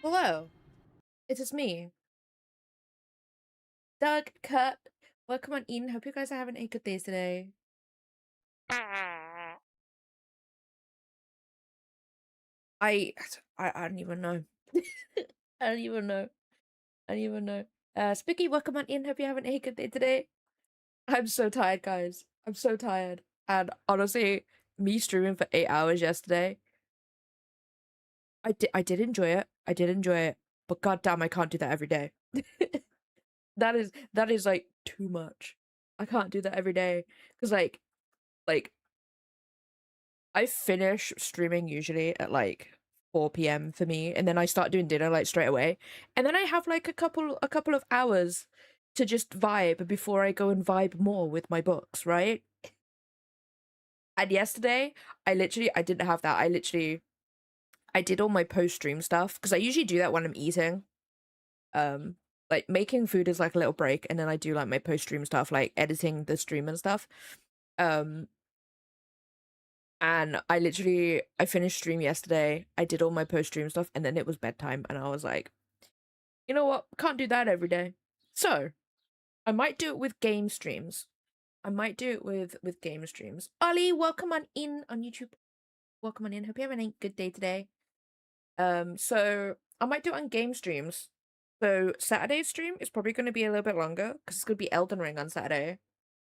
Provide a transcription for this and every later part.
Hello, it is me, Doug Cut. Welcome on in. Hope you guys are having a good day today. I I don't even know. I don't even know. I don't even know. Spicky, welcome on in. Hope you're having a good day today. I'm so tired, guys. I'm so tired. And honestly, me streaming for 8 hours yesterday, I did enjoy it. I did enjoy it. But goddamn, I can't do that every day. That is like too much. I can't do that every day. Cause like I finish streaming usually at like 4 p.m. for me, and then I start doing dinner like straight away. And then I have like a couple of hours to just vibe before I go and vibe more with my books, right? And yesterday, I didn't have that. I did all my post stream stuff because I usually do that when I'm eating. Um like making food is like a little break, and then I do like my post stream stuff, like editing the stream and stuff. Um And I finished stream yesterday. I did all my post stream stuff, and then it was bedtime, and I was like, you know what? Can't do that every day. So I might do it with game streams. I might do it with game streams. Ollie, welcome on in on YouTube. Welcome on in. Hope you're having a good day today. So I might do it on game streams. So Saturday's stream is probably going to be a little bit longer because it's going to be Elden Ring on Saturday.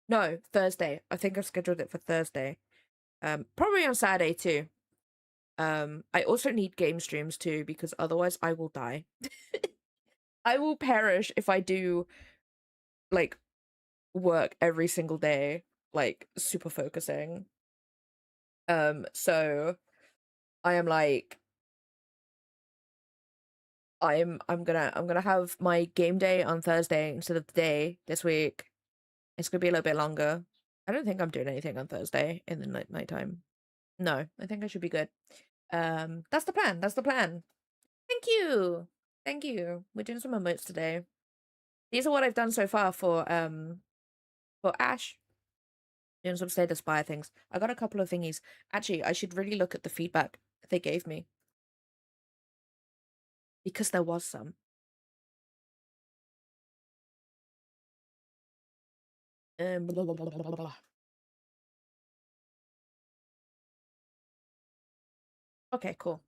No, Thursday. I think I've scheduled it for Thursday. Probably on Saturday too. I also need game streams too because otherwise I will die. I will perish if I do like work every single day, like super focusing. So I am like I'm gonna have my game day on Thursday instead of the day this week. It's gonna be a little bit longer. I don't think I'm doing anything on Thursday in the nighttime. No, I think I should be good. That's the plan. That's the plan. Thank you. Thank you. We're doing some emotes today. These are what I've done so far for Ash. Doing some Slay the Spire things. I got a couple of thingies. Actually, I should really look at the feedback they gave me. Because there was some. Blah, blah, blah, blah, blah. Okay, cool.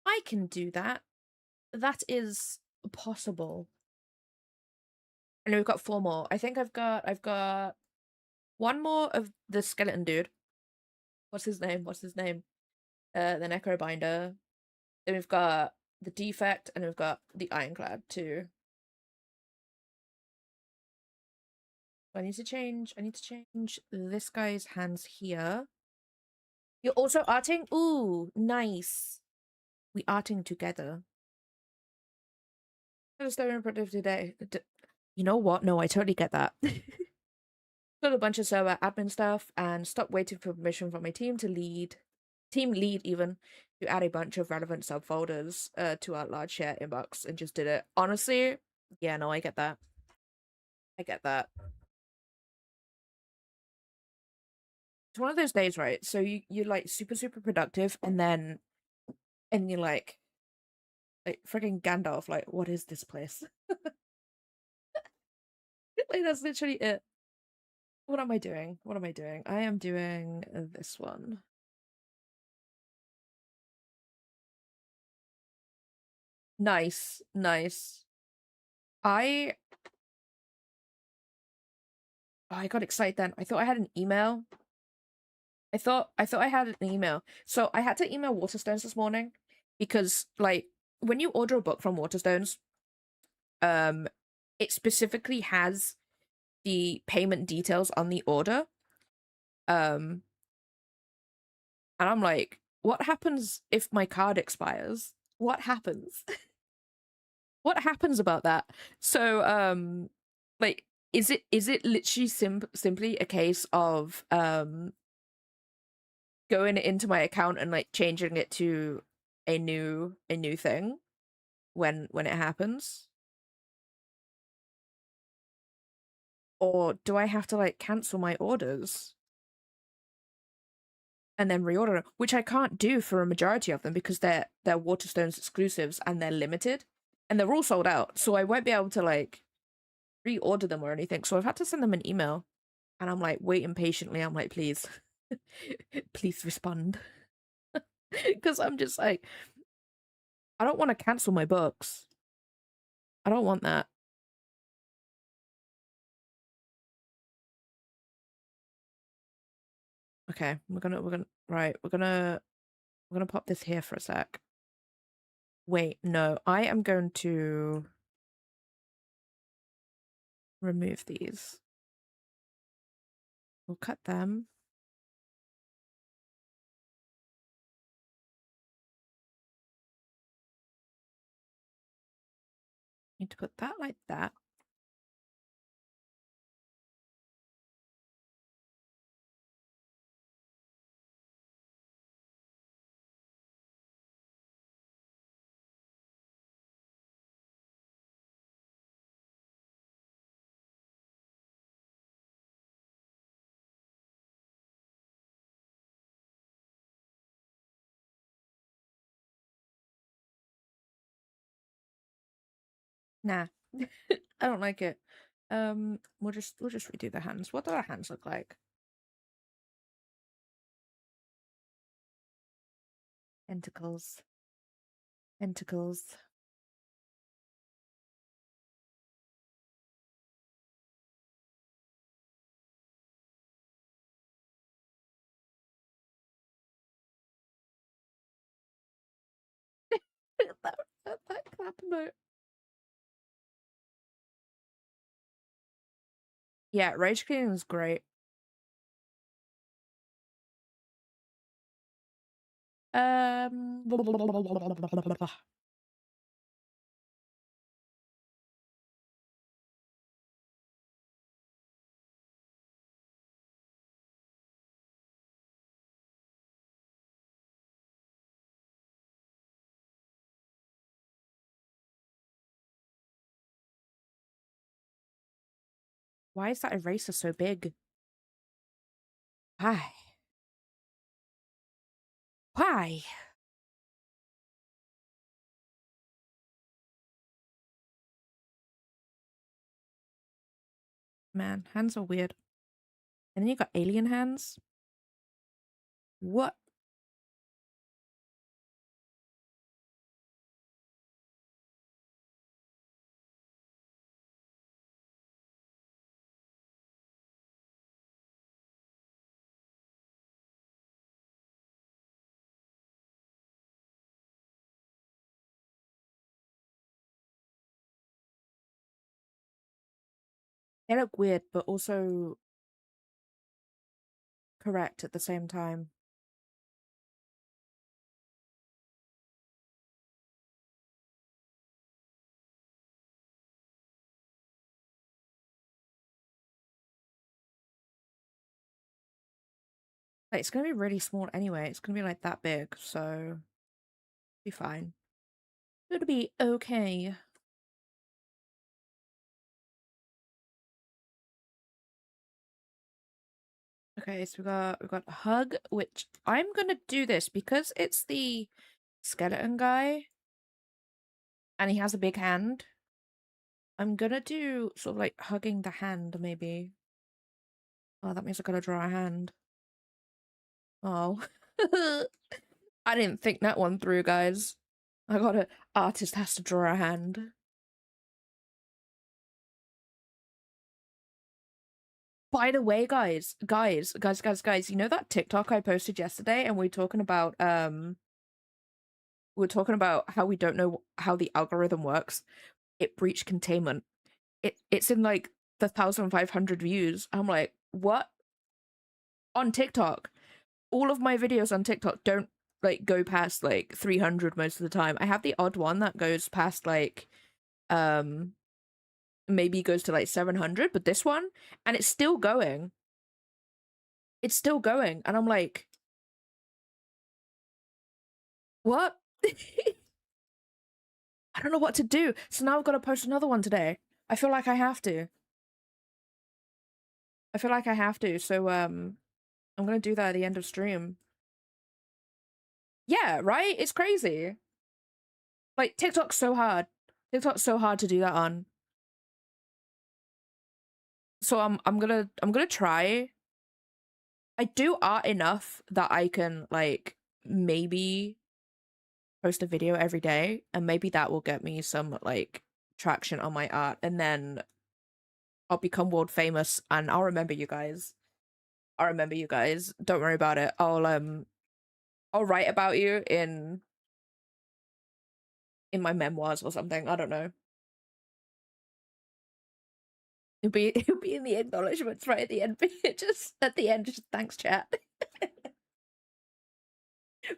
I can do that. That is possible. And we've got 4 more. I think I've got one more of the skeleton dude. What's his name? What's his name? The Necrobinder. Then we've got the defect, and we've got the ironclad too. I need to change this guy's hands here. You're also arting? Ooh, nice. We arting together. Just so productive today. You know what? No, I totally get that. Done a bunch of server admin stuff and stopped waiting for permission from my team lead even, to add a bunch of relevant subfolders to our large share inbox, and just did it. Honestly, yeah, no, I get that. I get that. It's one of those days, right? So you're like super productive, and you're like freaking Gandalf, like, what is this place? Like, that's literally it. What am I doing? What am I doing? I am doing this one. Nice, nice. I I got excited then. I thought I had an email. I had an email. So I had to email Waterstones this morning because like when you order a book from Waterstones, um it specifically has the payment details on the order. Um and I'm like, what happens if my card expires? What happens? What happens about that? So like is it literally simply a case of going into my account and like changing it to a new thing when it happens? Or do I have to like cancel my orders? and then reorder them, which I can't do for a majority of them because they're Waterstones exclusives and they're limited and they're all sold out. So I won't be able to like reorder them or anything. So I've had to send them an email and I'm like waiting patiently. I'm like, please, please respond. Because I'm just like, I don't want to cancel my books. I don't want that. Okay, we're gonna pop this here for a sec. Wait, no, I am going to remove these. We'll cut them. Need to put that like that. Nah, I don't like it. We'll just redo the hands. What do our hands look like? Tentacles. Tentacles. that clap emote. Yeah, rage cleaning is great. Why is that eraser so big? Why? Why? Man, hands are weird. And then you got alien hands. What? They look weird, but also correct at the same time. Like, it's gonna be really small anyway. It's gonna be like that big, so be fine. It'll be okay. Okay, so we got Hug, which I'm gonna do this because it's the skeleton guy and he has a big hand. I'm gonna do sort of like hugging the hand, maybe. Oh, that means I gotta draw a hand. Oh. I didn't think that one through, guys. I gotta artist has to draw a hand. By the way, guys, you know that TikTok I posted yesterday and we're talking about how we don't know how the algorithm works. It breached containment. It's in like the 1,500 views. I'm like, what? On TikTok. All of my videos on TikTok don't like go past like 300 most of the time. I have the odd one that goes past like um maybe goes to like 700, but this one, and it's still going. It's still going, and I'm like, what? I don't know what to do. So now I've got to post another one today. I feel like I have to. I feel like I have to. So I'm gonna do that at the end of stream. Yeah, right? It's crazy. Like TikTok's so hard. TikTok's so hard to do that on. So I'm gonna try. I do art enough that I can like maybe post a video every day, and maybe that will get me some like traction on my art, and then I'll become world famous and I'll remember you guys. I'll remember you guys. Don't worry about it. I'll write about you in my memoirs or something. I don't know. It'll be in the acknowledgements right at the end. Just at the end, just thanks chat.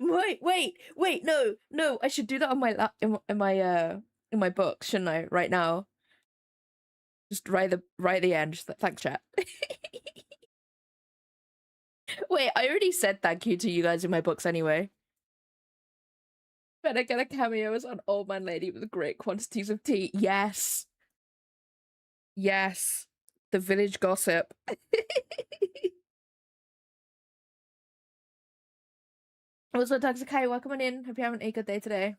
Wait, no, I should do that on my in my book, shouldn't I? Right now. Just right at the end, just thanks chat. Wait, I already said thank you to you guys in my books anyway. Better get a cameo as an old man lady with great quantities of tea. Yes. Yes. The village gossip. Also, Taxi welcome on in. Hope you're having a good day today.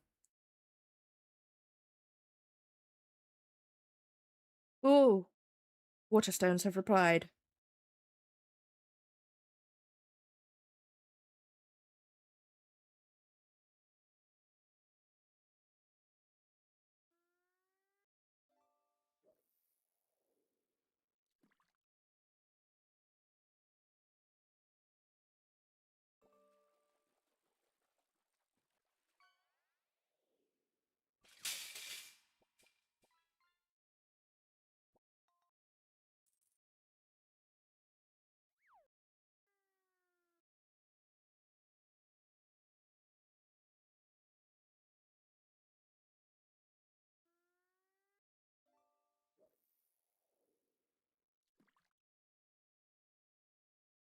Ooh. Waterstones have replied.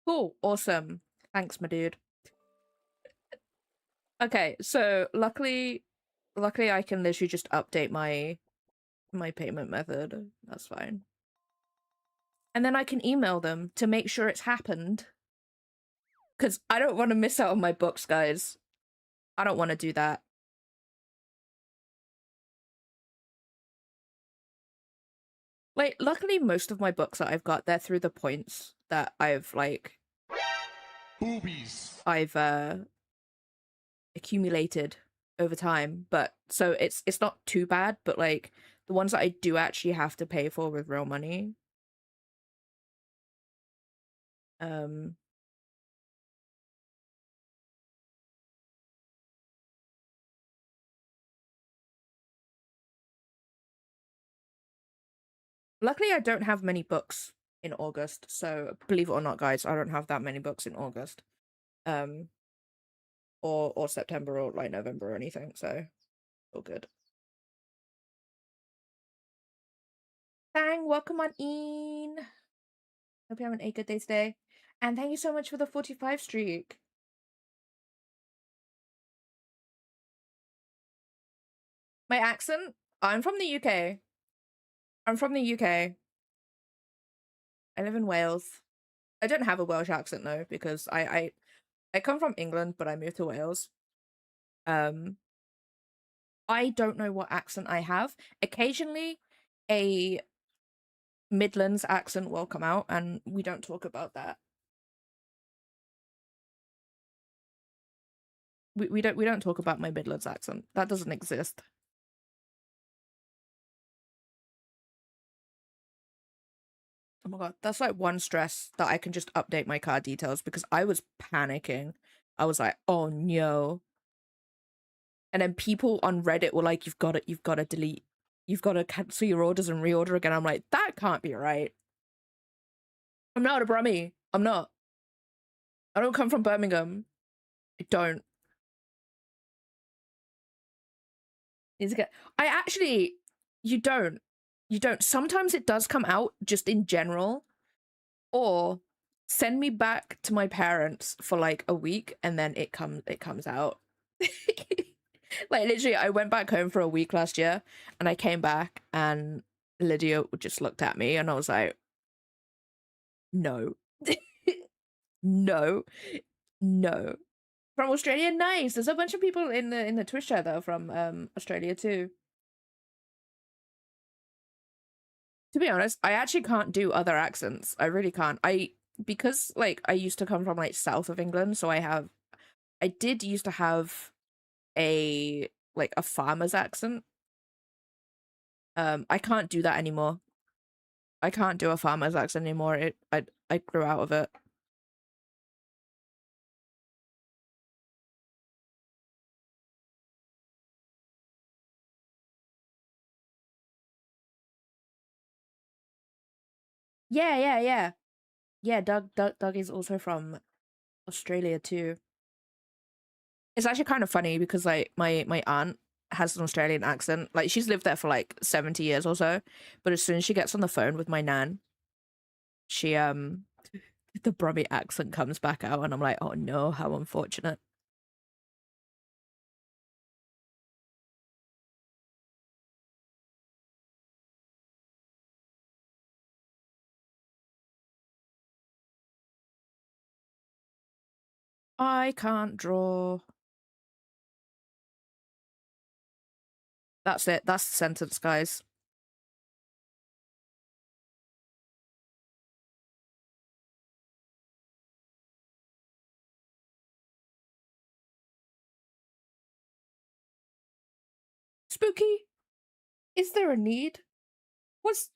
Cool. Awesome. Thanks, my dude. Okay, so luckily I can literally just update my payment method. That's fine. And then I can email them to make sure it's happened. Because I don't want to miss out on my books, guys. I don't want to do that. Like, luckily, most of my books that I've got, they're through the points that I've, like... Boobies. I've, accumulated over time. But, so it's not too bad, but, like, the ones that I do actually have to pay for with real money, luckily, I don't have many books in August, so believe it or not, guys, I don't have that many books in August, or September or like November or anything. So all good. Tang, welcome on in. Hope you're having a good day today, and thank you so much for the 45 streak. My accent? I'm from the UK. I'm from the UK. I live in Wales. I don't have a Welsh accent though, because I come from England, but I moved to Wales. I don't know what accent I have. Occasionally, a Midlands accent will come out, and we don't talk about that. We don't talk about my Midlands accent. That doesn't exist. Oh my god, that's like one stress that I can just update my card details, because I was panicking. I was like, oh no. And then people on Reddit were like, you've got to delete, you've got to cancel your orders and reorder again. I'm like, that can't be right. I'm not a Brummie. I'm not. I don't come from Birmingham. I don't. Is it? I actually, you don't. You don't. Sometimes it does come out just in general, or send me back to my parents for like a week and then it comes out. Like literally, I went back home for a week last year, and I came back and Lydia just looked at me and I was like, no, no, no. From Australia, nice. There's a bunch of people in the Twitch chat though from Australia too. To be honest, I actually can't do other accents. I really can't. Because like I used to come from like south of England, so I did used to have a like a farmer's accent. I can't do that anymore. I can't do a farmer's accent anymore. I grew out of it. Yeah, yeah, yeah. Yeah, Doug is also from Australia too. It's actually kind of funny because like my aunt has an Australian accent. Like she's lived there for like 70 years or so. But as soon as she gets on the phone with my nan, she the Brummie accent comes back out and I'm like, oh no, how unfortunate. I can't draw. That's it. That's the sentence, guys. Spooky. Is there a need? Was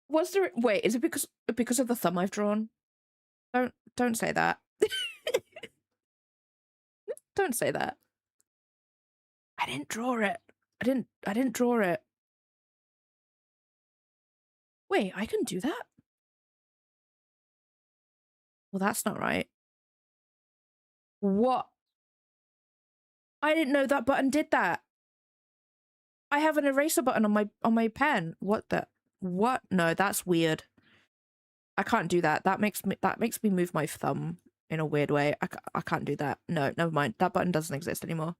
was there wait, is it because of the thumb I've drawn? Don't say that. Don't say that. I didn't draw it. I didn't draw it. Wait, I can do that? Well, that's not right. What? I didn't know that button did that. I have an eraser button on my pen. What the? What? No, that's weird. I can't do that. That makes me move my thumb in a weird way. I can't do that. No, never mind. That button doesn't exist anymore.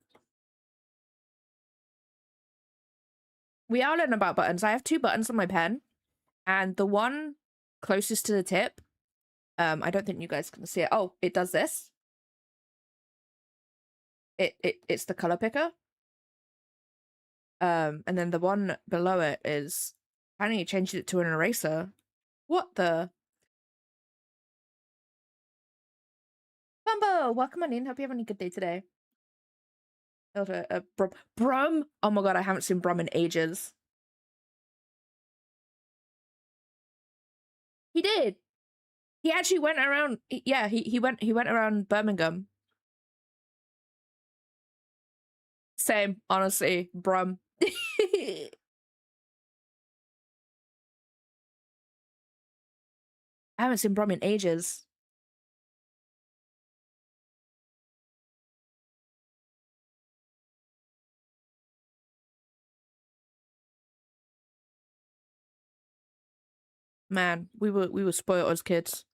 We are learning about buttons. I have two buttons on my pen, and the one closest to the tip, I don't think you guys can see it. Oh, it does this. It's the color picker. And then the one below it is apparently changed it to an eraser. What the? Bumbo, welcome on in. Hope you're having a good day today. Brum. Oh my god, I haven't seen Brum in ages. He did. He actually went around. Yeah, he went around Birmingham. Same, honestly, Brum. I haven't seen Brum in ages. Man, we were spoiled as kids.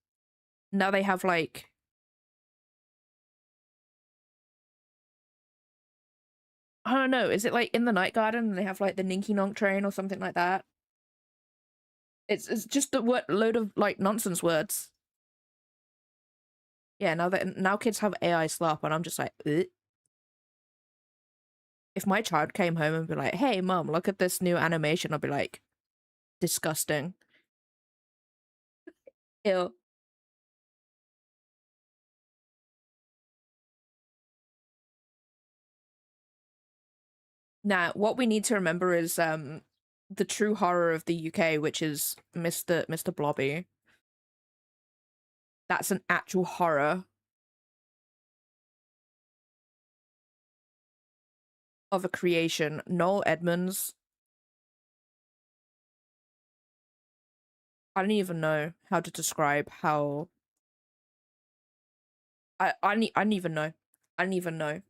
Now they have like I don't know. Is it like in the night garden and they have like the Ninky Nonk train or something like that? It's just a word, load of like nonsense words. Yeah, now kids have AI slop, and I'm just like, ugh. If my child came home and be like, "Hey, mom, look at this new animation," I'll be like, disgusting. Ew. Now, what we need to remember is the true horror of the UK, which is Mr. Blobby. That's an actual horror of a creation. Noel Edmonds. I don't even know how to describe how I don't even know. I don't even know.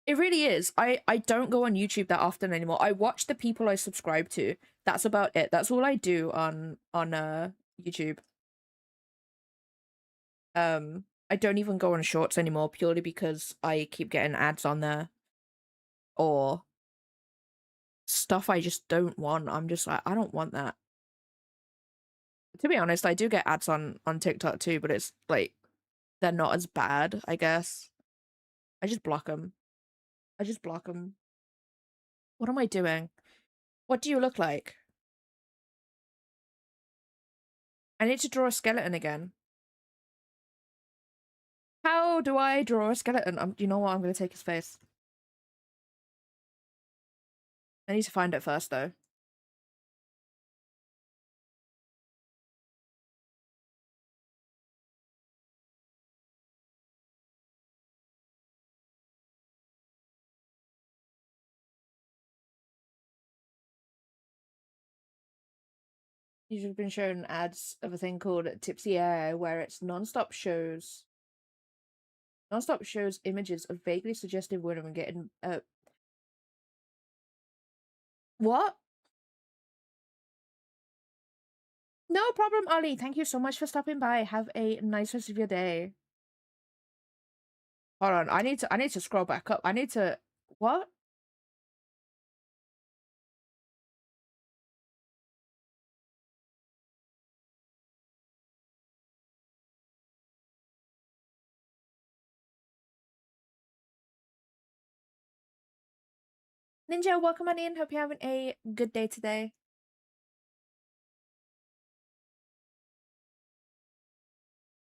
It really is. I don't go on YouTube that often anymore. I watch the people I subscribe to. That's about it. That's all I do on YouTube. I don't even go on shorts anymore purely because I keep getting ads on there or stuff I just don't want. I'm just like I don't want that. To be honest, I do get ads on TikTok too, but it's like they're not as bad, I guess. I just block them. I just block them. What am I doing? What do you look like? I need to draw a skeleton again. How do I draw a skeleton? You know what? I'm gonna take his face. I need to find it first, though. You've been shown ads of a thing called Tipsy Air, where it's non-stop shows images of vaguely suggestive women getting what? No problem, Ollie. Thank you so much for stopping by. Have a nice rest of your day. Hold on, I need to scroll back up. I need to what? Ninja, welcome on in. Hope you're having a good day today.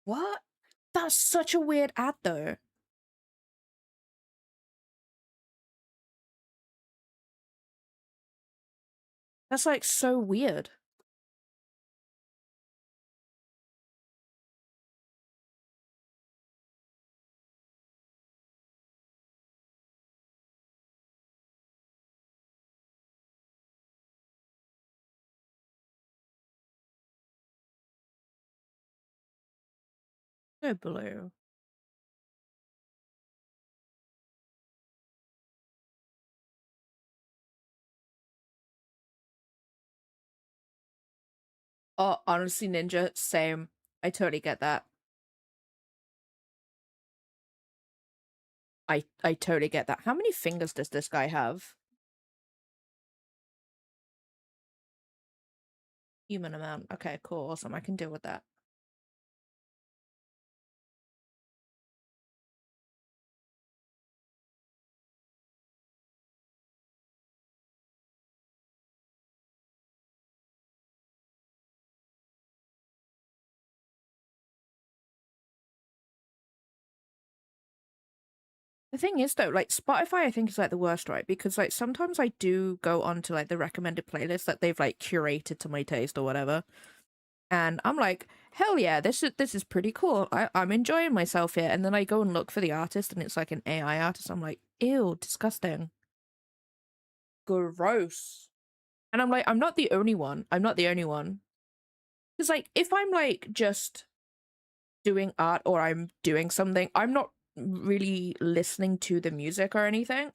What? That's such a weird ad though. That's like so weird. So blue. Oh, honestly, Ninja, same. I totally get that. I totally get that. How many fingers does this guy have? Human amount. Okay, cool, awesome. I can deal with that. The thing is though, like Spotify I think is like the worst, right? Because like sometimes I do go onto like the recommended playlist that they've like curated to my taste or whatever. And I'm like, hell yeah, this is pretty cool. I'm enjoying myself here. And then I go and look for the artist and it's like an AI artist. I'm like, ew, disgusting. Gross. And I'm like, I'm not the only one. I'm not the only one. Because like if I'm like just doing art or I'm doing something, I'm not really listening to the music or anything.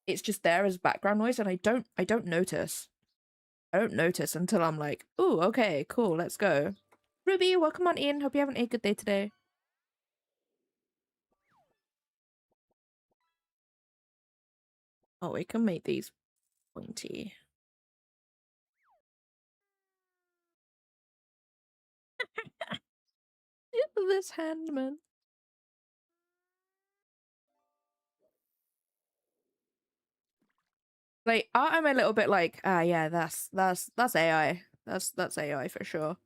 It's just there as background noise and I don't notice. I don't notice until I'm like, ooh, okay, cool, let's go. Ruby, welcome on in. Hope you're having a good day today. Oh, we can make these pointy. This handman. Like, I'm a little bit like, yeah, that's AI. That's AI for sure.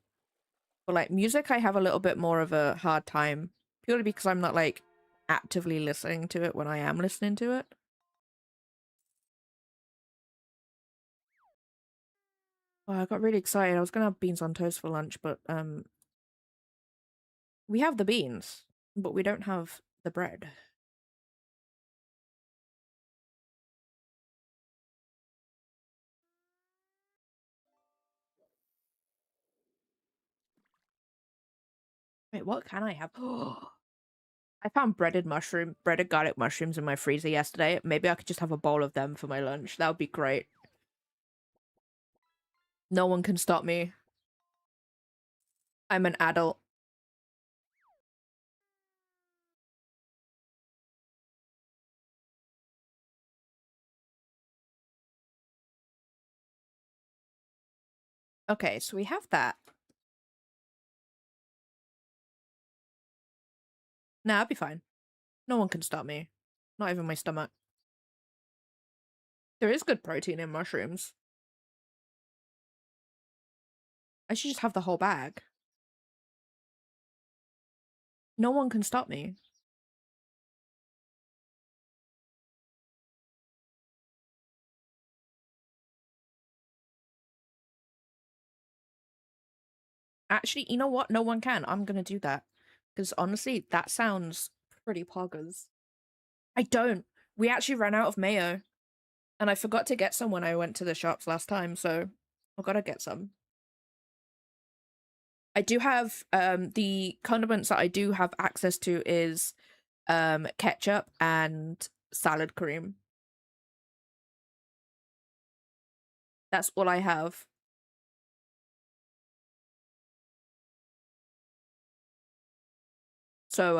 But like music, I have a little bit more of a hard time purely because I'm not like actively listening to it when I am listening to it. Oh, I got really excited. I was gonna have beans on toast for lunch, but we have the beans, but we don't have the bread. Wait, what can I have? I found breaded garlic mushrooms in my freezer yesterday. Maybe I could just have a bowl of them for my lunch. That would be great. No one can stop me. I'm an adult. Okay, so we have that. Nah, I'll be fine. No one can stop me. Not even my stomach. There is good protein in mushrooms. I should just have the whole bag. No one can stop me. Actually, you know what? No one can. I'm gonna do that. Because honestly, that sounds pretty poggers. I don't. We actually ran out of mayo. And I forgot to get some when I went to the shops last time, so I've gotta get some. I do have the condiments that I do have access to is ketchup and salad cream. That's all I have. So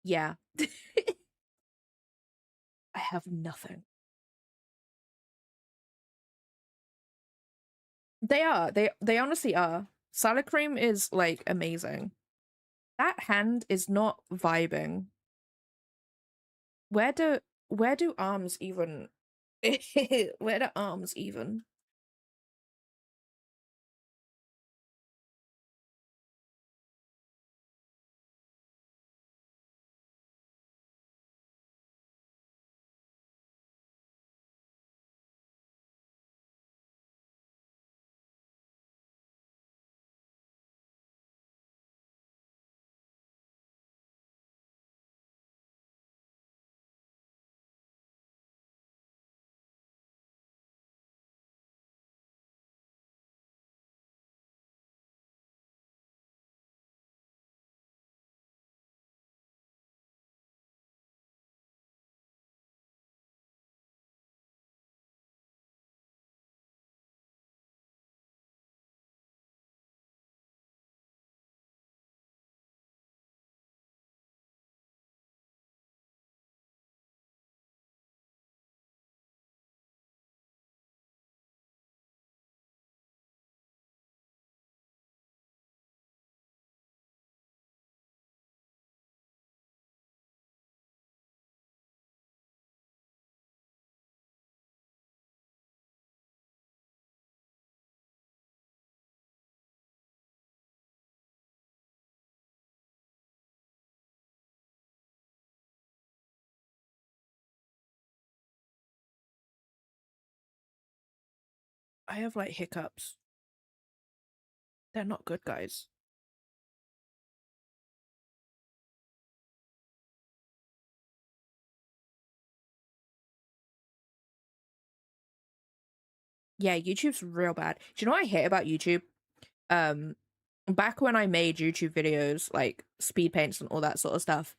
yeah. I have nothing. They are. They honestly are. Salad cream is like amazing. That hand is not vibing. Where do where do arms even where do arms even? I have like hiccups. They're not good, guys. Yeah, YouTube's real bad. Do you know what I hate about YouTube? Um, Back when I made YouTube videos, like speed paints and all that sort of stuff,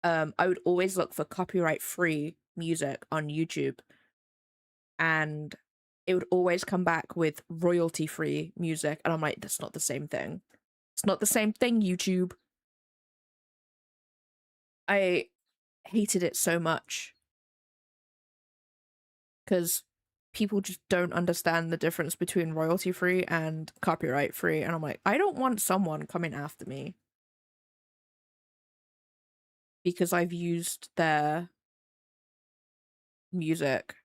I would always look for copyright-free music on YouTube, and it would always come back with royalty-free music, and I'm like, that's not the same thing. It's not the same thing, YouTube. I hated it so much because people just don't understand the difference between royalty free and copyright free. And I'm like, I don't want someone coming after me because I've used their music.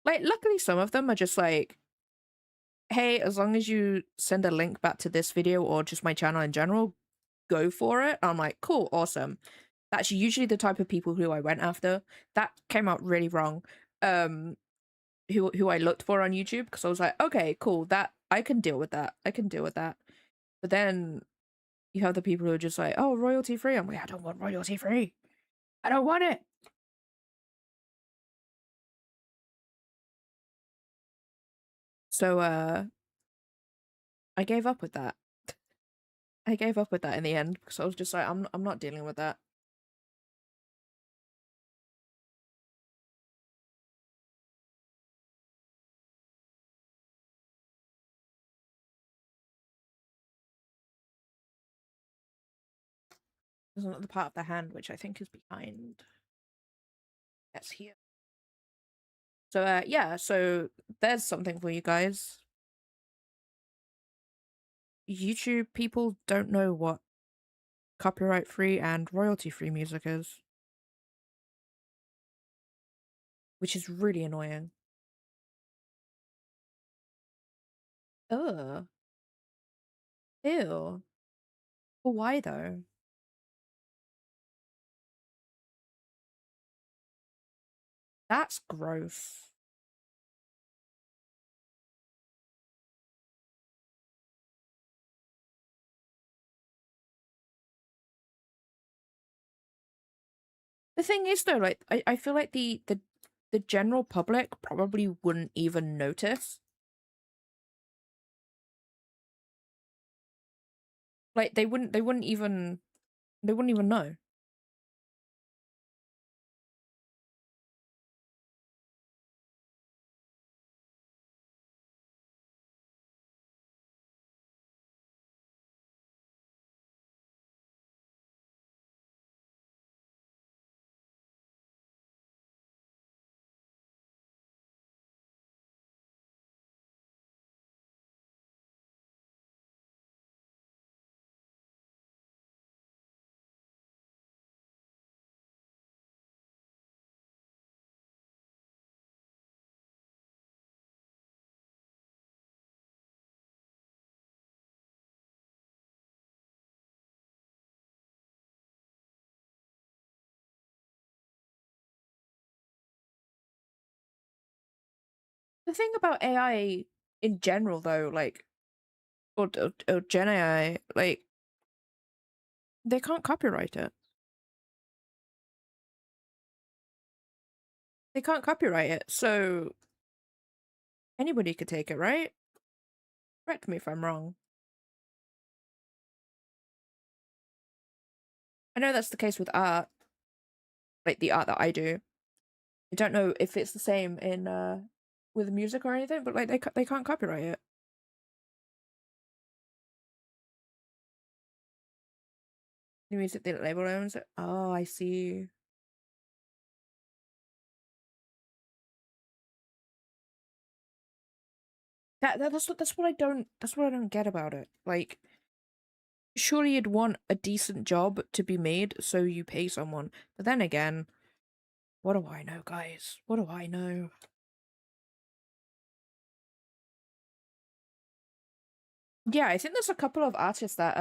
Like, luckily, some of them are just like, hey, as long as you send a link back to this video or just my channel in general, go for it. I'm like, cool, awesome. That's usually the type of people who I went after. That came out really wrong. Who I looked for on YouTube because I was like, okay, cool, that I can deal with that. I can deal with that. But then you have the people who are just like, oh, royalty free. I'm like, I don't want royalty free. I don't want it. So I gave up with that. I gave up with that in the end because I was just like, I'm not dealing with that. There's another part of the hand which I think is behind. Yes, here. So yeah, so there's something for you guys. YouTube people don't know what copyright-free and royalty-free music is, which is really annoying. Ugh. Ew. Well, why though? That's gross. The thing is though, like I feel like the general public probably wouldn't even notice. Like they wouldn't even know. The thing about AI in general though, like or Gen AI, like they can't copyright it. They can't copyright it, so anybody could take it, right? Correct me if I'm wrong. I know that's the case with art, like the art that I do. I don't know if it's the same in with music or anything, but like they can't copyright it. The music the label owns it. Oh, I see. That's what I don't get about it. Like surely you'd want a decent job to be made, so you pay someone. But then again, what do I know, guys? What do I know? Yeah, I think there's a couple of artists that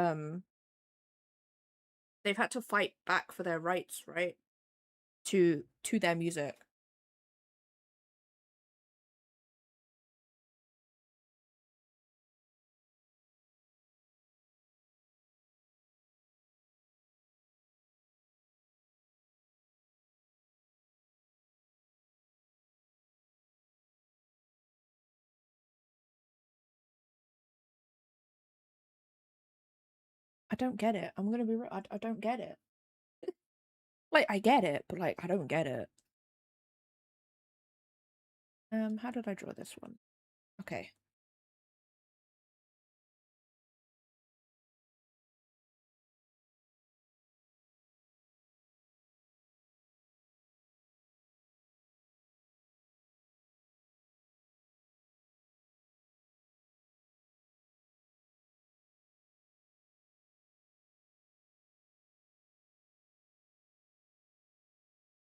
they've had to fight back for their rights, right? To their music. I don't get it. I'm gonna be real. I don't get it. Like I get it, but like I don't get it. How did I draw this one? Okay.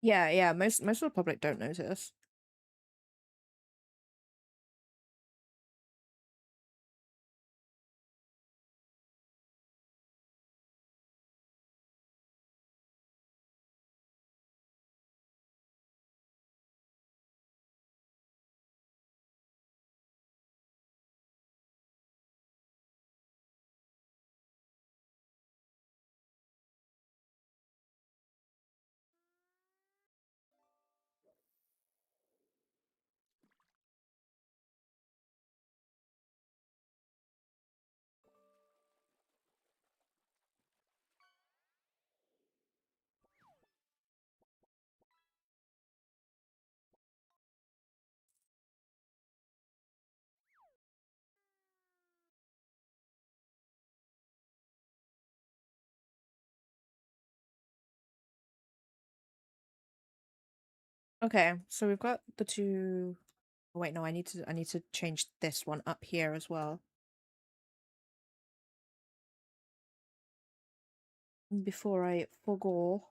Yeah, yeah. Most of the public don't notice. Okay, so we've got the two. Oh, wait, no, I need to change this one up here as well. before I forget.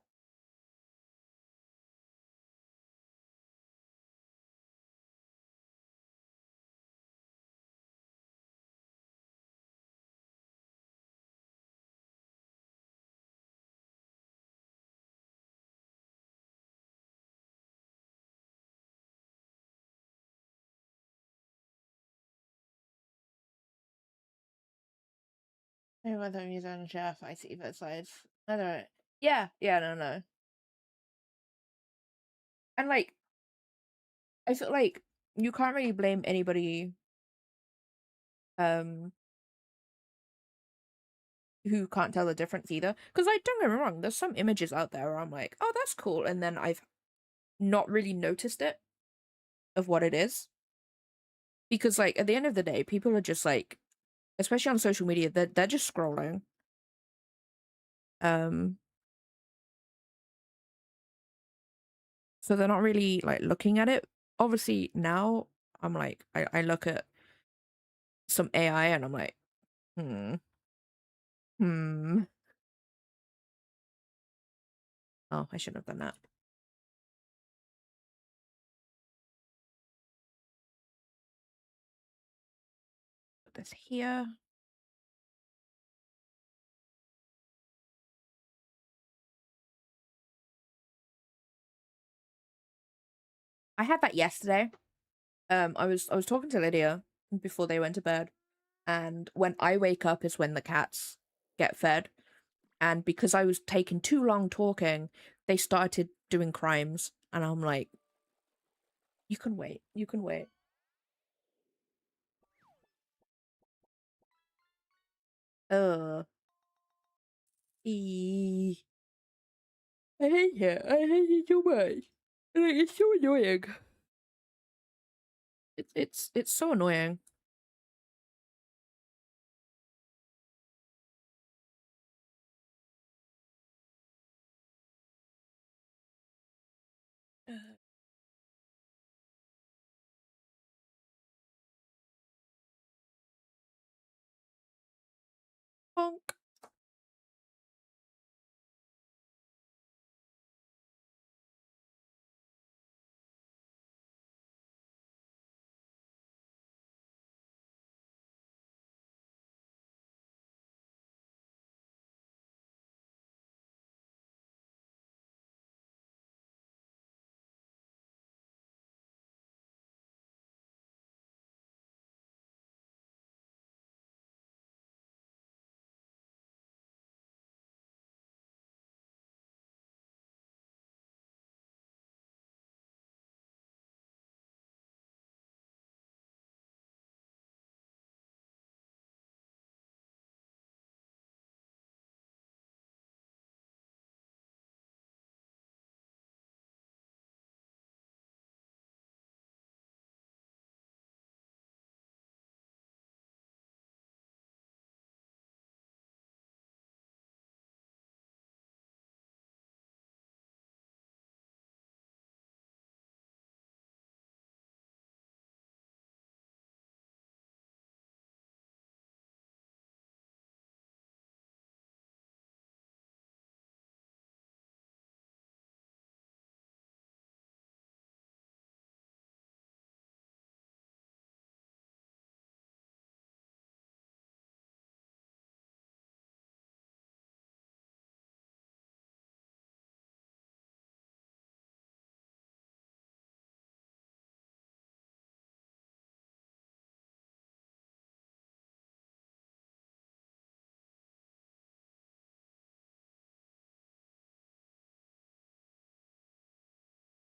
I went on user and chef. I see both sides. I don't. Yeah, no. And like, I feel like you can't really blame anybody um who can't tell the difference either. Because like, don't get me wrong, there's some images out there where I'm like, oh, that's cool, and then I've not really noticed it of what it is. Because like at the end of the day, people are just like, especially on social media, they're just scrolling. Um, so they're not really like looking at it. Obviously now I'm like, I look at some AI and I'm like, hmm, hmm. Oh, I shouldn't have done that. Put this here. I had that yesterday. I was talking to Lydia before they went to bed, and when I wake up is when the cats get fed. And because I was taking too long talking, they started doing crimes, and I'm like, you can wait, you can wait. Ugh. E. I hate it. I hate it so much. Like, it's so annoying. It's so annoying. Bonk.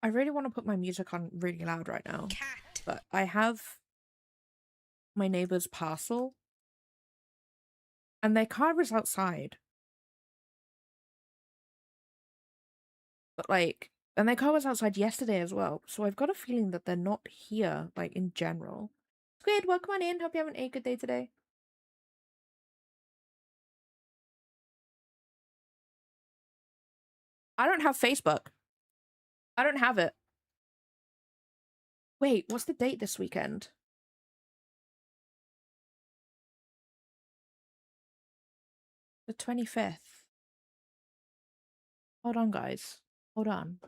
I really want to put my music on really loud right now, Cat. but I have my neighbor's parcel, and their car was outside. But like, and their car was outside yesterday as well. So I've got a feeling that they're not here, like in general. Squid, welcome on in. Hope you're having a good day today. I don't have Facebook. I don't have it. Wait, what's the date this weekend? The 25th. Hold on, guys. Hold on.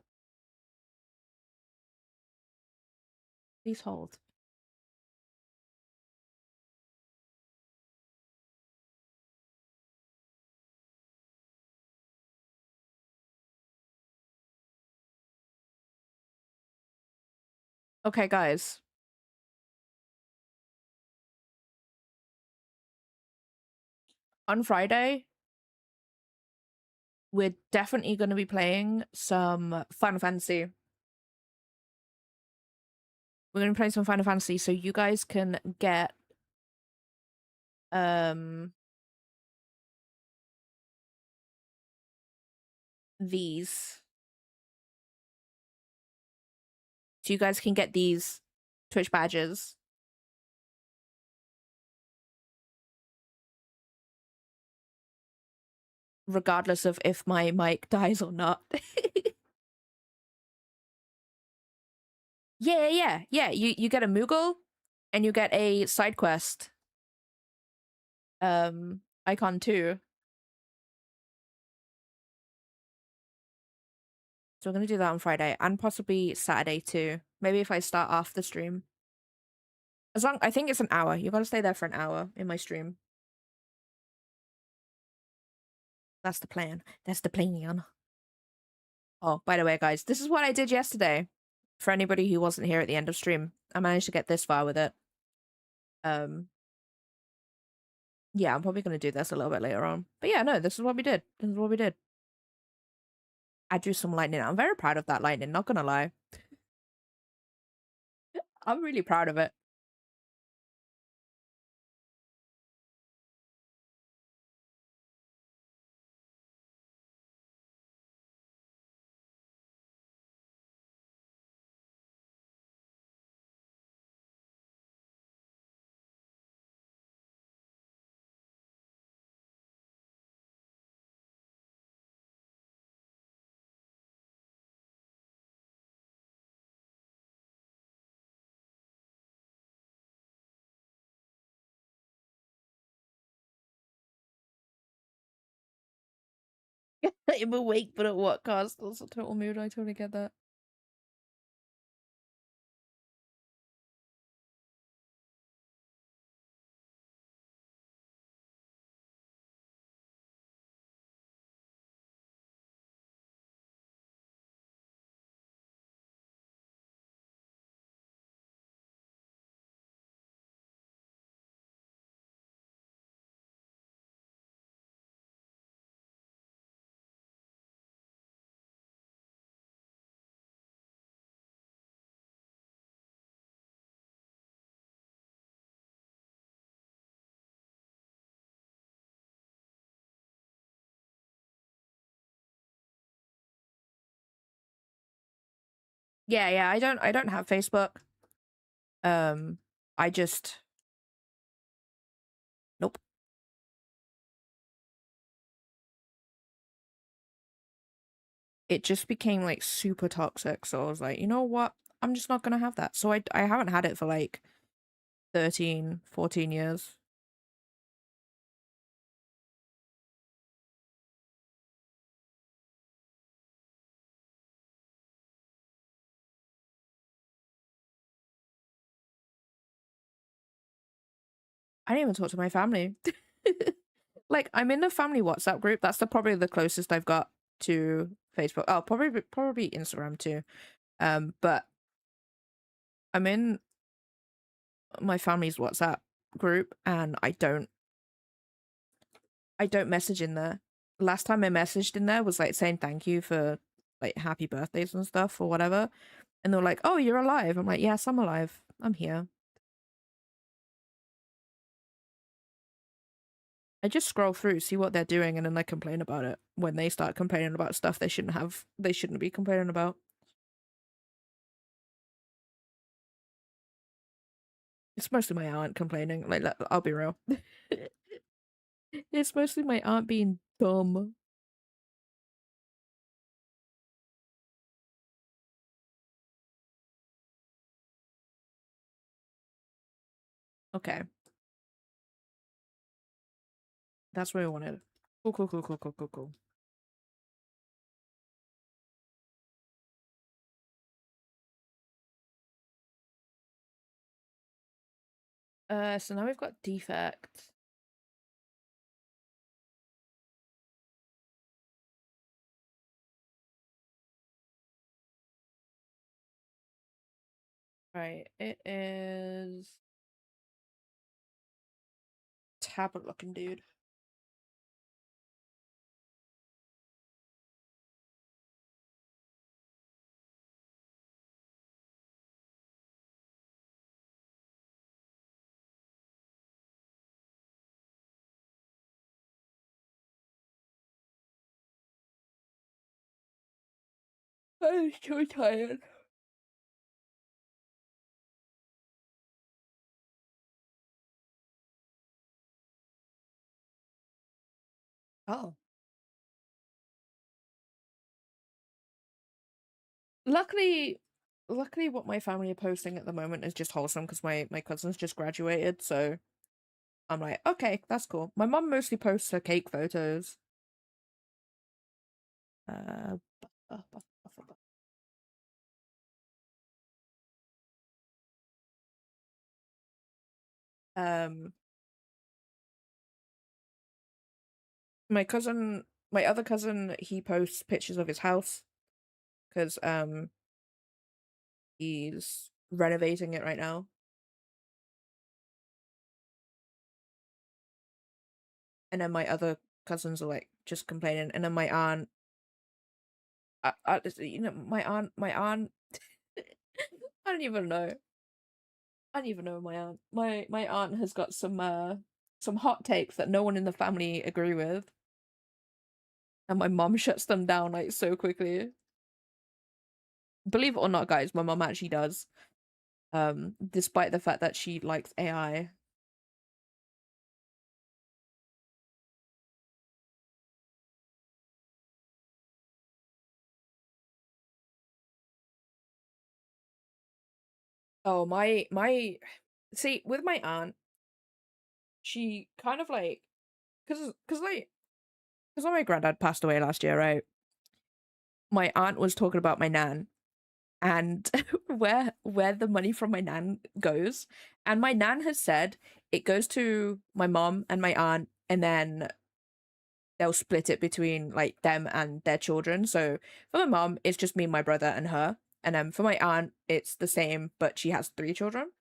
Please hold. Okay, guys. On Friday, we're definitely going to be playing some Final Fantasy. We're going to be playing some Final Fantasy so you guys can get these. So you guys can get these Twitch badges. Regardless of if my mic dies or not. Yeah. You get a Moogle and you get a side quest icon too. So we're gonna do that on Friday and possibly Saturday too. Maybe if I start off the stream. I think it's an hour. You gotta stay there for an hour in my stream. That's the plan. That's the plan. Oh, by the way, guys, this is what I did yesterday. For anybody who wasn't here at the end of stream, I managed to get this far with it. Yeah, I'm probably gonna do this a little bit later on. But yeah, no, this is what we did. This is what we did. I drew some lightning. I'm very proud of that lightning, not gonna lie. I'm really proud of it. I'm awake, but at what cost? That's a total mood. I totally get that. Yeah. I don't have Facebook. I just nope. It just became like super toxic. So I was like, you know what? I'm just not gonna have that. So I haven't had it for like 13, 14 years. I didn't even talk to my family. Like I'm in the family WhatsApp group. That's probably the closest I've got to Facebook. Oh, probably Instagram too. But I'm in my family's WhatsApp group and I don't message in there. Last time I messaged in there was like saying thank you for like happy birthdays and stuff or whatever. And they're like, "Oh, you're alive." I'm like, "Yes, I'm alive. I'm here." I just scroll through, see what they're doing, and then I complain about it when they start complaining about stuff they shouldn't be complaining about. It's mostly my aunt complaining. Like, I'll be real. It's mostly my aunt being dumb. Okay, that's what I wanted. Cool. So now we've got defect. Right, it is tablet looking dude. I'm so tired. Oh. Luckily, luckily, what my family are posting at the moment is just wholesome because my cousin's just graduated, so I'm like, okay, that's cool. My mum mostly posts her cake photos. Uh, buff, buff, buff, buff. Um, my cousin, my other cousin, he posts pictures of his house because he's renovating it right now. And then my other cousins are like just complaining, and then my aunt, my aunt, I don't even know. I don't even know my aunt. My aunt has got some hot takes that no one in the family agree with, and my mom shuts them down like so quickly. Believe it or not, guys, my mom actually does. Despite the fact that she likes AI. Oh, my see, with my aunt, she kind of like because when my granddad passed away last year, right? My aunt was talking about my nan and where the money from my nan goes. And my nan has said it goes to my mom and my aunt, and then they'll split it between like them and their children. So for my mom, it's just me, my brother, and her. And for my aunt, it's the same, but she has three children.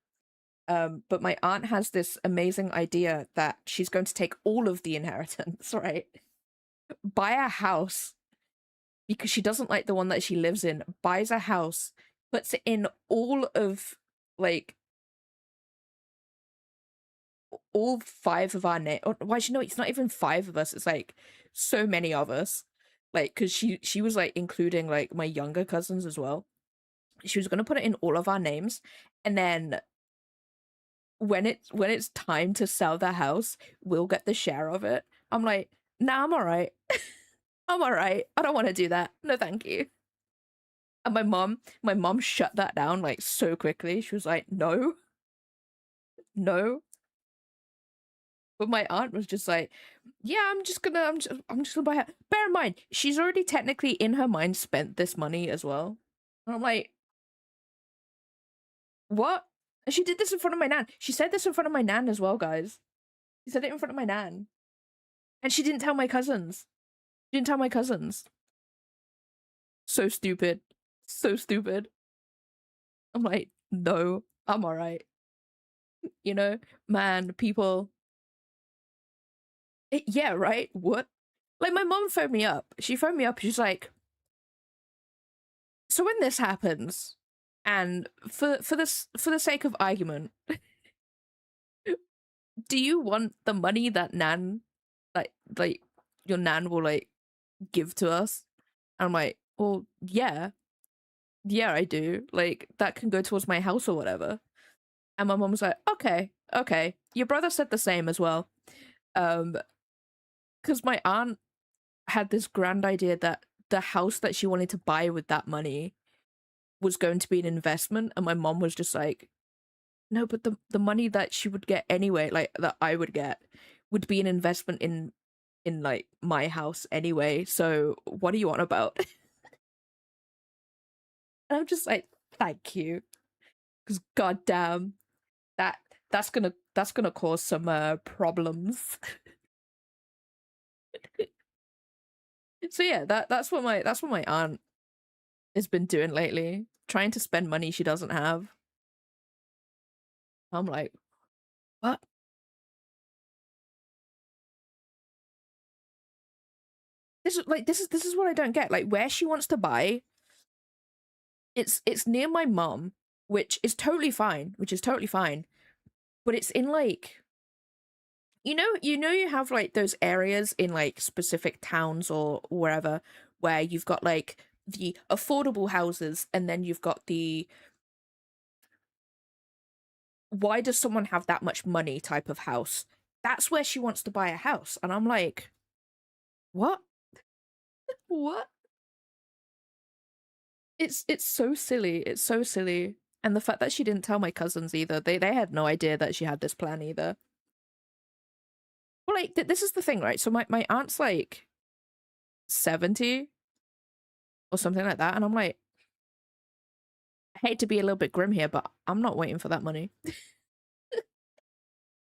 But my aunt has this amazing idea that she's going to take all of the inheritance, right? Buy a house because she doesn't like the one that she lives in, buys a house, puts it in all of like all five of our name. Why she know it's not even five of us, it's like so many of us. Like, because she was like including like my younger cousins as well. She was gonna put it in all of our names, and then when it's time to sell the house, we'll get the share of it. I'm like, nah, I'm all right. I'm all right. I don't want to do that. No, thank you. And my mom shut that down like so quickly. She was like, no, no. But my aunt was just like, yeah, I'm just gonna buy her. Bear in mind, she's already technically in her mind spent this money as well. And I'm like, what? And she did this in front of my nan. She said this in front of my nan as well, guys. She said it in front of my nan. And she didn't tell my cousins. She didn't tell my cousins. So stupid. So stupid. I'm like, no, I'm alright. You know, man, people. Yeah, right? What? Like, my mom phoned me up. She phoned me up. She's like, so when this happens, and for the sake of argument, do you want the money that Nan, like your Nan will like give to us? And I'm like, well, yeah, I do. Like that can go towards my house or whatever. And my mom was like, okay, okay. Your brother said the same as well. Um, because my aunt had this grand idea that the house that she wanted to buy with that money was going to be an investment, and my mom was just like, no, but the money that she would get anyway, like that I would get, would be an investment in like my house anyway. So what do you want about? And I'm just like, thank you, because goddamn, that that's gonna that's gonna cause some problems. So yeah, that's what my aunt has been doing lately, trying to spend money she doesn't have. I'm like, what? This is what I don't get. Like where she wants to buy, it's near my mom, which is totally fine, but it's in like you have like those areas in like specific towns or wherever where you've got like the affordable houses and then you've got the why does someone have that much money type of house. That's where she wants to buy a house and I'm like, what? What? It's so silly. It's so silly. And the fact that she didn't tell my cousins either. They had no idea that she had this plan either. Well, like this is the thing, right? So my aunt's like 70 or something like that, and I'm like, I hate to be a little bit grim here, but I'm not waiting for that money.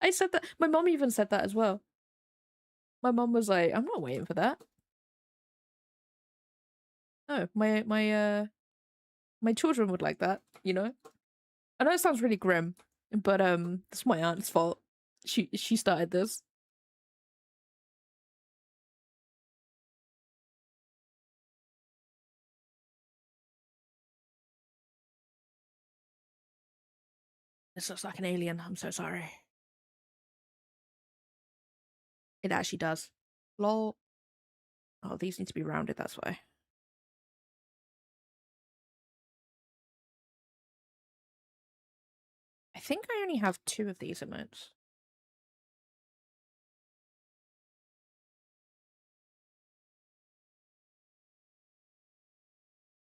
I said that. My mom even said that as well. My mom was like, I'm not waiting for that. No, my children would like that, you know? I know it sounds really grim, but it's my aunt's fault. She started this. This looks like an alien. I'm so sorry. It actually does. Lol. Oh, these need to be rounded, that's why. I think I only have 2 of these emotes.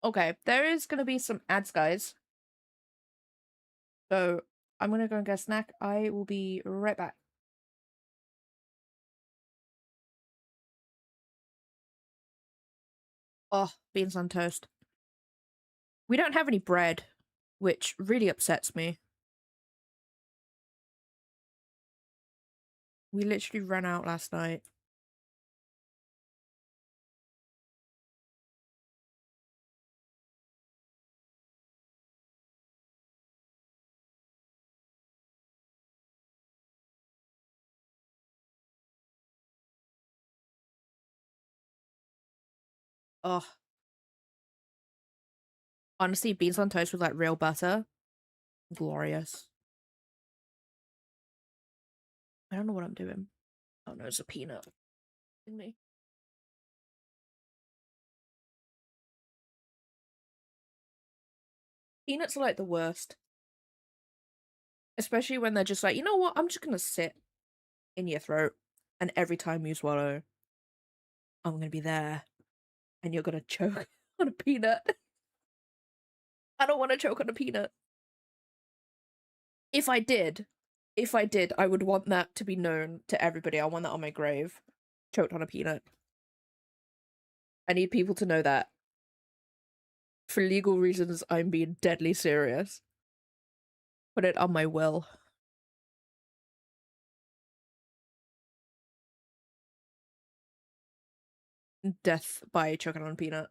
Okay, there is gonna be some ads, guys. So I'm gonna go and get a snack. I will be right back. Oh, beans on toast. We don't have any bread, which really upsets me. We literally ran out last night. Oh, honestly, beans on toast with like real butter. Glorious. I don't know what I'm doing. Oh no, it's a peanut in me. Peanuts are like the worst. Especially when they're just like, you know what, I'm just gonna sit in your throat and every time you swallow, I'm gonna be there and you're gonna choke on a peanut. I don't want to choke on a peanut. If I did, I would want that to be known to everybody. I want that on my grave. Choked on a peanut. I need people to know that. For legal reasons, I'm being deadly serious. Put it on my will. Death by choking on a peanut.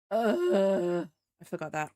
I forgot that.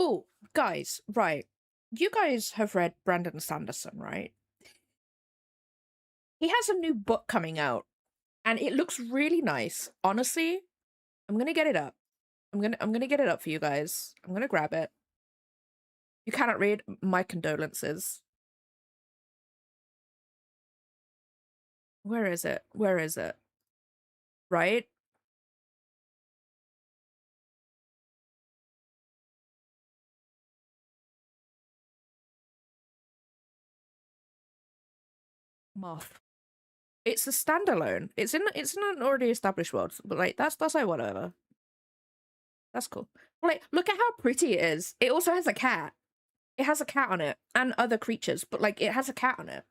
Oh, guys, right. You guys have read Brandon Sanderson, right? He has a new book coming out, and it looks really nice. Honestly, I'm gonna get it up. I'm gonna get it up for you guys. I'm gonna grab it. You cannot read. My condolences. Where is it? Where is it? Right? Moth. It's a standalone. It's in an already established world, but like that's like whatever. That's cool. Like, look at how pretty it is. It also has a cat. It has a cat on it and other creatures, but like it has a cat on it.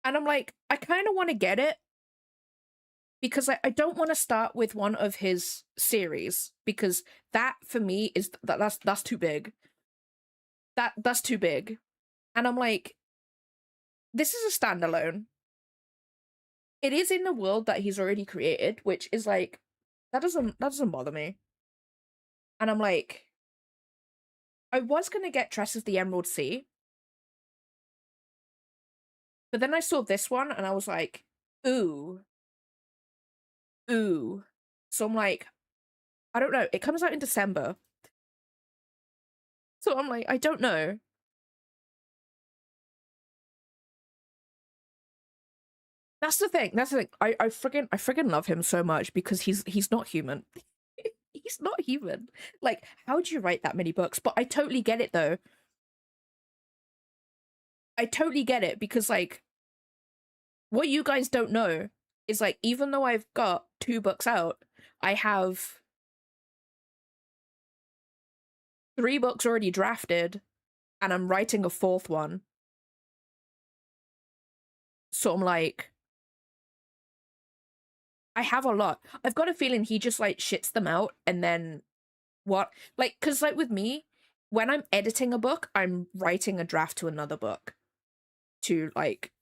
And I'm like, I kind of want to get it because I don't want to start with one of his series because that for me is that's too big. That's too big. And I'm like, this is a standalone. It is in the world that he's already created, which is like that doesn't bother me. And I'm like, I was gonna get Tresses the Emerald Sea, but then I saw this one and I was like, ooh, ooh. So I'm like, I don't know. It comes out in December. So I'm like, I don't know. That's the thing. That's the thing. I friggin' love him so much because he's not human. He's not human. Like, how do you write that many books? But I totally get it though. I totally get it because like what you guys don't know is like even though I've got 2 books out, I have 3 books already drafted and I'm writing a 4th one. So I'm like, I have a lot. I've got a feeling he just like shits them out and then what? Like, because like with me, when I'm editing a book, I'm writing a draft to another book to like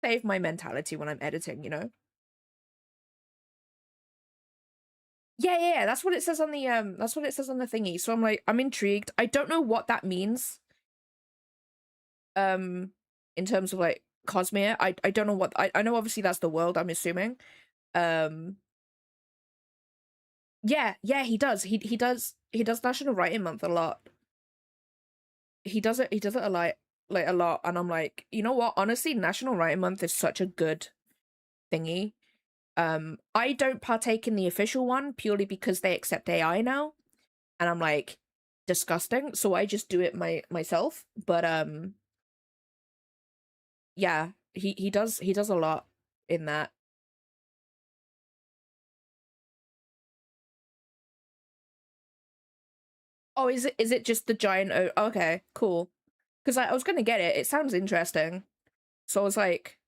save my mentality when I'm editing, you know? Yeah, yeah, yeah, that's what it says on the that's what it says on the thingy. So I'm like, I'm intrigued. I don't know what that means. Um in terms of like Cosmere. I don't know what I know obviously that's the world, I'm assuming. Um yeah, yeah, he does. He does National Writing Month a lot. He does it a lot like a lot and I'm like, you know what? Honestly, National Writing Month is such a good thingy. I don't partake in the official one purely because they accept AI now and I'm like disgusting, so I just do it myself. But yeah, he does a lot in that. Oh, is it just the giant okay, cool. Because I was gonna get it. It sounds interesting. So I was like,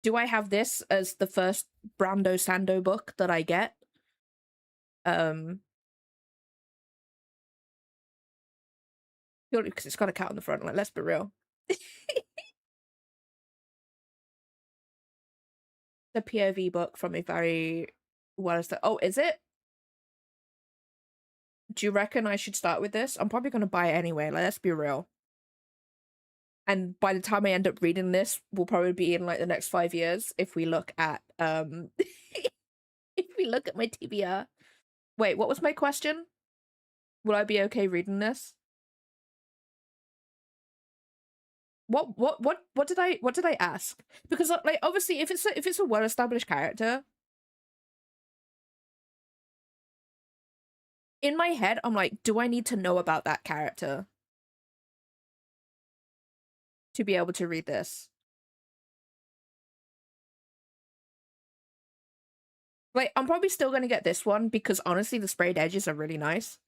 do I have this as the first Brando Sando book that I get? Um Purely because it's got a cat on the front, like let's be real. The POV book from a very oh, is it? Do you reckon I should start with this? I'm probably gonna buy it anyway, like let's be real. And by the time I end up reading this, we'll probably be in like the next 5 years if we look at if we look at my TBR. Wait, what was my question? Will I be okay reading this? What did I ask? Because like obviously if it's a well-established character, in my head I'm like, do I need to know about that character to be able to read this? Like I'm probably still gonna get this one because honestly the sprayed edges are really nice.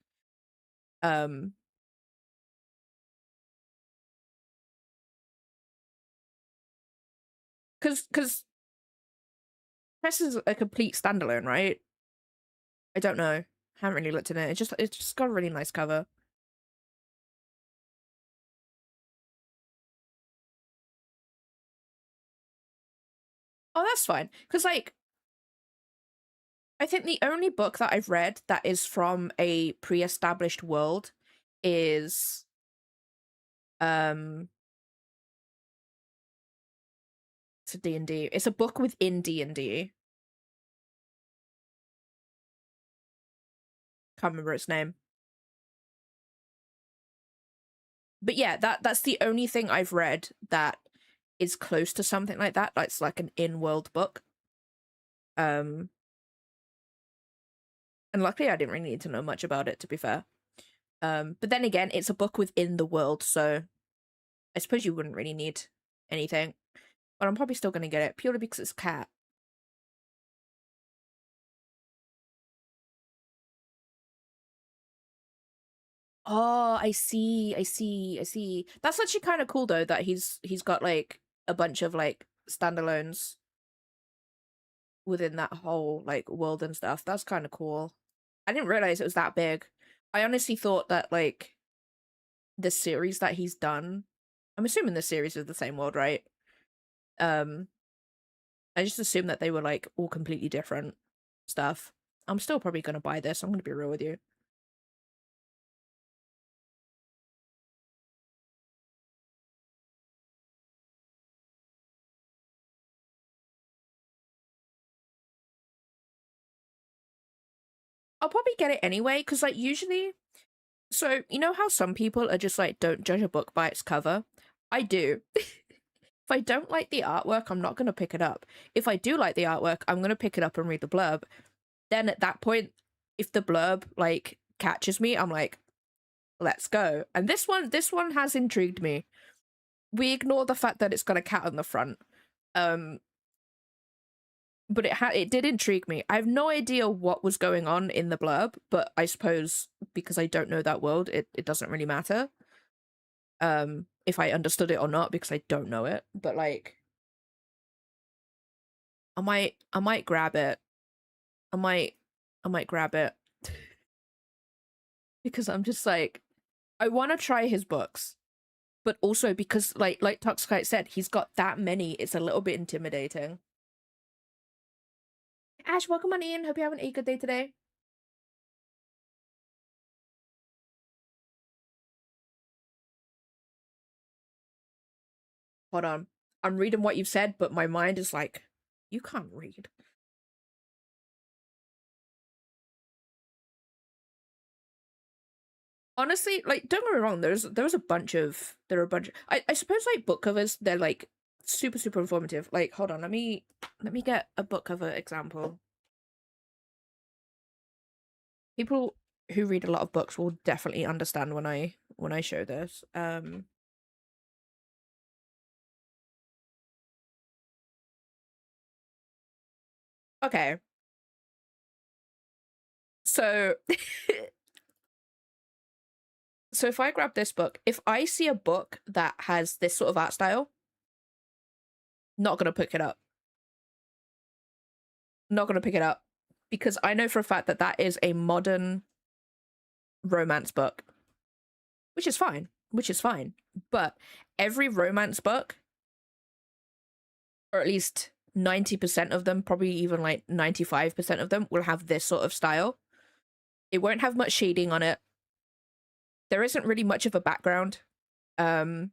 Um because Press is a complete standalone, right? I don't know. Haven't really looked at it. It's just got a really nice cover. Oh, that's fine. Because like I think the only book that I've read that is from a pre-established world is um it's a D&D. It's a book within D&D. Can't remember its name. But yeah, that's the only thing I've read that is close to something like that. That's like an in-world book. And luckily I didn't really need to know much about it, to be fair. But then again, it's a book within the world, so I suppose you wouldn't really need anything. But I'm probably still gonna get it purely because it's cat. Oh, I see, I see, I see. That's actually kind of cool though that he's got like a bunch of like standalones within that whole like world and stuff. That's kind of cool. I didn't realize it was that big. I honestly thought that like the series that he's done, I'm assuming the series is the same world, right? Um, I just assumed that they were like all completely different stuff. I'm still probably gonna buy this. I'm gonna be real with you. I'll probably get it anyway because like usually, so you know how some people are just like don't judge a book by its cover. I do. If I don't like the artwork, I'm not gonna pick it up. If I do like the artwork, I'm gonna pick it up and read the blurb. Then at that point, if the blurb like catches me, I'm like, let's go. And this one has intrigued me. We ignore the fact that it's got a cat on the front. Um, but it did intrigue me. I have no idea what was going on in the blurb, but I suppose because I don't know that world, it doesn't really matter. If I understood it or not because I don't know it. But like I might grab it. I might I might grab it because I'm just like I want to try his books, but also because like Toxkite said, he's got that many. It's a little bit intimidating. Ash, welcome on in. Hope you're having a good day today. Hold on. I'm reading what you've said, but my mind is like, you can't read. Honestly, like, don't get me wrong, there was a bunch of there are a bunch of, I suppose like book covers, they're like super, super informative. Like, hold on, let me get a book cover example. People who read a lot of books will definitely understand when I show this. Okay. So so if I grab this book, if I see a book that has this sort of art style, not gonna pick it up. Not gonna pick it up because I know for a fact that that is a modern romance book, which is fine, which is fine. But every romance book, or at least 90% of them, probably even like 95% of them, will have this sort of style. It won't have much shading on it. There isn't really much of a background. Um,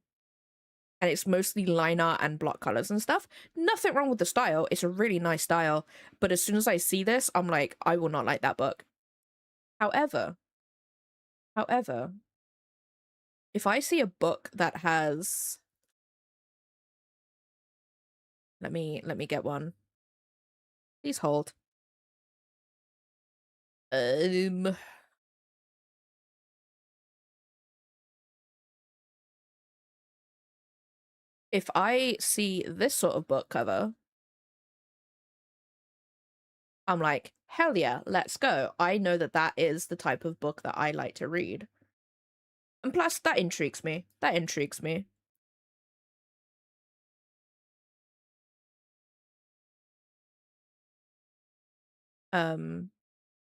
and it's mostly line art and block colors and stuff. Nothing wrong with the style. It's a really nice style. But as soon as I see this, I'm like, I will not like that book. However, however, if I see a book that has, let me get one. Please hold. Um, if I see this sort of book cover, I'm like, hell yeah, let's go. I know that that is the type of book that I like to read. And plus, that intrigues me. That intrigues me.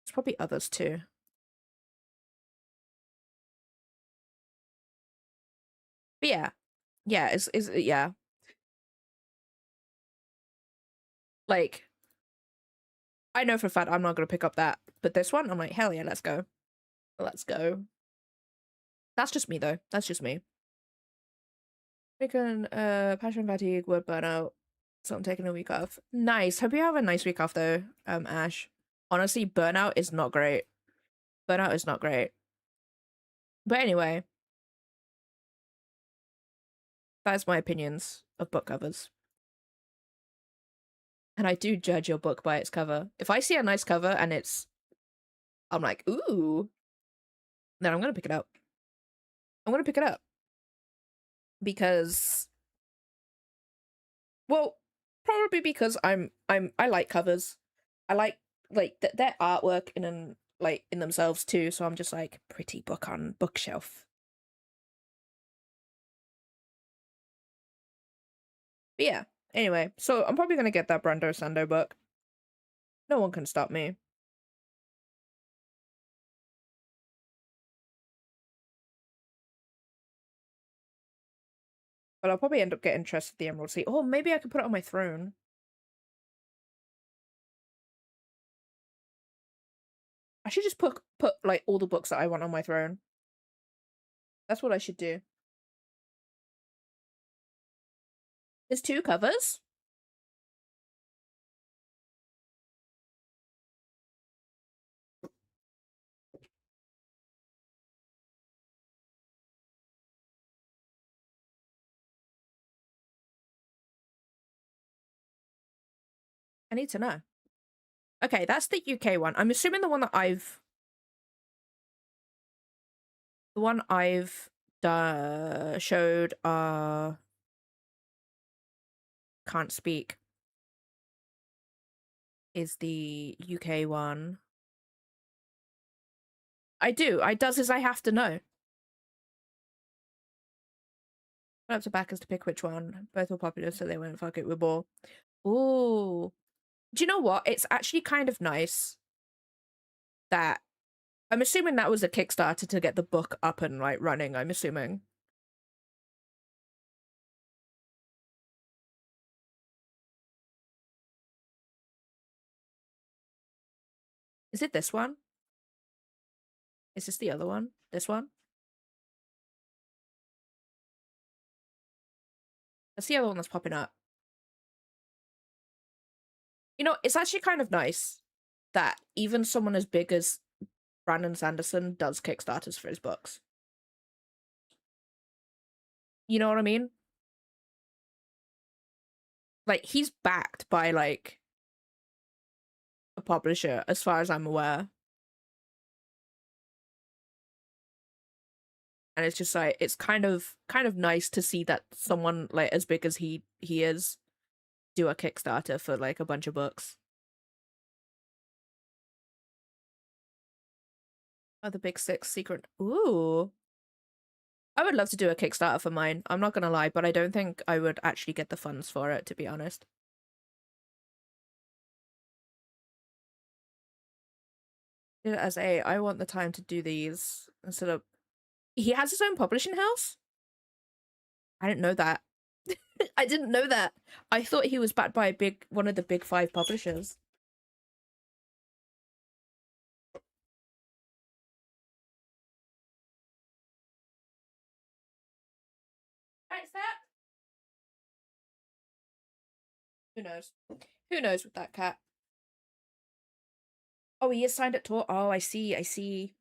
There's probably others too. But yeah, yeah, is yeah. Like I know for a fact I'm not gonna pick up that, but this one, I'm like, hell yeah, let's go. Let's go. That's just me though. That's just me. Freaking passion, fatigue, word burnout. So I'm taking a week off. Nice. Hope you have a nice week off though, Ash. Honestly, burnout is not great. Burnout is not great. But anyway, that's my opinions of book covers. And I do judge your book by its cover. If I see a nice cover and I'm like, ooh, then I'm gonna pick it up. I'm gonna pick it up. Because, well, probably because I like covers. I like their artwork in themselves too, so I'm just like, pretty book on bookshelf. But yeah, anyway, so I'm probably gonna get that Brando Sando book. No one can stop me. But I'll probably end up getting Trust of the Emerald Sea. Oh, maybe I could put it on my throne. I should just put like all the books that I want on my throne. That's what I should do. There's 2 covers. I need to know. Okay, that's the UK one. I'm assuming the one that I've showed can't speak is the UK one. I do. I does as I have to know. Up to backers to pick which one. Both were popular, so they went fuck it with ball. Ooh. Do you know what? It's actually kind of nice that I'm assuming that was a Kickstarter to get the book up and like running, I'm assuming. Is it this one? Is this the other one? This one? That's the other one that's popping up. You know, it's actually kind of nice that even someone as big as Brandon Sanderson does Kickstarters for his books. You know what I mean? Like, he's backed by, like, a publisher, as far as I'm aware. And it's just like, it's kind of nice to see that someone, like, as big as he is, do a Kickstarter for, like, a bunch of books. Oh, the Big Six secret. Ooh. I would love to do a Kickstarter for mine. I'm not gonna lie, but I don't think I would actually get the funds for it, to be honest. Did it as I want the time to do these instead of. He has his own publishing house? I didn't know that. I didn't know that. I thought he was backed by one of the big 5 publishers. Right, that. Who knows? Who knows with that cat? Oh, he is signed at tour. Oh, I see. I see.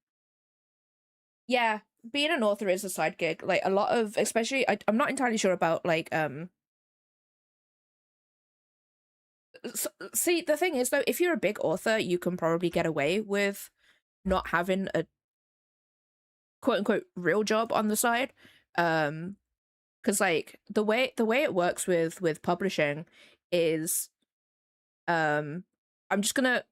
Yeah, being an author is a side gig. Like a lot of, especially, I'm not entirely sure about like see, the thing is though, if you're a big author, you can probably get away with not having a quote unquote real job on the side. Because like the way it works with publishing is I'm just gonna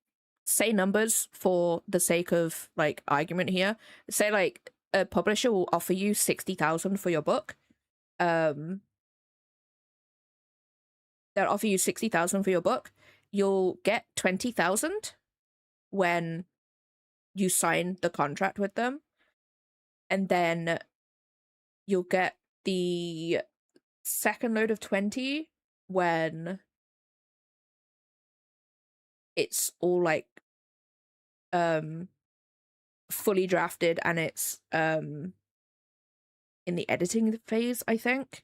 say numbers for the sake of like argument here. Say like a publisher will offer you 60,000 for your book. Um they'll offer you 60,000 for your book. You'll get 20,000 when you sign the contract with them, and then you'll get the second load of 20 when it's all like um fully drafted, and it's in the editing phase, I think,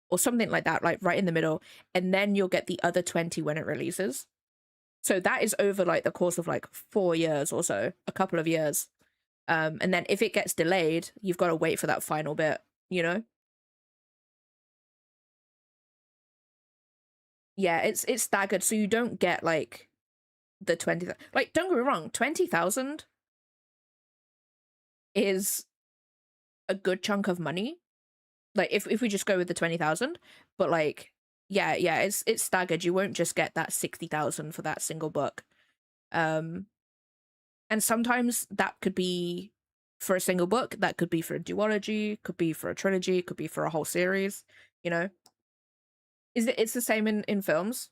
or something like that, like right in the middle, and then you'll get the other 20 when it releases. So that is over like the course of like 4 years or so, a couple of years. And then if it gets delayed, you've got to wait for that final bit, you know? Yeah, it's staggered, so you don't get like the 20, like, don't get me wrong, 20,000 is a good chunk of money. Like if we just go with the 20,000, but like yeah, it's staggered. You won't just get that 60,000 for that single book. Um and sometimes that could be for a single book, that could be for a duology, could be for a trilogy, could be for a whole series, you know. It's the same in films.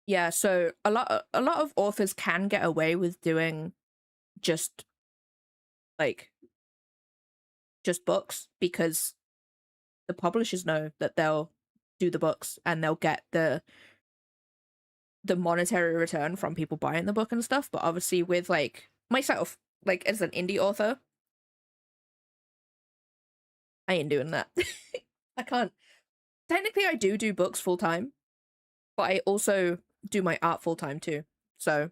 Yeah, so a lot of authors can get away with doing just like just books because the publishers know that they'll do the books and they'll get the monetary return from people buying the book and stuff. But obviously with like myself, like as an indie author, I ain't doing that. I can't. Technically I do books full time, but I also do my art full time too. So,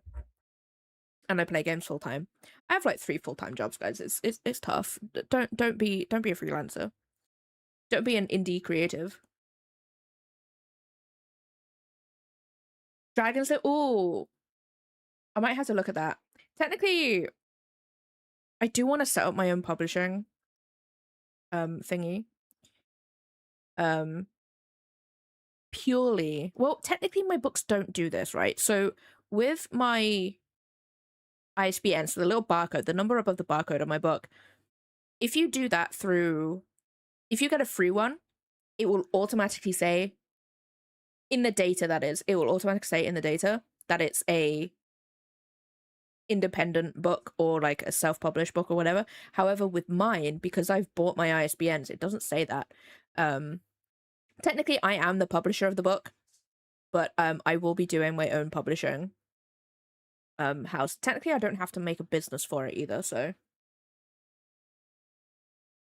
and I play games full time. I have like 3 full-time jobs, guys. It's tough. Don't be a freelancer. Don't be an indie creative. Dragons. Oh, I might have to look at that. Technically, I do want to set up my own publishing thingy. Um, Purely, well, technically my books don't do this, right? So with my ISBN, so the little barcode, the number above the barcode on my book, if you do that through, if you get a free one, it will automatically say in the data, that is, it will automatically say in the data that it's a independent book or like a self-published book or whatever. However, with mine, because I've bought my ISBNs, it doesn't say that. Um, Technically I am the publisher of the book, but I will be doing my own publishing house. Technically I don't have to make a business for it either, so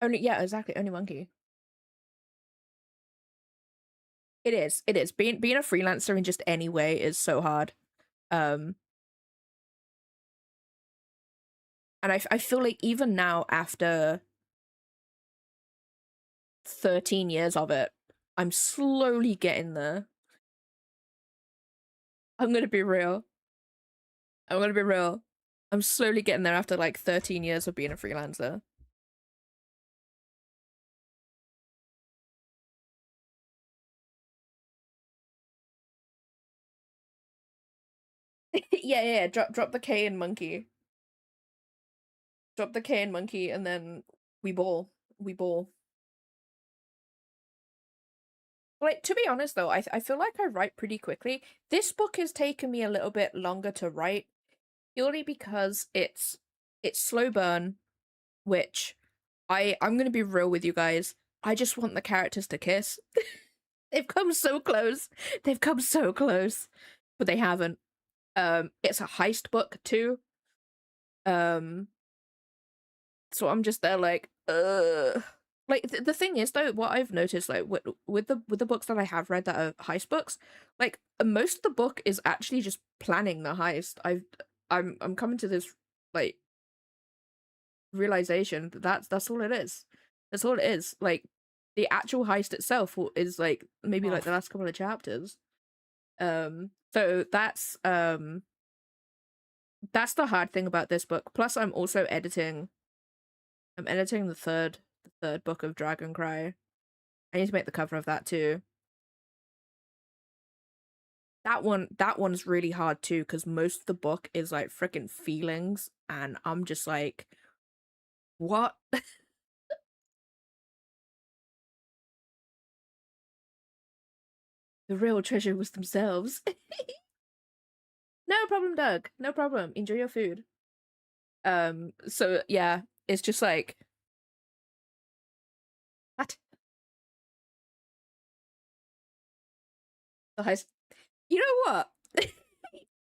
only, yeah, exactly, only monkey. It is being a freelancer in just any way is so hard. um and I feel like even now, after 13 years of it, I'm slowly getting there. I'm gonna be real. I'm gonna be real. I'm slowly getting there after like 13 years of being a freelancer. Yeah, drop the K in monkey. Drop the K in monkey, and then we ball. We ball. Like, to be honest though, I feel like I write pretty quickly. This book has taken me a little bit longer to write, purely because it's slow burn, which I'm gonna be real with you guys. I just want the characters to kiss. They've come so close. They've come so close, but they haven't. It's a heist book too. Um, so I'm just there like, like the thing is though, what I've noticed, like with the books that I have read that are heist books, like most of the book is actually just planning the heist. I'm coming to this like realization that that's all it is. That's all it is. Like the actual heist itself is like maybe like the last couple of chapters. So that's the hard thing about this book. Plus I'm also editing, I'm editing the third book of Dragon Cry. I need to make the cover of that too. That one's really hard too, because most of the book is like freaking feelings, and I'm just like, what? The real treasure was themselves. No problem, Doug. No problem. Enjoy your food. So yeah, it's just like, what? The heist. You know what?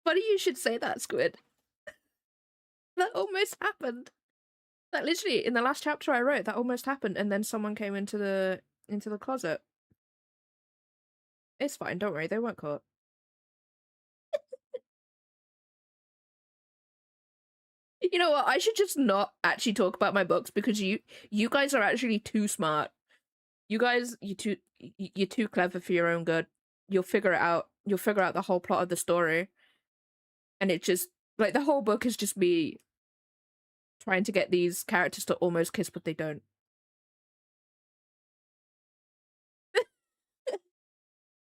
Funny you should say that, Squid. That almost happened. That literally in the last chapter I wrote, that almost happened, and then someone came into the closet. It's fine, don't worry, they weren't caught. You know what? I should just not actually talk about my books because you guys are actually too smart. You guys, you're too clever for your own good. You'll figure it out. You'll figure out the whole plot of the story, and it just like the whole book is just me trying to get these characters to almost kiss, but they don't.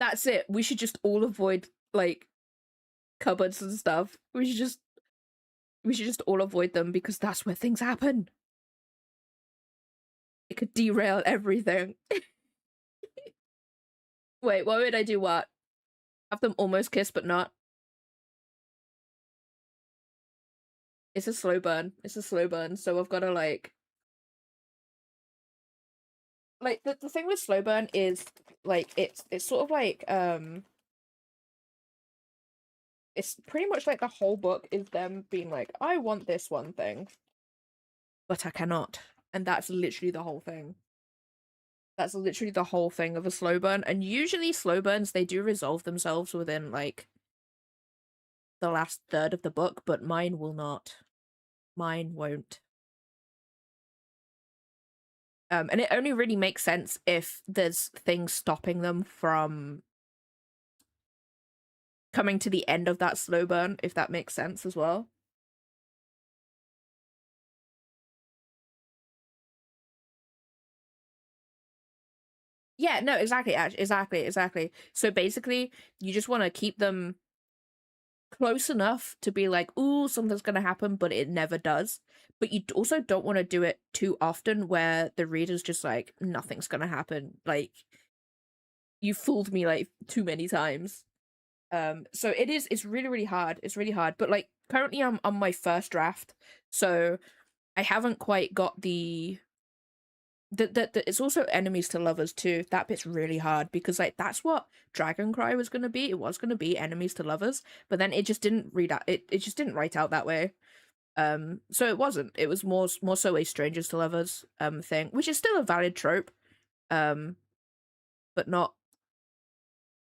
That's it. We should just all avoid like cupboards and stuff. We should just all avoid them because that's where things happen. It could derail everything. Wait, why would I do what? Have them almost kiss but not? It's a slow burn. It's a slow burn. So I've got to like the thing with slow burn is like it's sort of like it's pretty much like the whole book is them being like, I want this one thing, but I cannot. And that's literally the whole thing. That's literally the whole thing of a slow burn. And usually slow burns they do resolve themselves within like the last third of the book, but mine will not. Mine won't. And it only really makes sense if there's things stopping them from coming to the end of that slow burn, if that makes sense as well. Yeah, no, exactly, exactly. So basically, you just want to keep them close enough to be like, ooh, something's gonna happen, but it never does. But you also don't want to do it too often where the reader's just like, nothing's gonna happen. Like, you fooled me like too many times. So it's really, really hard. It's really hard. But like currently I'm on my first draft, so I haven't quite got the it's also enemies to lovers too. That bit's really hard because like that's what Dragon Cry was gonna be. It was gonna be enemies to lovers, but then it just didn't read out. It just didn't write out that way. So it wasn't. It was more so a strangers to lovers thing, which is still a valid trope. Um, but not.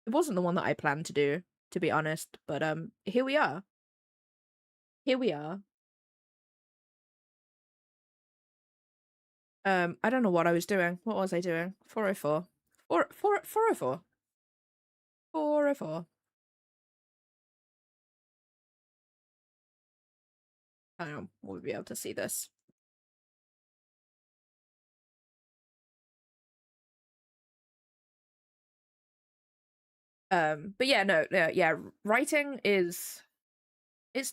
It wasn't the one that I planned to do, to be honest. But here we are. Here we are. I don't know what I was doing. What was I doing? 404. 404. 404. I don't know. We'll be able to see this. But yeah, no, yeah, writing is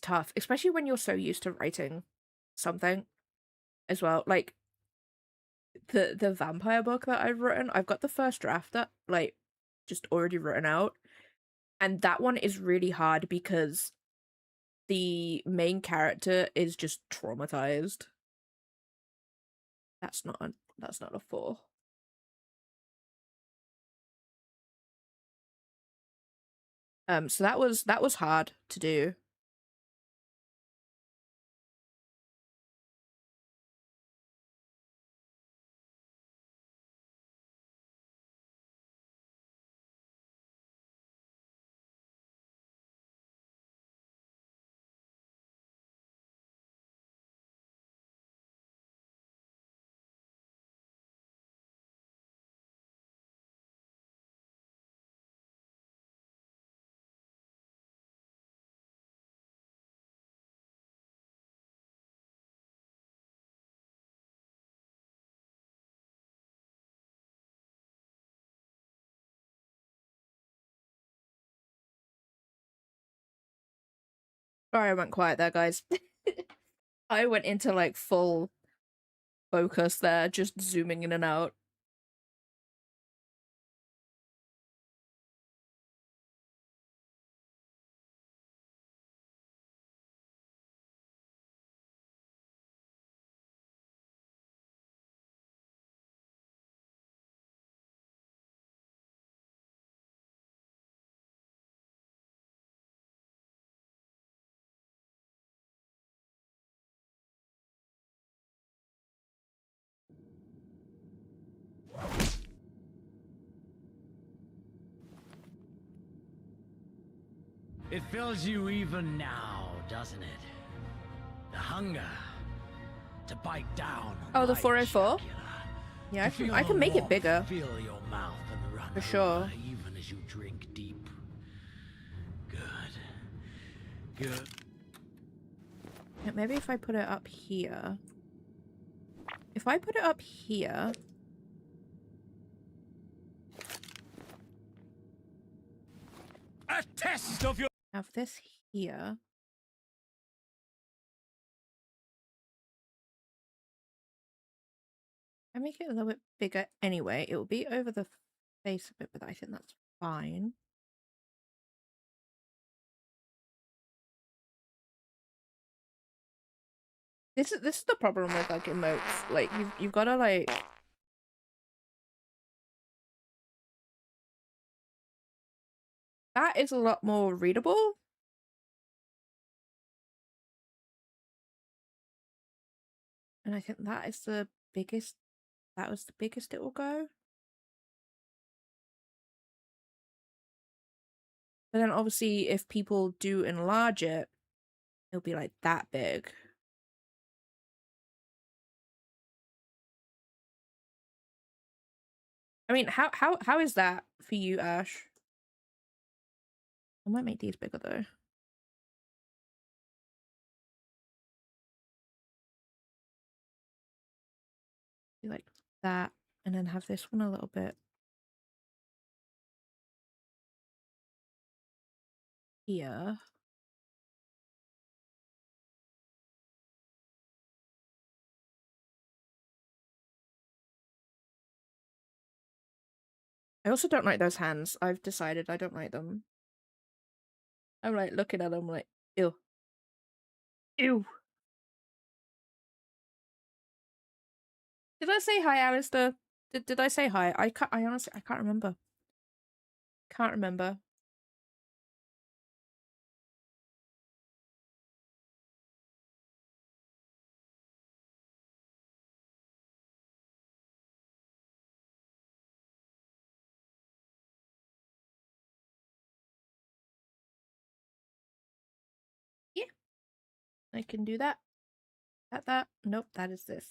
tough, especially when you're so used to writing something as well. Like the vampire book that I've written, I've got the first draft that like just already written out, and that one is really hard because the main character is just traumatized. That's not a four. So that was hard to do. Sorry, I went quiet there, guys. I went into like full focus there, just zooming in and out. It fills you even now, doesn't it? The hunger to bite down on Oh, the my 404? jugular. Yeah, I can make it bigger. Fill your mouth and run for sure. over, even as you drink deep. Good. Yeah, maybe if I put it up here. If I put it up here. A test of your. Have this here. I make it a little bit bigger anyway. It will be over the face a bit, but I think that's fine. This is the problem with like emotes. Like you've gotta like that is a lot more readable. And I think that is the biggest that was the biggest it will go. But then obviously if people do enlarge it, it'll be like that big. I mean, how is that for you, Ash? I might make these bigger though. Like that, and then have this one a little bit here. I also don't like those hands. I've decided I don't like them. I'm like looking at them like, ew. Ew. Did I say hi, Alistair? Did I say hi? I honestly I can't remember. Can't remember. Yeah. I can do that. That. Nope, that is this.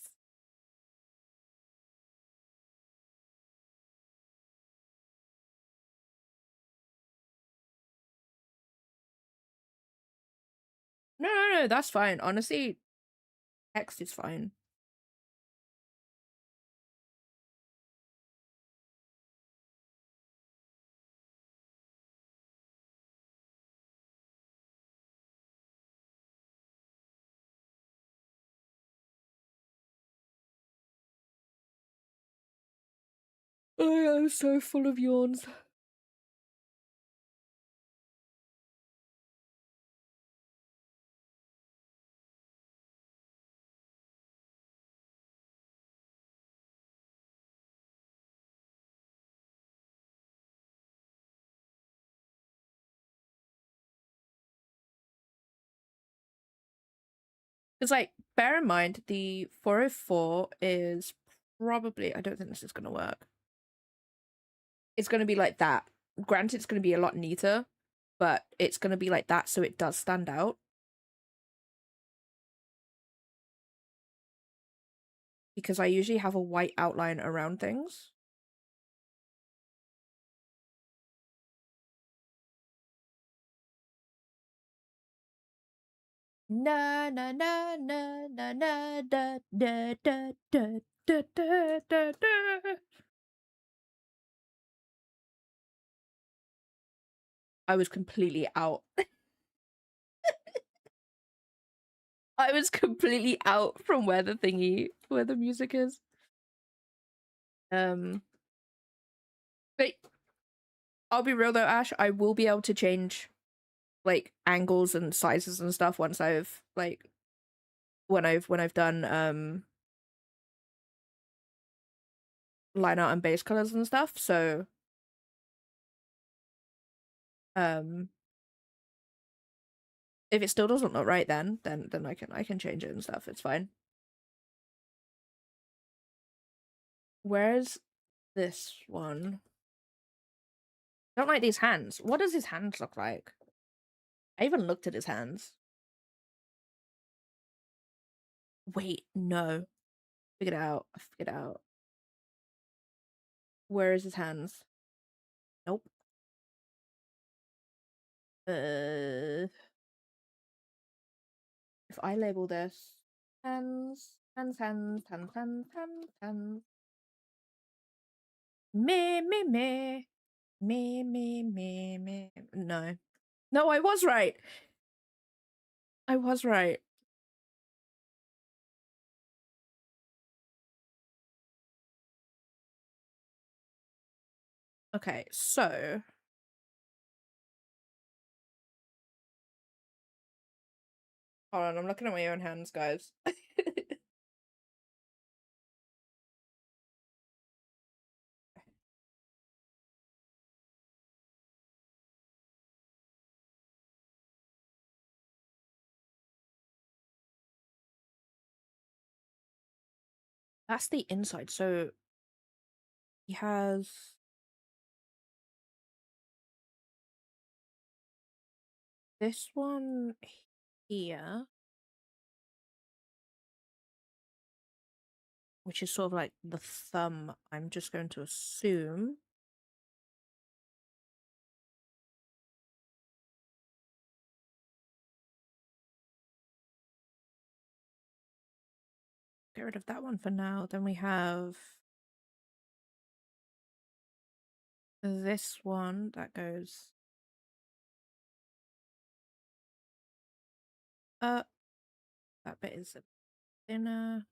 No, that's fine. Honestly, text is fine. I am so full of yawns. Because, like, bear in mind, the 404 is probably... I don't think this is going to work. It's going to be like that. Granted, it's going to be a lot neater, but it's going to be like that so it does stand out. Because I usually have a white outline around things. Na na na na na na da da da da da da da da. I was completely out. I was completely out from where the music is. But I'll be real though, Ash, I will be able to change like angles and sizes and stuff once I've like when I've done line art and base colors and stuff. So if it still doesn't look right then I can change it and stuff. It's fine. Where's this one? I don't like these hands. What does his hands look like? I even looked at his hands. Wait, no. Figured it out. I figured it out. Where is his hands? Nope. If I label this hands, hands, hands, hands, hands, hands, hands. Me, me, me. Me, me, me, me. No. No, I was right. I was right. Okay, so hold on, I'm looking at my own hands, guys. That's the inside. So he has this one here, which is sort of like the thumb, I'm just going to assume. Get rid of that one for now. Then we have this one that goes up. That bit is thinner.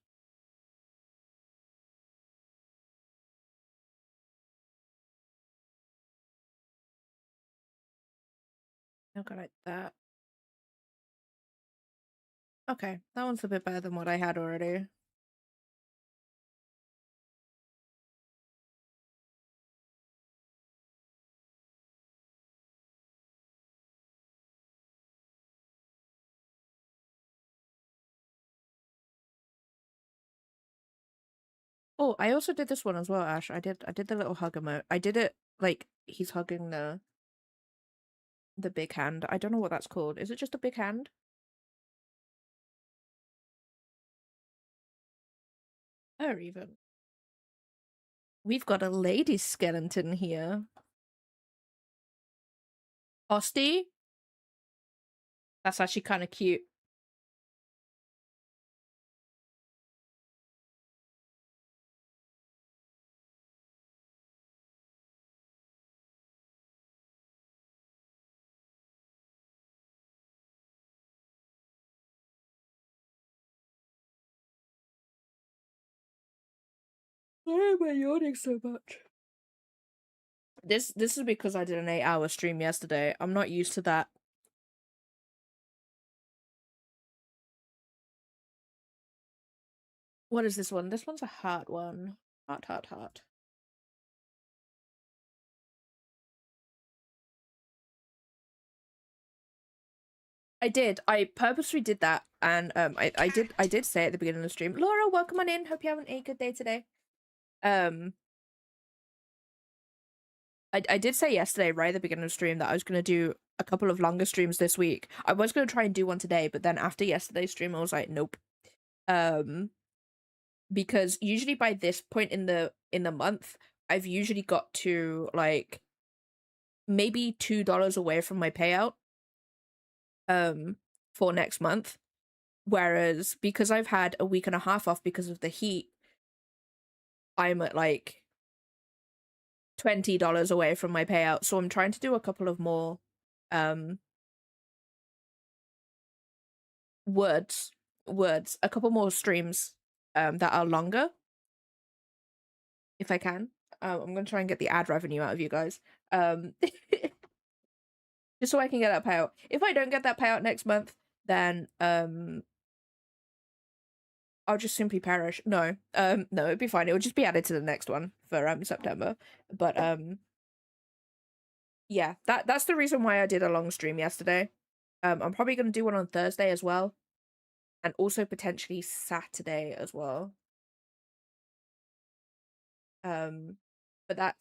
I'll go like that. Okay, that one's a bit better than what I had already. Oh, I also did this one as well, Ash. I did the little hug emote. I did it like he's hugging the big hand. I don't know what that's called. Is it just a big hand? Or even. We've got a lady skeleton here. Hosty? That's actually kind of cute. Why am I yawning so much? This is because I did an 8-hour stream yesterday. I'm not used to that. What is this one? This one's a heart one. Heart, heart, heart. I did. I purposely did that, and I did say at the beginning of the stream, Laura, welcome on in. Hope you're having a good day today. I did say yesterday, right at the beginning of the stream, that I was gonna do a couple of longer streams this week. I was gonna try and do one today, but then after yesterday's stream, I was like, nope. Because usually by this point in the month, I've usually got to like maybe $2 away from my payout for next month. Whereas because I've had a week and a half off because of the heat, I'm at like $20 away from my payout. So I'm trying to do a couple of more words, a couple more streams that are longer if I can. I'm gonna try and get the ad revenue out of you guys. Just so I can get that payout. If I don't get that payout next month, then I'll just simply perish. No, no, it'd be fine. It would just be added to the next one for September. But yeah, that's the reason why I did a long stream yesterday. I'm probably gonna do one on Thursday as well, and also potentially Saturday as well. But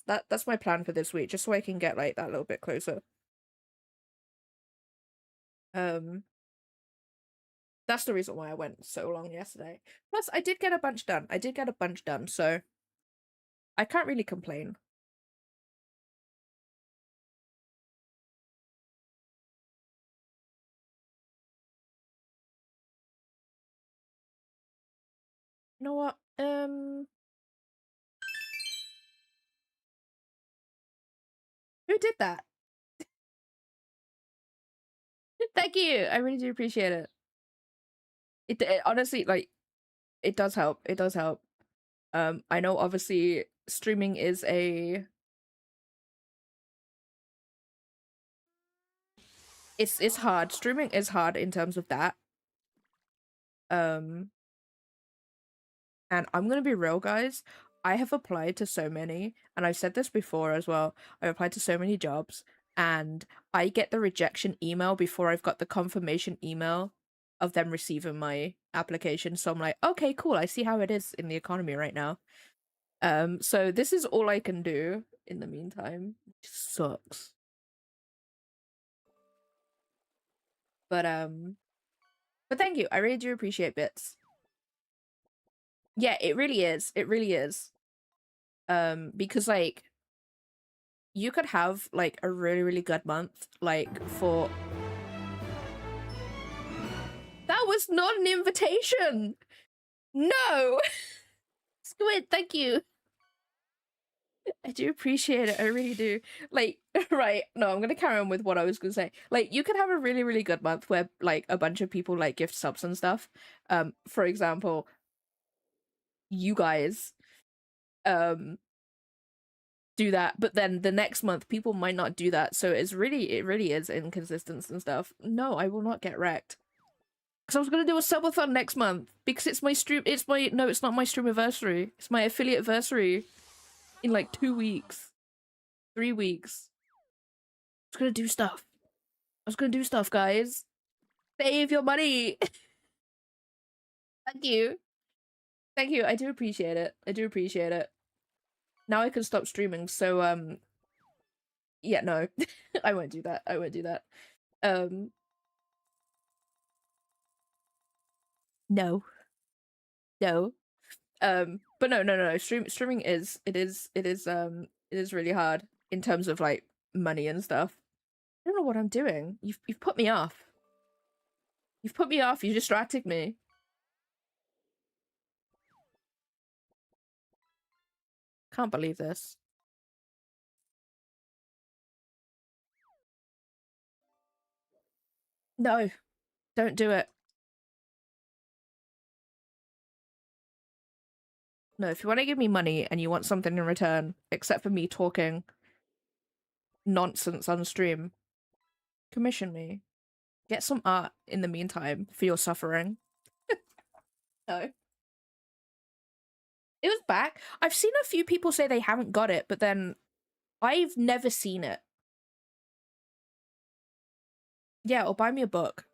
that's my plan for this week, just so I can get like that little bit closer. Um, that's the reason why I went so long yesterday. Plus, I did get a bunch done. I did get a bunch done, so I can't really complain. You know what? Who did that? Thank you. I really do appreciate it. It honestly, like, it does help. It does help. I know obviously streaming is it's hard. Streaming is hard in terms of that. Um, and I'm gonna be real, guys. I have applied to so many, and I've said this before as well. I've applied to so many jobs, and I get the rejection email before I've got the confirmation email of them receiving my application. So I'm like, okay, cool. I see how it is in the economy right now. So this is all I can do in the meantime. Which sucks. But but thank you. I really do appreciate bits. Yeah, it really is. It really is. Because like you could have like a really, really good month, like for that was not an invitation. No. Squid, thank you. I do appreciate it. I really do. Like, right. No, I'm gonna carry on with what I was gonna say. Like, you could have a really, really good month where like a bunch of people like gift subs and stuff. For example, you guys do that, but then the next month people might not do that. So it really is inconsistent and stuff. No, I will not get wrecked. Because I was gonna do a subathon next month because it's my stream. It's my no, it's not my stream anniversary. It's my affiliate anniversary in like 2 weeks, 3 weeks. I was gonna do stuff. I was gonna do stuff, guys. Save your money. Thank you. Thank you. I do appreciate it. I do appreciate it. Now I can stop streaming. So yeah, no, I won't do that. I won't do that. Um, no, no. But no. Streaming is it is really hard in terms of like money and stuff. I don't know what I'm doing. You've put me off. You've put me off. You distracted me. Can't believe this. No, don't do it. No, if you want to give me money and you want something in return, except for me talking nonsense on stream, commission me. Get some art in the meantime for your suffering. No. It was back. I've seen a few people say they haven't got it, but then I've never seen it. Yeah, or buy me a book.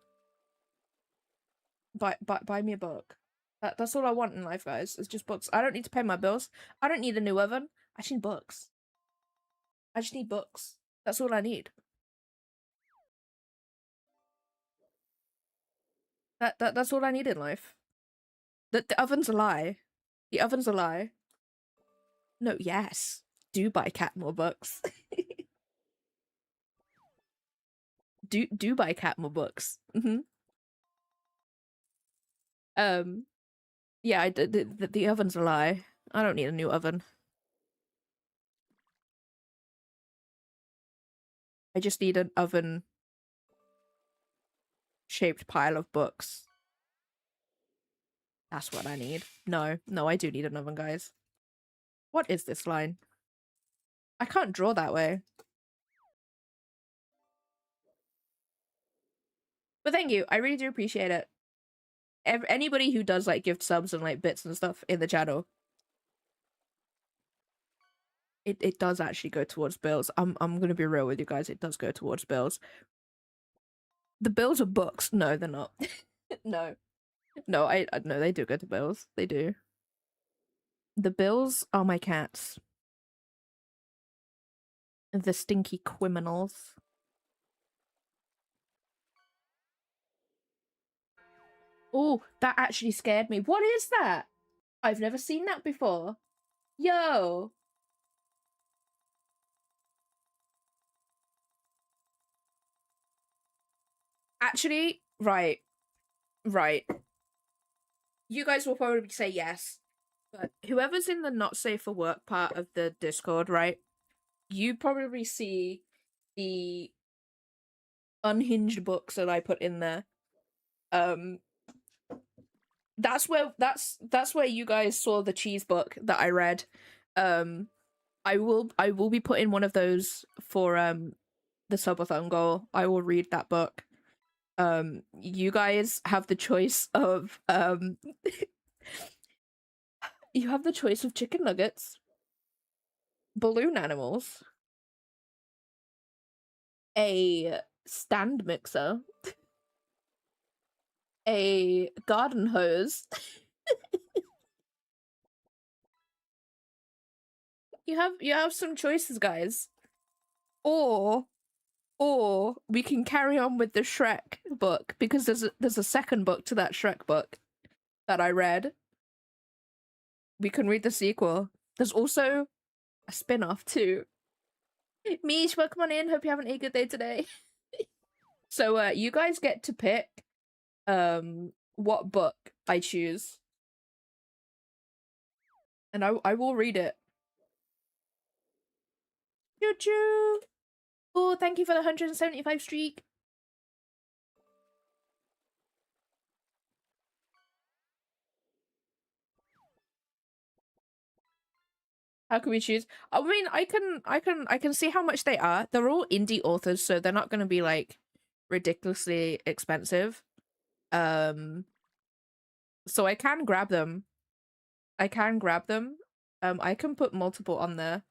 Buy me a book. That's all I want in life, guys. It's just books. I don't need to pay my bills. I don't need a new oven. I just need books. I just need books. That's all I need. That's all I need in life. The oven's a lie. The oven's a lie. No, yes. Do buy Cat more books. do buy Cat more books. Um yeah, the oven's a lie. I don't need a new oven. I just need an oven shaped pile of books. That's what I need. No, I do need an oven, guys. What is this line? I can't draw that way. But thank you. I really do appreciate it. Anybody who does like gift subs and like bits and stuff in the channel, it does actually go towards bills. I'm gonna be real with you guys. It does go towards bills. The bills are books. No, they're not. No, I no, they do go to bills. They do. The bills are my cats. The stinky criminals. Oh, that actually scared me. What is that? I've never seen that before. Yo. Actually, right. Right. You guys will probably say yes. But whoever's in the not safe for work part of the Discord, right? You probably see the unhinged books that I put in there. Um that's where you guys saw the cheese book that I read. Um I will be putting one of those for the subathon goal. I will read that book. You guys have the choice of you have the choice of chicken nuggets, balloon animals, a stand mixer, a garden hose. You have some choices, guys. Or we can carry on with the Shrek book because there's a second book to that Shrek book that I read. We can read the sequel. There's also a spin-off too. Mish, welcome on in. Hope you're having a good day today. So you guys get to pick what book I choose. And I will read it. Choo choo! Oh, thank you for the 175 streak. How can we choose? I mean, I can see how much they are. They're all indie authors, so they're not going to be like ridiculously expensive. Um, so I can grab them. I can grab them. I can put multiple on there.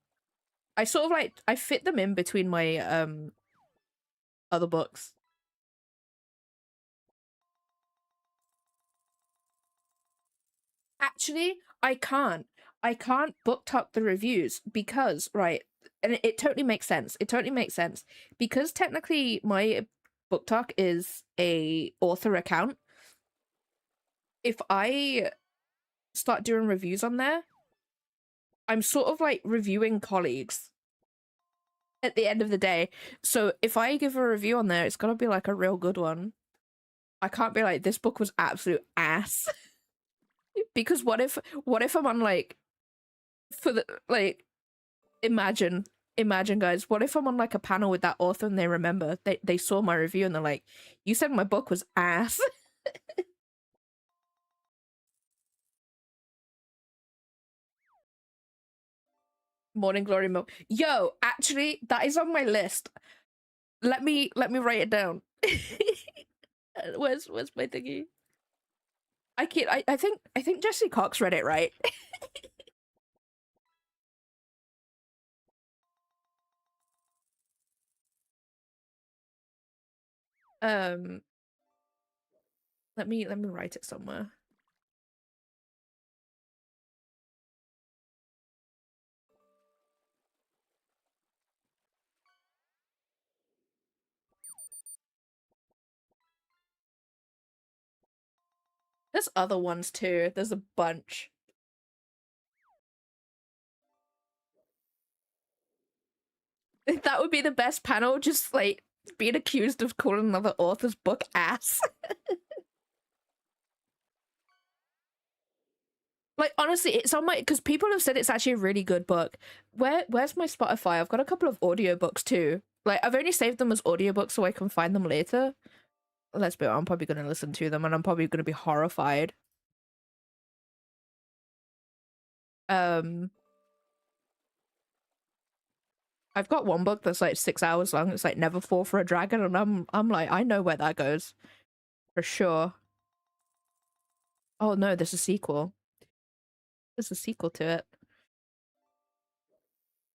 I sort of like I fit them in between my other books. Actually, I can't. I can't book talk the reviews because, right, and it totally makes sense. It totally makes sense because technically my book talk is a author account. If I start doing reviews on there, I'm sort of like reviewing colleagues at the end of the day. So if I give a review on there, it's gotta be like a real good one. I can't be like, this book was absolute ass. Because what if I'm on like for the like imagine guys, what if I'm on like a panel with that author and they remember they saw my review and they're like, you said my book was ass. Morning Glory Milk. Yo, actually, that is on my list. Let me write it down. Where's my thingy? I think Jesse Cox read it right. um let me write it somewhere. There's other ones too. There's a bunch. That would be the best panel, just like being accused of calling another author's book ass. Like honestly, it's on my because people have said it's actually a really good book. Where's my Spotify? I've got a couple of audiobooks too. Like I've only saved them as audiobooks so I can find them later. Let's be honest, I'm probably gonna listen to them and I'm probably gonna be horrified. Um I've got one book that's like 6 hours long. It's like Never Fall for a Dragon, and I'm like, I know where that goes. For sure. Oh no, there's a sequel. There's a sequel to it.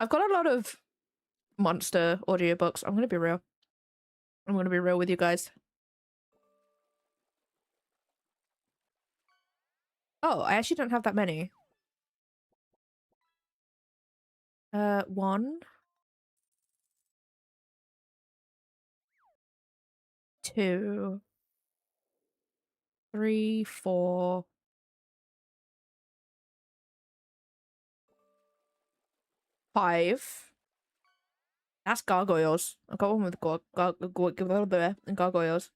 I've got a lot of monster audiobooks. I'm gonna be real. I'm gonna be real with you guys. Oh, I actually don't have that many. One, two, 3, 4, 5. That's gargoyles. I got one with gargoyles.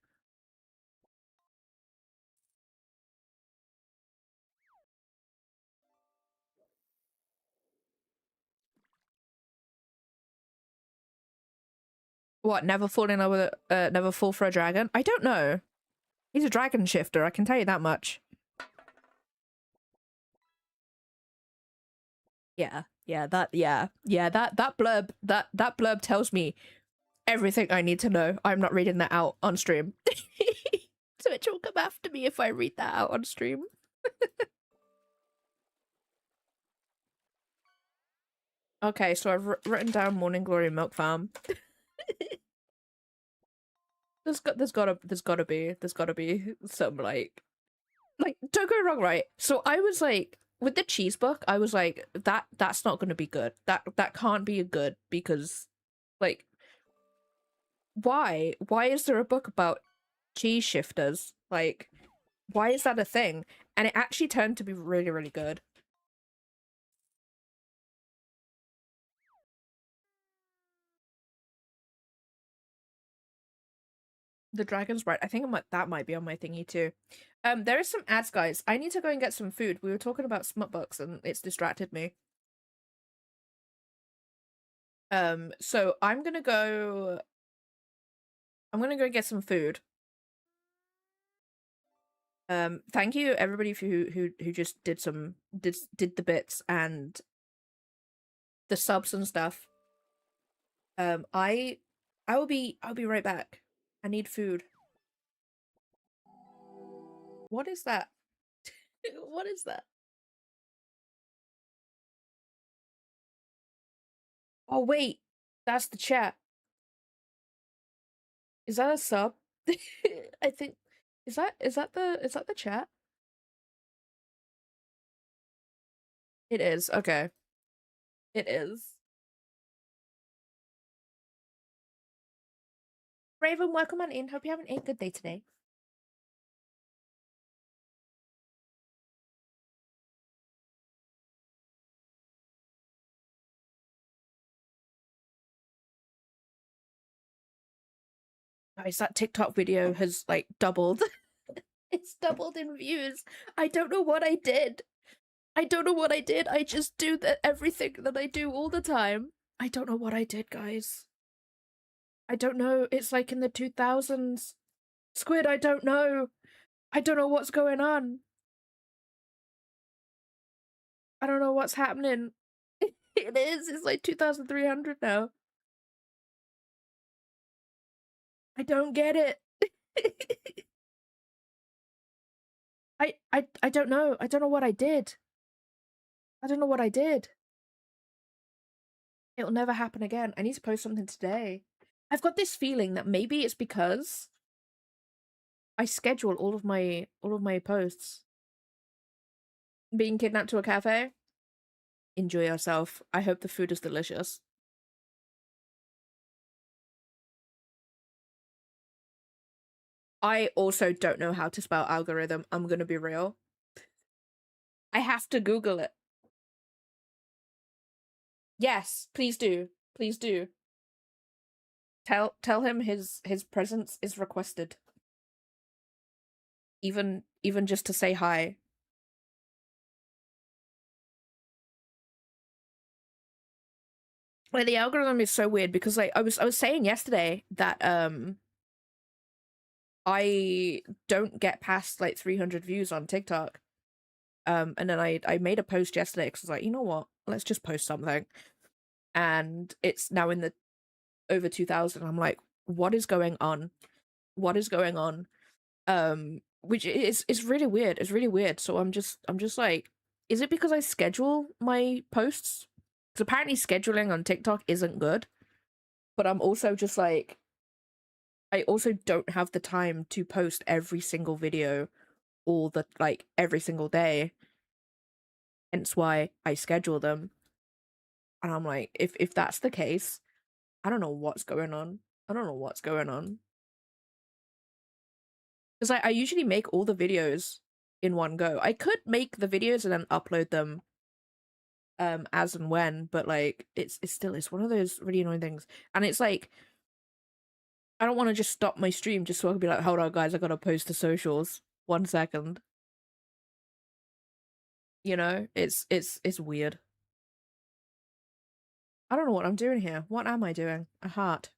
What? Never fall in love with never fall for a dragon? I don't know. He's a dragon shifter. I can tell you that much. That blurb that blurb tells me everything I need to know. I'm not reading that out on stream. Twitch will come after me if I read that out on stream. Okay, so I've written down Morning Glory Milk Farm. there's gotta be some like don't go wrong, right? So I was like with the cheese book, I was like that's not gonna be good. That can't be good because like why is there a book about cheese shifters? Like why is that a thing? And it actually turned to be really, really good. The Dragon's Bride. I think that might be on my thingy too. There is some ads, guys. I need to go and get some food. We were talking about smut books and it's distracted me. So I'm gonna go get some food. Thank you everybody who just did the bits and the subs and stuff. I'll be right back. I need food. What is that? What is that? Oh wait, that's the chat. Is that a sub? I think is that the chat? It is. Okay. It is. Raven, welcome on in. Hope you're having a good day today. Guys, that TikTok video has like doubled. It's doubled in views. I don't know what I did. I don't know what I did. I just do everything that I do all the time. I don't know what I did, guys. I don't know. It's like in the 2000s. Squid, I don't know. I don't know what's going on. I don't know what's happening. It is. It's like 2,300 now. I don't get it. I don't know. I don't know what I did. I don't know what I did. It'll never happen again. I need to post something today. I've got this feeling that maybe it's because I schedule all of my posts. Being kidnapped to a cafe. Enjoy yourself. I hope the food is delicious. I also don't know how to spell algorithm. I'm gonna be real. I have to Google it. Yes, please do. Please do. Tell him his presence is requested. Even just to say hi. Like the algorithm is so weird because like I was saying yesterday that I don't get past like 300 views on TikTok. And then I made a post yesterday because I was like, you know what? Let's just post something. And it's now in the over 2,000. I'm like, what is going on? What is going on? Which is really weird. It's really weird. So I'm just like, is it because I schedule my posts? Because apparently scheduling on TikTok isn't good. But I'm also just like, I also don't have the time to post every single video all the like every single day. Hence why I schedule them. And I'm like, if that's the case, I don't know what's going on. I don't know what's going on. Because I usually make all the videos in one go. I could make the videos and then upload them as and when, but like it's one of those really annoying things. And it's like I don't want to just stop my stream just so I can be like, hold on guys, I gotta post to socials. 1 second. You know? It's weird. I don't know what I'm doing here. What am I doing? A heart.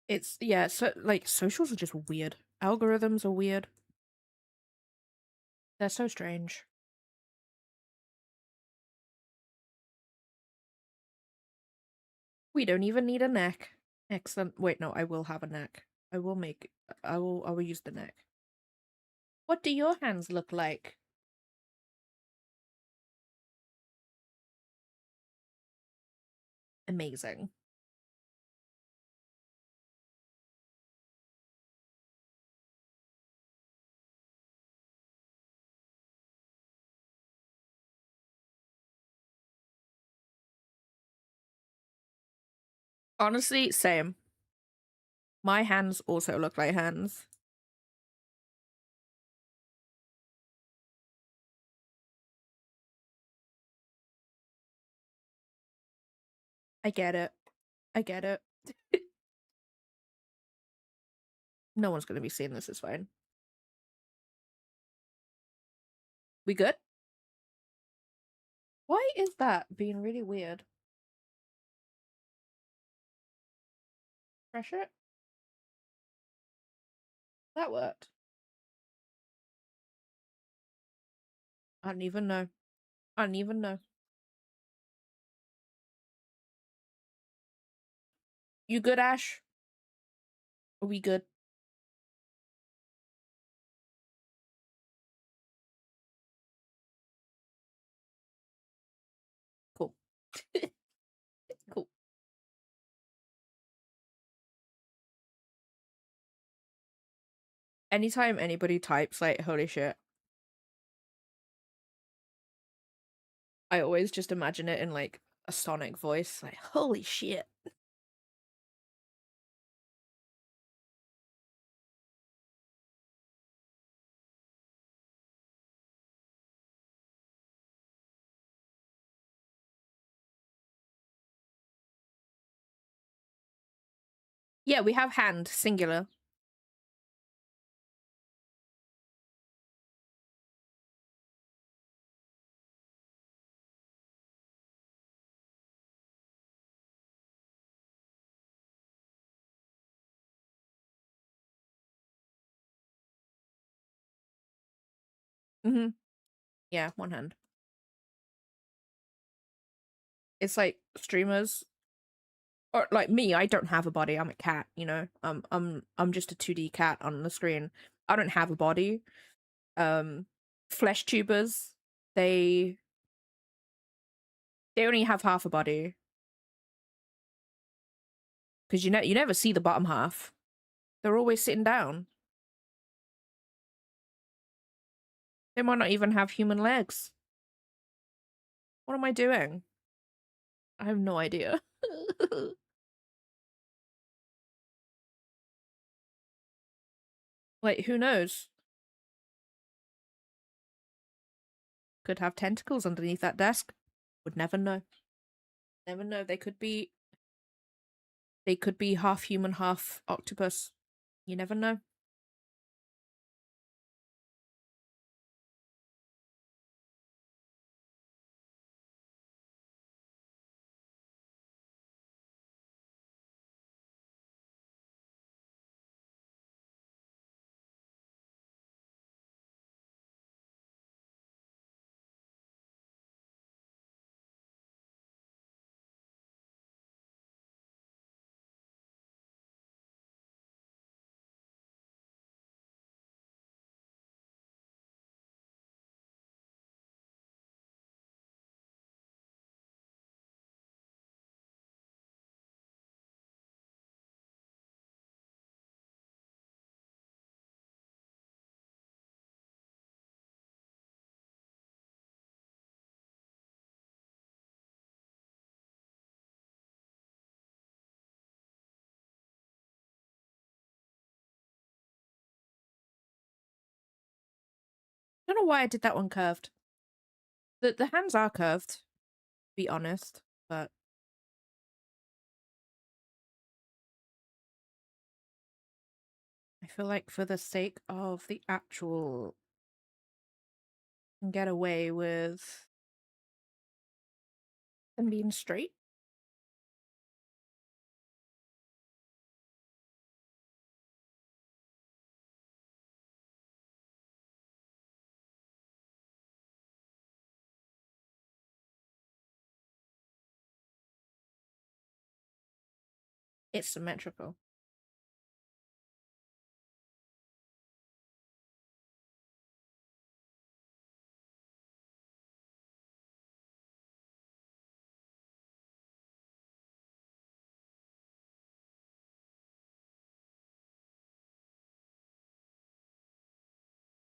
It's yeah, so like socials are just weird. Algorithms are weird. They're so strange. We don't even need a neck. Excellent. Wait, no, I will have a neck. I will use the neck. What do your hands look like? Amazing. Honestly, same. My hands also look like hands. I get it. I get it. No one's gonna be seeing this, it's fine. We good? Why is that being really weird? Pressure it? That worked. I don't even know. I don't even know. You good, Ash? Are we good? Cool. Cool. Anytime anybody types like holy shit, I always just imagine it in like a Sonic voice, like holy shit. Yeah, we have hand, singular. Mm-hmm. Yeah, one hand. It's like streamers or like me, I don't have a body. I'm a cat, you know. I'm just a 2D cat on the screen. I don't have a body. Um flesh tubers, they they only have half a body because you never see the bottom half. They're always sitting down. They might not even have human legs. What am I doing? I have no idea. Like, who knows? Could have tentacles underneath that desk. Would never know. Never know. They could be half human, half octopus. You never know. don't know why I did that one curved. The hands are curved, to be honest, but I feel like for the sake of the actual, can get away with them being straight. It's symmetrical.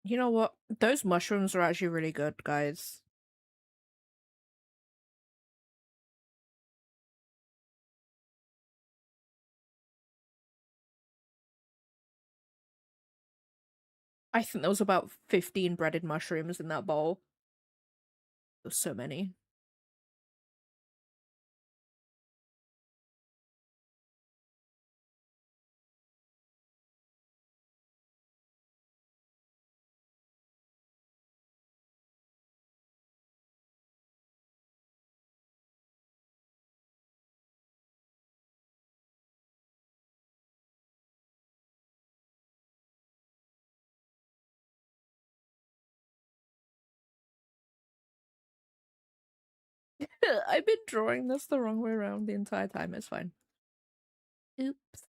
You know what? Those mushrooms are actually really good, guys. I think there was about 15 breaded mushrooms in that bowl. There was so many. I've been drawing this the wrong way around the entire time. It's fine. Oops.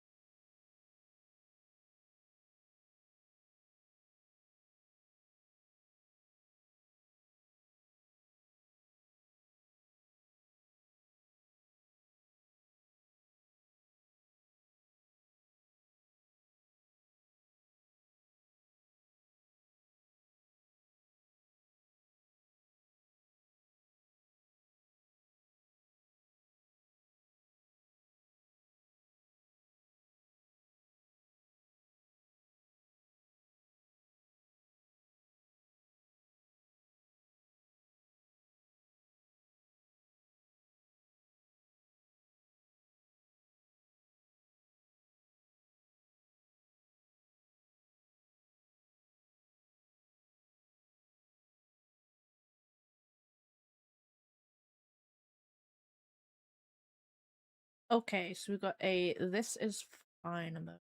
Okay, so we got a this is fine emote.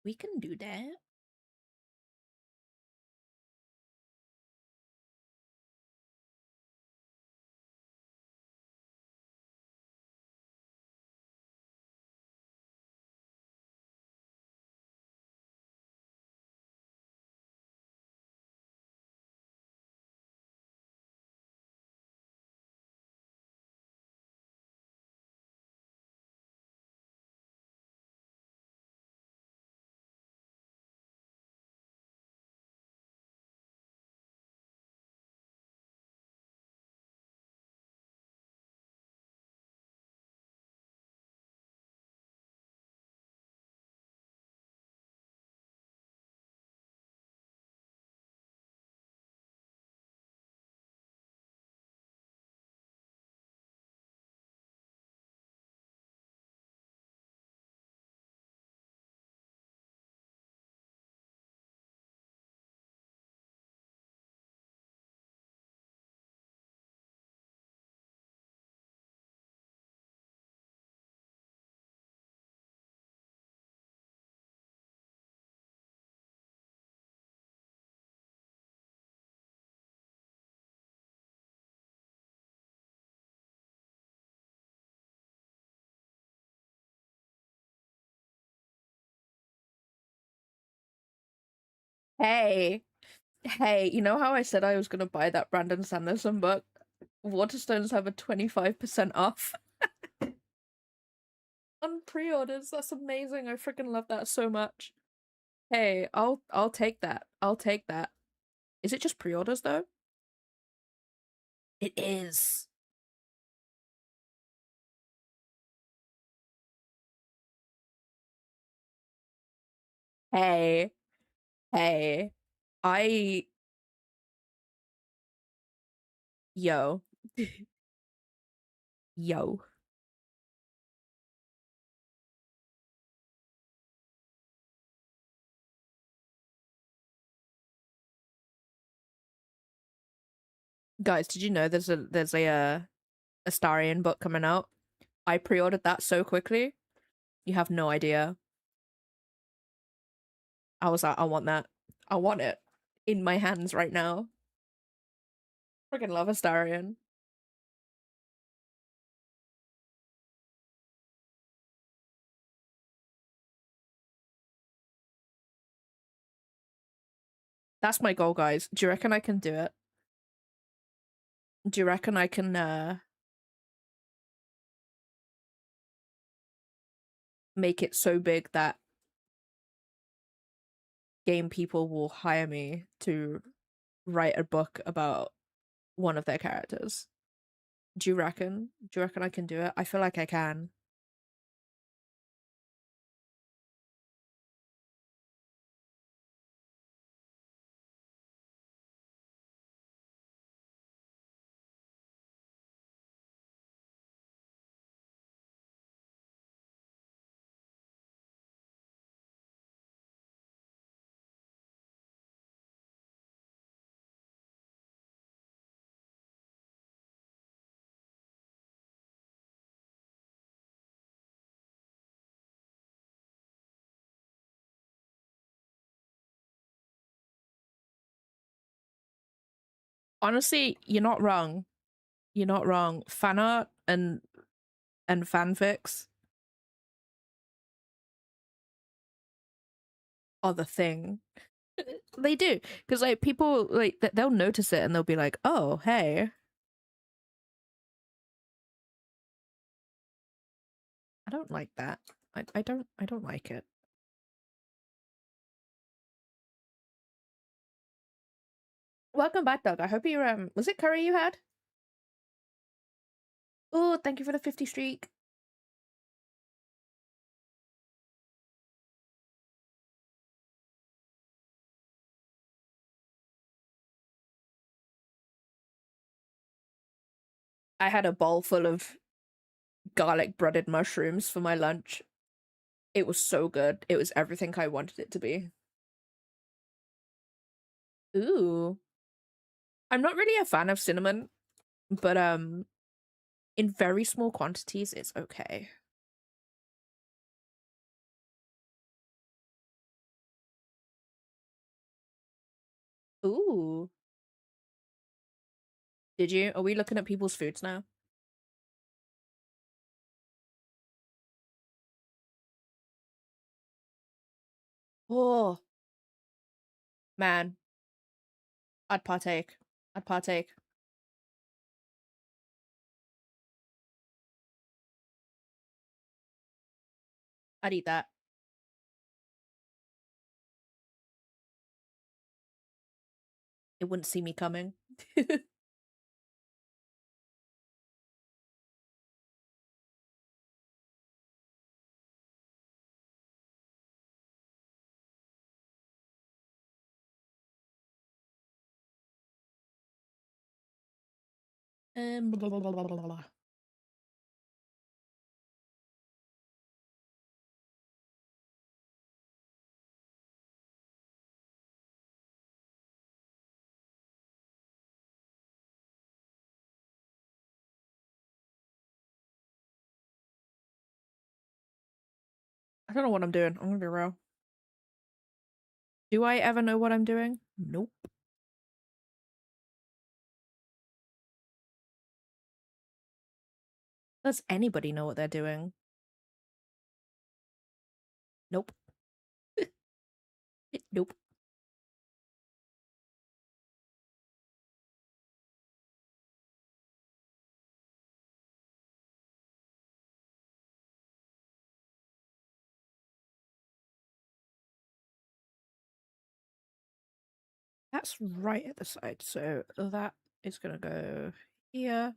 We can do that. Hey, hey, you know how I said I was gonna buy that Brandon Sanderson book? Waterstones have a 25% off on pre-orders. That's amazing. I freaking love that so much. Hey, I'll take that. I'll take that. Is it just pre-orders though? It is. Hey, hey. I Yo. Yo. Guys, did you know there's a Astarion book coming out? I pre-ordered that so quickly. You have no idea. I was like, I want that. I want it in my hands right now. Freaking love Astarion. That's my goal, guys. Do you reckon I can do it? Do you reckon I can make it so big that game people will hire me to write a book about one of their characters? Do you reckon? Do you reckon I can do it? I feel like I can. Honestly, you're not wrong. You're not wrong. Fan art and fanfics are the thing. They do, because like people like they'll notice it and they'll be like, "Oh, hey." I don't like that. I don't like it. Welcome back, Doug. I hope you was it curry you had? Oh, thank you for the 50 streak. I had a bowl full of garlic breaded mushrooms for my lunch. It was so good. It was everything I wanted it to be. Ooh. I'm not really a fan of cinnamon, but in very small quantities it's okay. Ooh. Did you? Are we looking at people's foods now? Oh, man. I'd partake. I'd partake. I'd eat that. It wouldn't see me coming. Blah, blah, blah, blah, blah, blah. I don't know what I'm doing. I'm gonna be real. Do I ever know what I'm doing? Nope. Does anybody know what they're doing? Nope. Nope. That's right at the side, so that is gonna go here.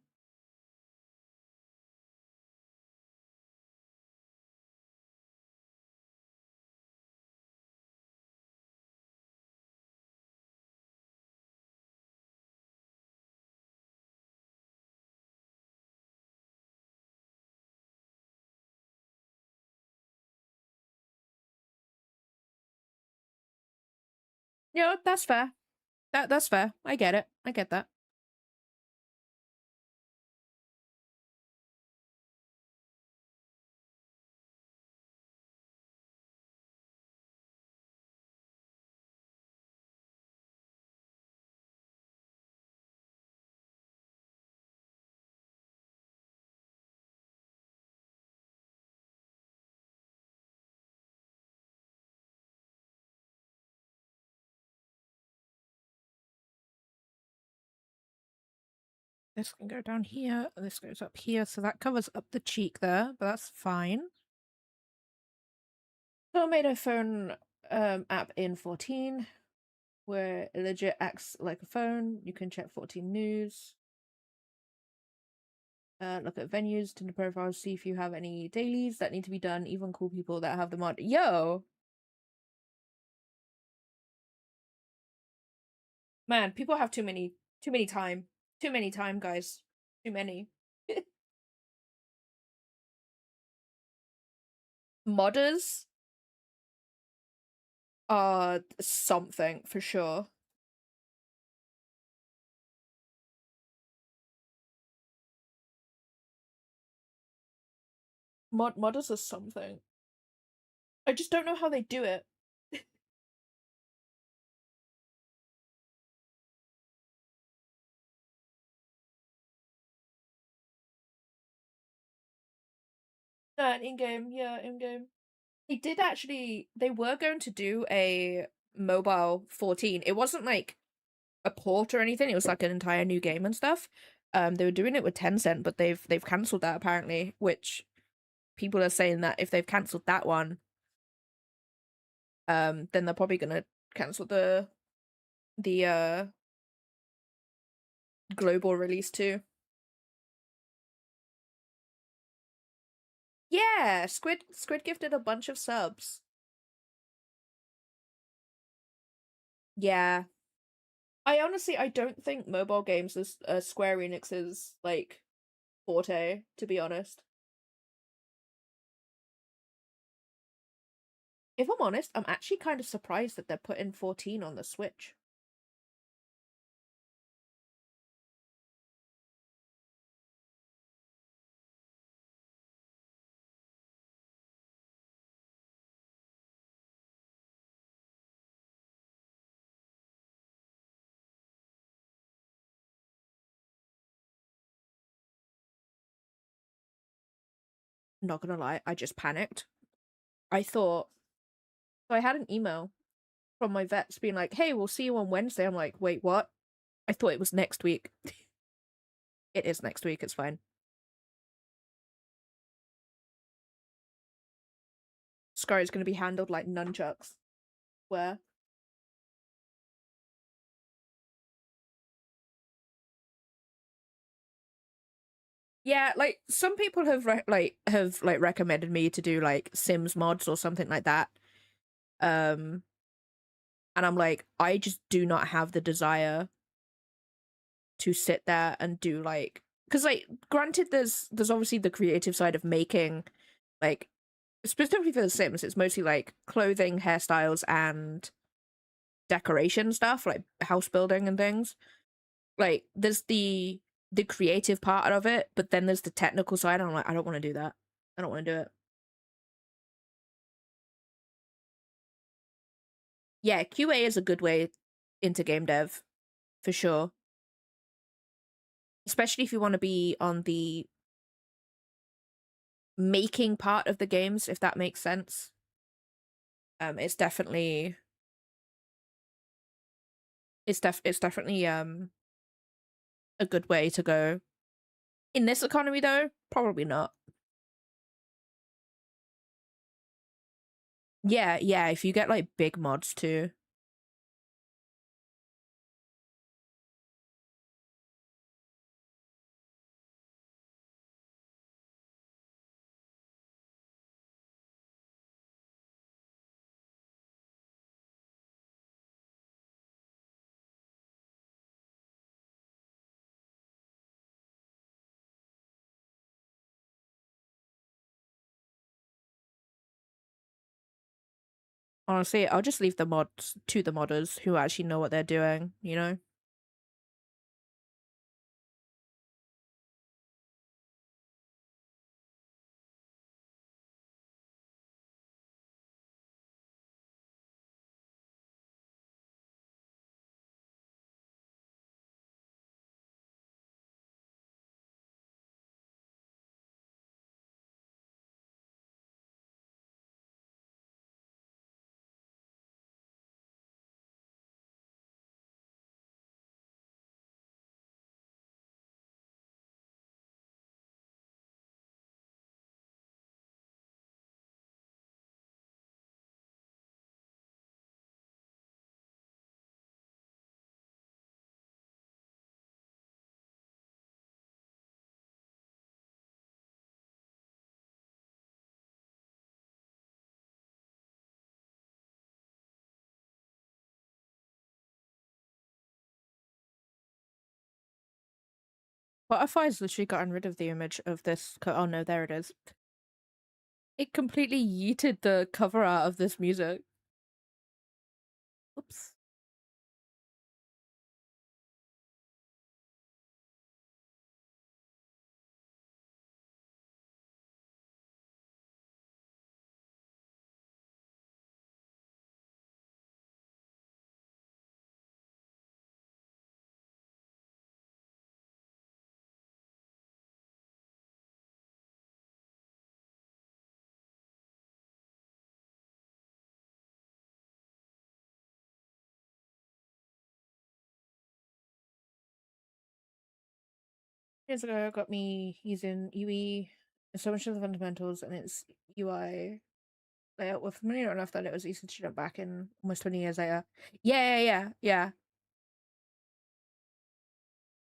Yeah, that's fair. That's fair. I get it. I get that. This can go down here, and this goes up here, so that covers up the cheek there, but that's fine. So I made a phone app in 14 where it legit acts like a phone. You can check 14 news, look at venues, Tinder profiles, see if you have any dailies that need to be done, even call people that have the mod. Yo! Man, people have too many time. Too many time, guys. Too many. Modders are something for sure. Modders are something. I just don't know how they do it. In game, yeah, in game. They did actually. They were going to do a mobile 14. It wasn't like a port or anything. It was like an entire new game and stuff. They were doing it with Tencent, but they've cancelled that apparently. Which people are saying that if they've cancelled that one, then they're probably gonna cancel the global release too. Yeah, Squid gifted a bunch of subs. Yeah, I don't think mobile games is Square Enix's like forte, to be honest. If I'm honest, I'm actually kind of surprised that they're putting 14 on the Switch. Not gonna lie, I just panicked. I thought so I had an email from my vets being like, "Hey, we'll see you on Wednesday." I'm like, "Wait, what?" I thought it was next week. It is next week, it's fine. Scar is gonna be handled like nunchucks. Where? Yeah, like some people have recommended me to do like Sims mods or something like that. Um and I'm like, I just do not have the desire to sit there and do like because like granted there's obviously the creative side of making like specifically for the Sims, it's mostly like clothing, hairstyles, and decoration stuff, like house building and things. Like there's the creative part of it, but then there's the technical side. And I'm like, I don't want to do that. I don't want to do it. Yeah, QA is a good way into game dev for sure. Especially if you want to be on the making part of the games, if that makes sense. It's definitely it's definitely a good way to go. In this economy though, probably not. Yeah, yeah, if you get like big mods too. Honestly, I'll just leave the mods to the modders who actually know what they're doing, you know? Spotify's literally gotten rid of the image of this. Oh no, there it is. It completely yeeted the cover art of this music. Oops. Years ago, got me using UE so much of the fundamentals and its UI layout were familiar enough that it was easy to jump back in almost 20 years later. Yeah.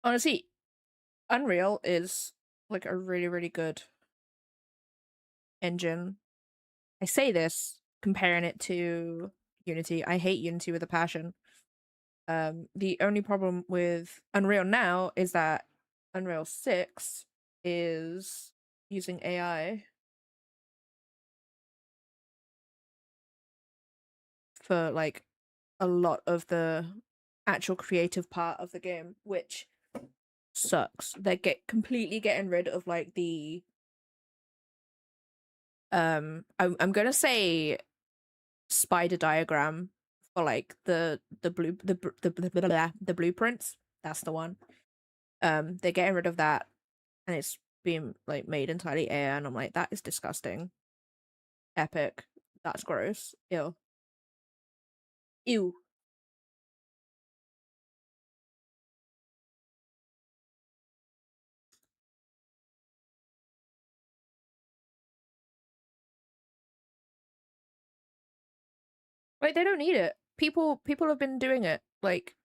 Honestly, Unreal is like a really, really good engine. I say this comparing it to Unity. I hate Unity with a passion. The only problem with Unreal now is that Unreal 6 is using AI for like a lot of the actual creative part of the game, which sucks. They get completely getting rid of like the I'm gonna say spider diagram for like the blueprints. That's the one. They're getting rid of that, and it's being like made entirely AI, and I'm like, that is disgusting. Epic. That's gross. Ew. Ew. Like they don't need it. People have been doing it like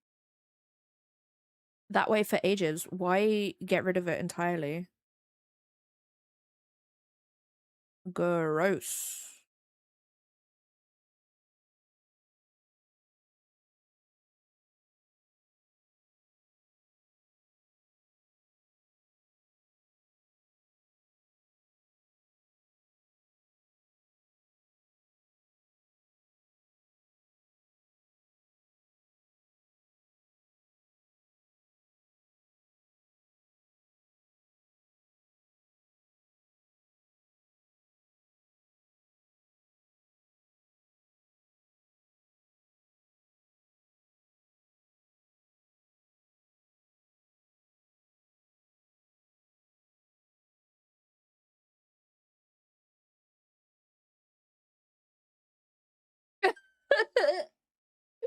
that way for ages. Why get rid of it entirely? Gross.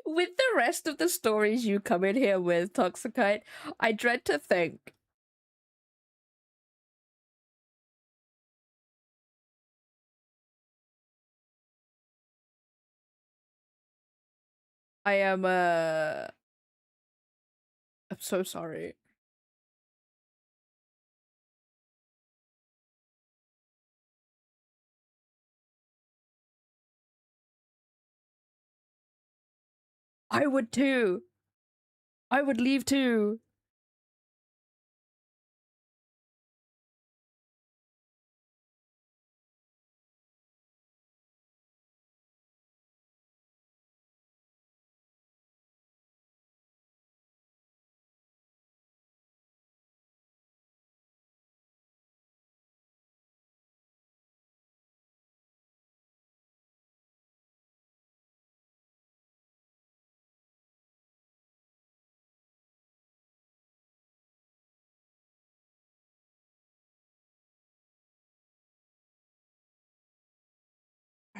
With the rest of the stories you come in here with, Toxicite, I dread to think. I am I'm so sorry. I would too. I would leave too.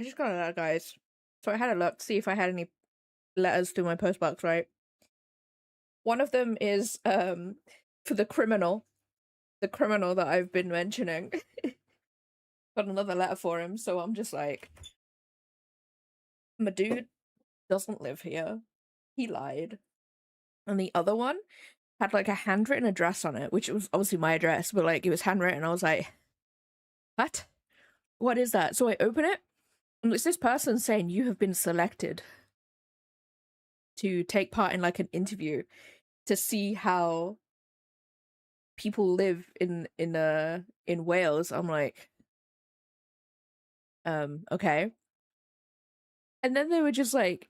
I just got a letter, guys. So I had a look to see if I had any letters through my postbox, right? One of them is for the criminal that I've been mentioning. Got another letter for him, so I'm just like, my dude doesn't live here. He lied. And the other one had like a handwritten address on it, which was obviously my address, but like it was handwritten. I was like, what? What is that? So I open it, and it's this person saying you have been selected to take part in like an interview to see how people live in Wales. I'm like, okay. And then they were just like,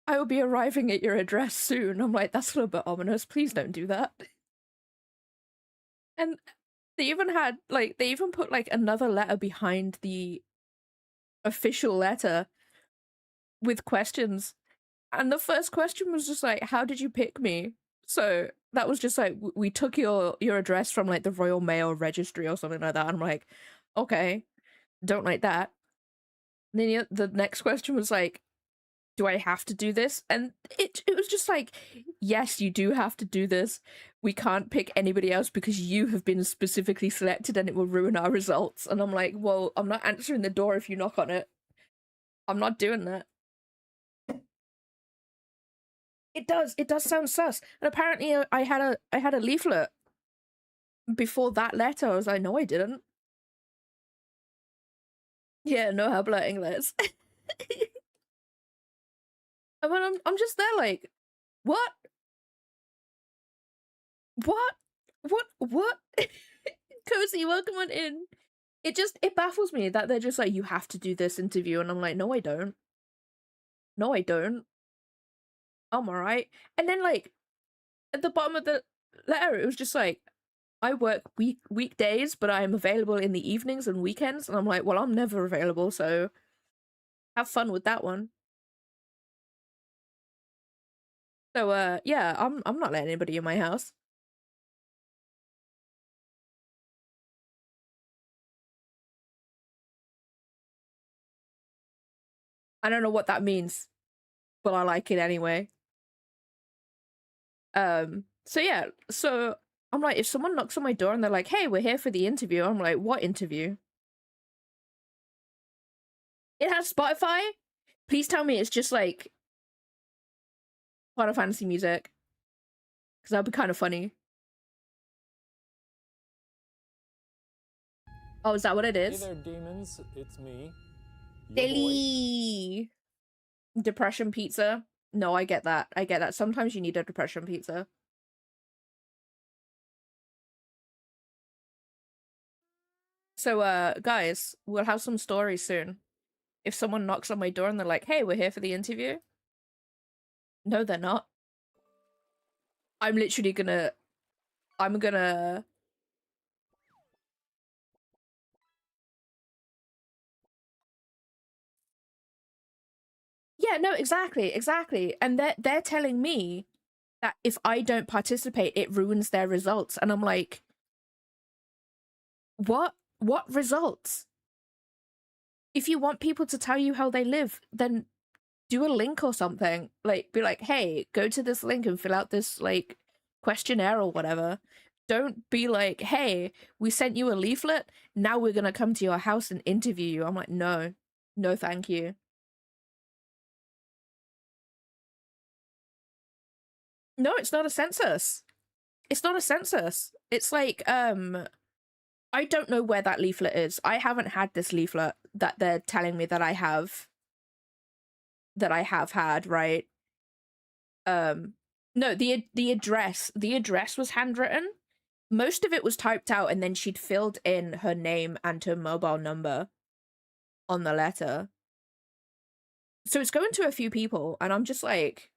I will be arriving at your address soon. I'm like, that's a little bit ominous. Please don't do that. And they even put like another letter behind the official letter with questions. And the first question was just like, how did you pick me? So that was just like, we took your address from like the Royal Mail Registry or something like that. And I'm like, okay, don't like that. And then the next question was like, do I have to do this? And it was just like, yes, you do have to do this. We can't pick anybody else because you have been specifically selected and it will ruin our results. And I'm like, well, I'm not answering the door if you knock on it. I'm not doing that. It does sound sus. And apparently I had a leaflet before that letter. I was like, no, I didn't. Yeah, no habla inglés. And when I'm just there like, what? What? What? Cozy, welcome on in. It baffles me that they're just like, you have to do this interview, and I'm like, no, I don't. No, I don't. I'm alright. And then like at the bottom of the letter, it was just like, I work weekdays, but I am available in the evenings and weekends. And I'm like, well, I'm never available, so have fun with that one. So yeah, I'm not letting anybody in my house. I don't know what that means, but I like it anyway. So yeah, so I'm like, if someone knocks on my door and they're like, hey, we're here for the interview, I'm like, what interview? It has Spotify? Please tell me it's just like Final Fantasy music. Because that'd be kind of funny. Oh, is that what it is? Hey there, demons. It's me. Daily depression pizza. No, I get that. I get that. Sometimes you need a depression pizza. So, guys, we'll have some stories soon. If someone knocks on my door and they're like, hey, we're here for the interview. No, they're not. I'm literally gonna... I'm gonna... Yeah, no, exactly. And they're telling me that if I don't participate, it ruins their results. And I'm like, what? What results? If you want people to tell you how they live, then do a link or something. Like, be like, hey, go to this link and fill out this, like, questionnaire or whatever. Don't be like, hey, we sent you a leaflet, now we're gonna come to your house and interview you. I'm like, no. No, thank you. No, it's not a census. It's not a census. It's like, I don't know where that leaflet is. I haven't had this leaflet that they're telling me that I have had, right? No, the address was handwritten. Most of it was typed out, and then she'd filled in her name and her mobile number on the letter. So it's going to a few people, and I'm just like,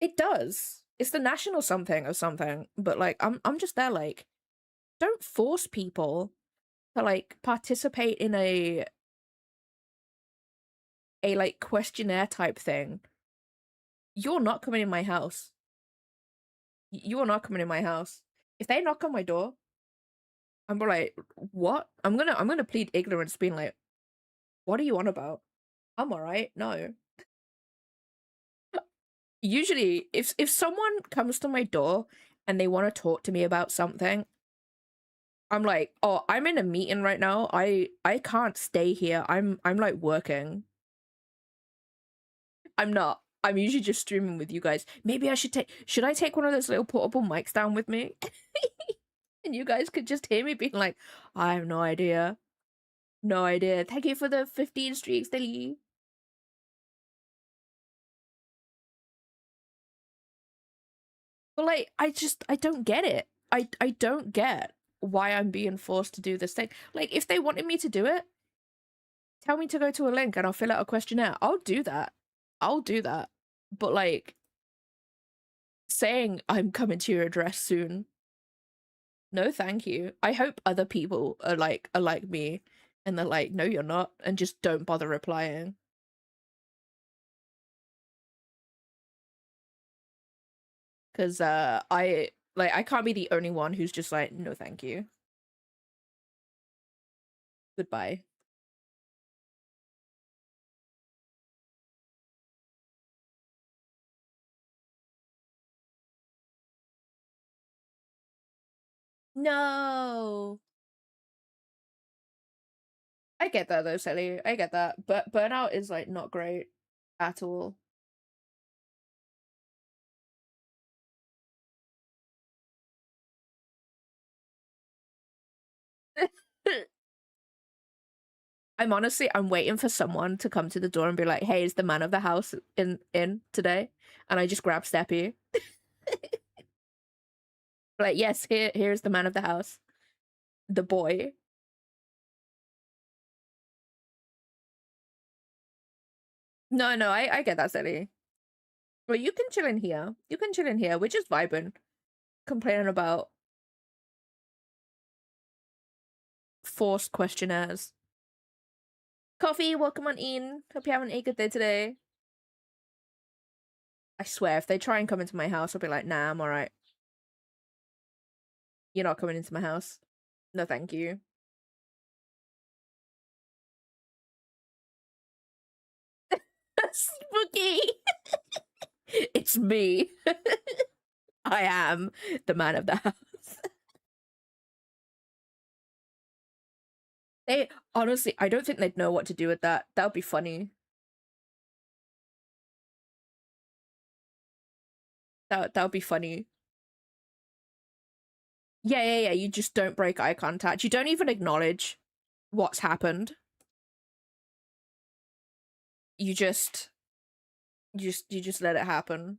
it does. It's the national something or something, but like I'm just there like, don't force people to like participate in a like questionnaire type thing. You're not coming in my house. You are not coming in my house. If they knock on my door, I'm like, what? I'm gonna plead ignorance, being like, what are you on about? I'm alright. No. Usually, if someone comes to my door and they want to talk to me about something, I'm like, oh, I'm in a meeting right now. I can't stay here. I'm like working. I'm not. I'm usually just streaming with you guys. Maybe I should I take one of those little portable mics down with me? And you guys could just hear me being like, I have no idea. No idea. Thank you for the 15 streaks, Dilly. But like, I don't get it. I don't get why I'm being forced to do this thing. Like, if they wanted me to do it, tell me to go to a link and I'll fill out a questionnaire. I'll do that. I'll do that. But like, saying I'm coming to your address soon, no thank you. I hope other people are like me and they're like, no you're not, and just don't bother replying. Because I can't be the only one who's just like, no thank you. Goodbye. No. I get that though, Sally. I get that. But burnout is like not great at all. I'm waiting for someone to come to the door and be like, hey, is the man of the house in today? And I just grab Steppy. Like, yes, here's the man of the house. The boy. No, no, I get that, Sally. Well, you can chill in here. You can chill in here. We're just vibing. Complaining about forced questionnaires. Coffee, welcome on in. Hope you're having a good day today. I swear, if they try and come into my house, I'll be like, nah, I'm alright. You're not coming into my house. No, thank you. Spooky! It's me. I am the man of the house. They honestly, I don't think they'd know what to do with that. That would be funny. That would be funny. Yeah. You just don't break eye contact. You don't even acknowledge what's happened. You just let it happen.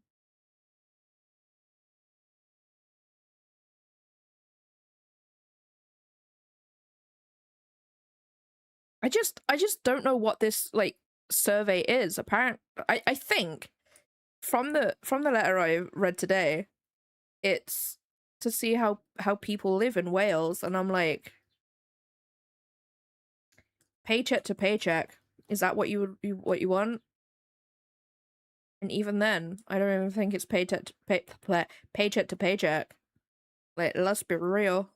I just don't know what this like survey is. Apparent I think from the letter I read today, it's to see how people live in Wales, and I'm like, paycheck to paycheck. Is that what what you want? And even then, I don't even think it's paycheck to paycheck. Like, let's be real.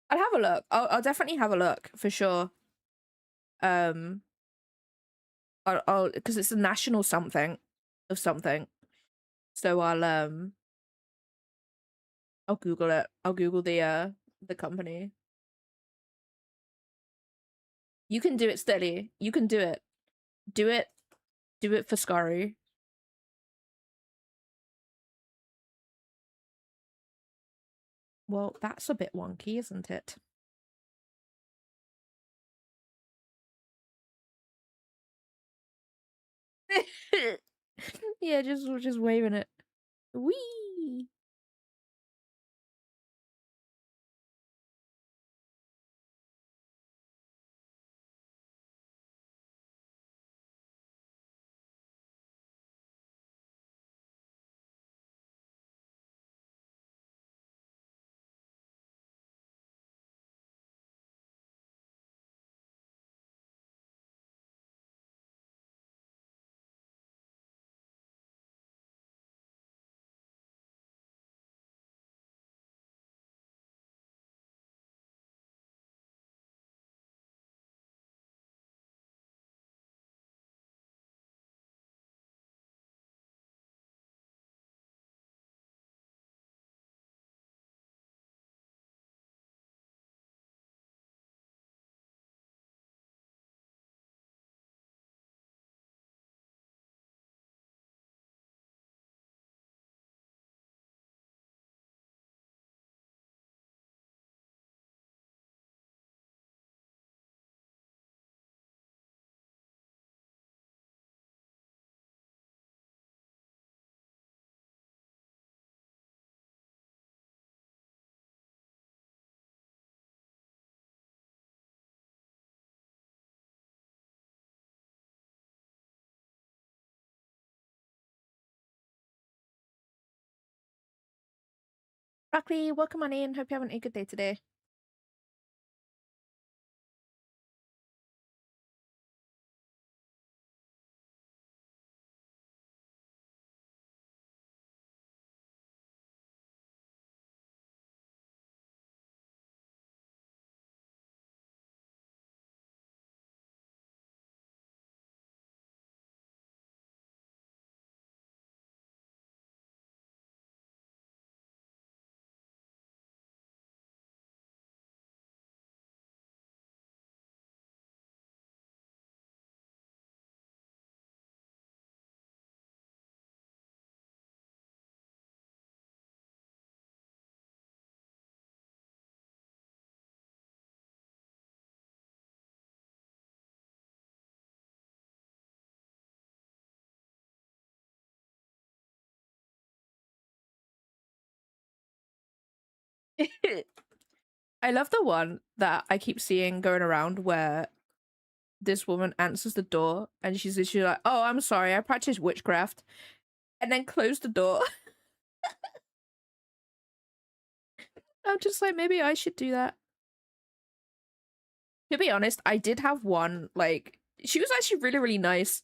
I'd have a look. I'll definitely have a look for sure. Um, I'll because it's a national something of something. So I'll Google it. I'll Google the company. You can do it, Steady. You can do it. Do it. Do it for Scary. Well, that's a bit wonky, isn't it? Yeah, just waving it. Wee. Broccoli, welcome on in. Hope you're having a good day today. I love the one that I keep seeing going around where this woman answers the door and she's literally like, "Oh, I'm sorry, I practice witchcraft," and then close the door. I'm just like, maybe I should do that. To be honest, I did have one, like, she was actually really, really nice.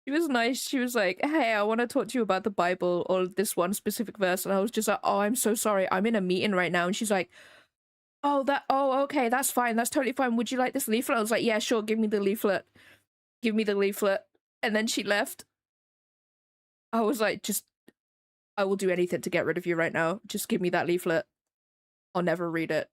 She was nice. She was like, "Hey, I want to talk to you about the Bible or this one specific verse." And I was just like, "Oh, I'm so sorry. I'm in a meeting right now." And she's like, "Oh, okay, that's fine. That's totally fine. Would you like this leaflet?" I was like, "Yeah, sure. Give me the leaflet. Give me the leaflet." And then she left. I was like, I will do anything to get rid of you right now. Just give me that leaflet. I'll never read it.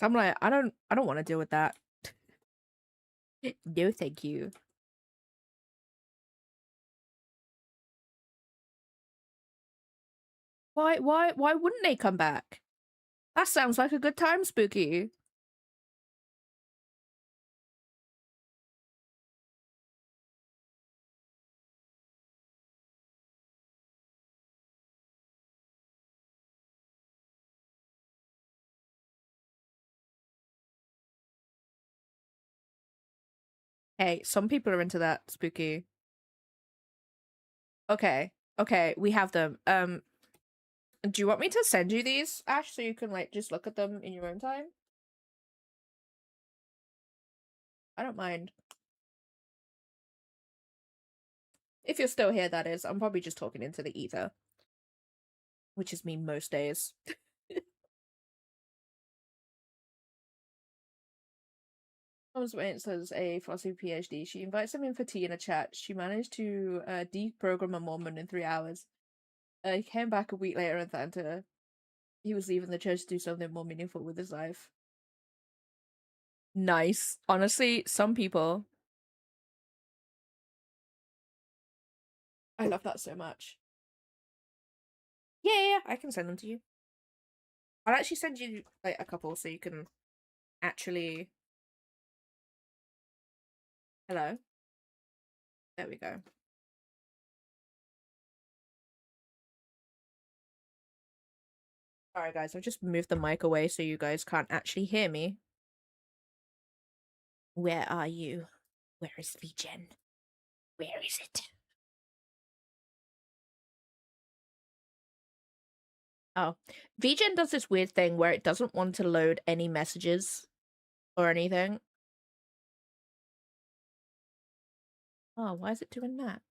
So I'm like, I don't want to deal with that. No, thank you. Why wouldn't they come back? That sounds like a good time, Spooky. Hey, some people are into that, Spooky. Okay. Okay, we have them. Do you want me to send you these, Ash, so you can like just look at them in your own time? I don't mind. If you're still here, that is. I'm probably just talking into the ether, which is me most days. Tom's mate says a philosophy PhD. She invites him in for tea in a chat. She managed to deprogram a Mormon in 3 hours. He came back a week later and thanked her. He was leaving the church to do something more meaningful with his life. Nice. Honestly, some people. I love that so much. Yeah, I can send them to you. I'll actually send you like a couple so you can actually. Hello. There we go. Alright, guys, I've just moved the mic away so you guys can't actually hear me. Where are you? Where is VGen? Where is it? Oh, VGen does this weird thing where it doesn't want to load any messages or anything. Oh, why is it doing that?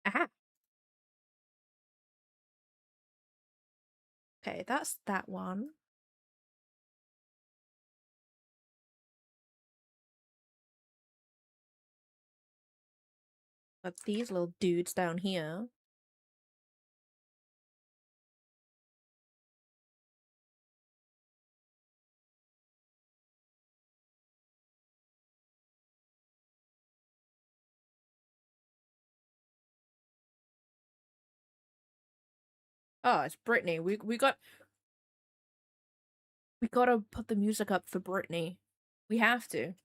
Aha. Okay, that's that one. But these little dudes down here. Oh, it's Britney. We gotta put the music up for Britney. We have to.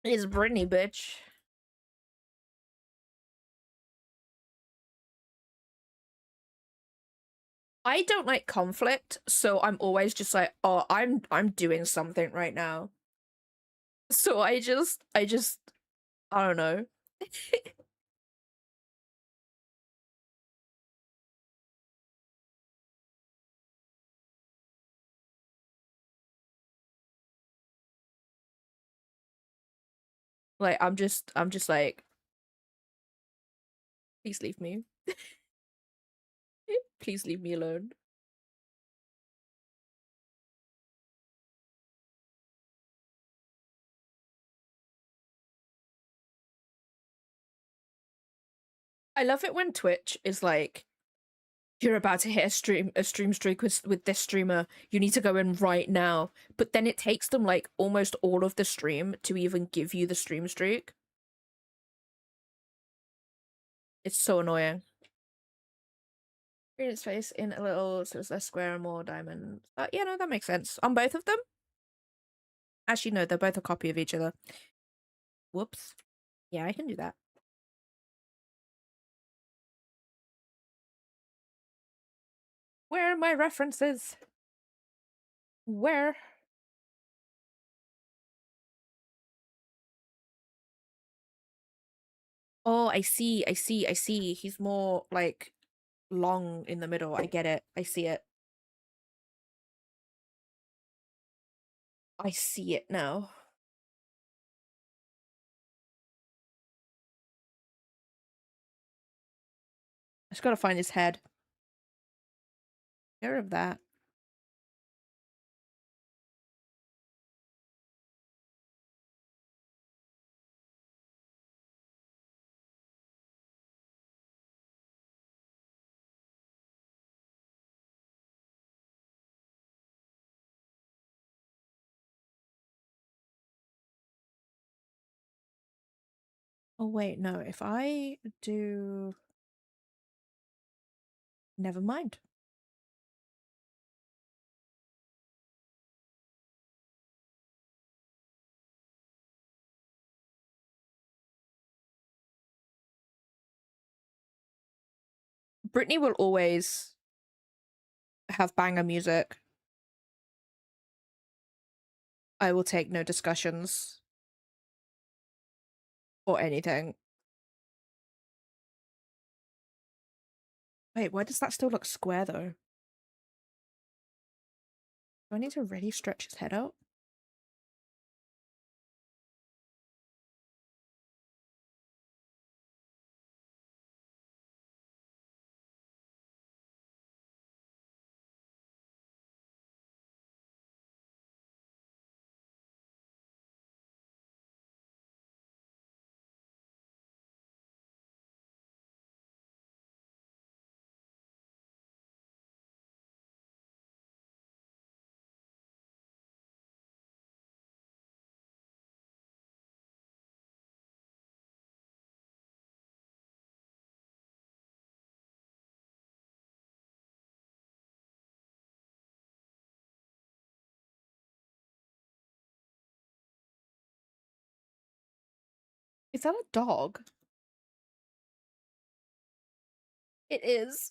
It's Britney, bitch. I don't like conflict, so I'm always just like, oh, I'm doing something right now. So I don't know. Like I'm just like, please leave me. Please leave me alone. I love it when Twitch is like, you're about to hit a stream streak with this streamer. You need to go in right now. But then it takes them like almost all of the stream to even give you the stream streak. It's so annoying. Green its face in a little, so it's less square and more diamond. Yeah, no, that makes sense. On both of them? Actually, no, they're both a copy of each other. Whoops. Yeah, I can do that. Where are my references? Where? Oh, I see. He's more like long in the middle. I get it. I see it. I see it now. I just gotta find his head. Get rid of that. Oh wait, no, if I do... Never mind. Britney will always have banger music. I will take no discussions or anything. Wait, why does that still look square though? Do I need to really stretch his head out? Is that a dog? It is.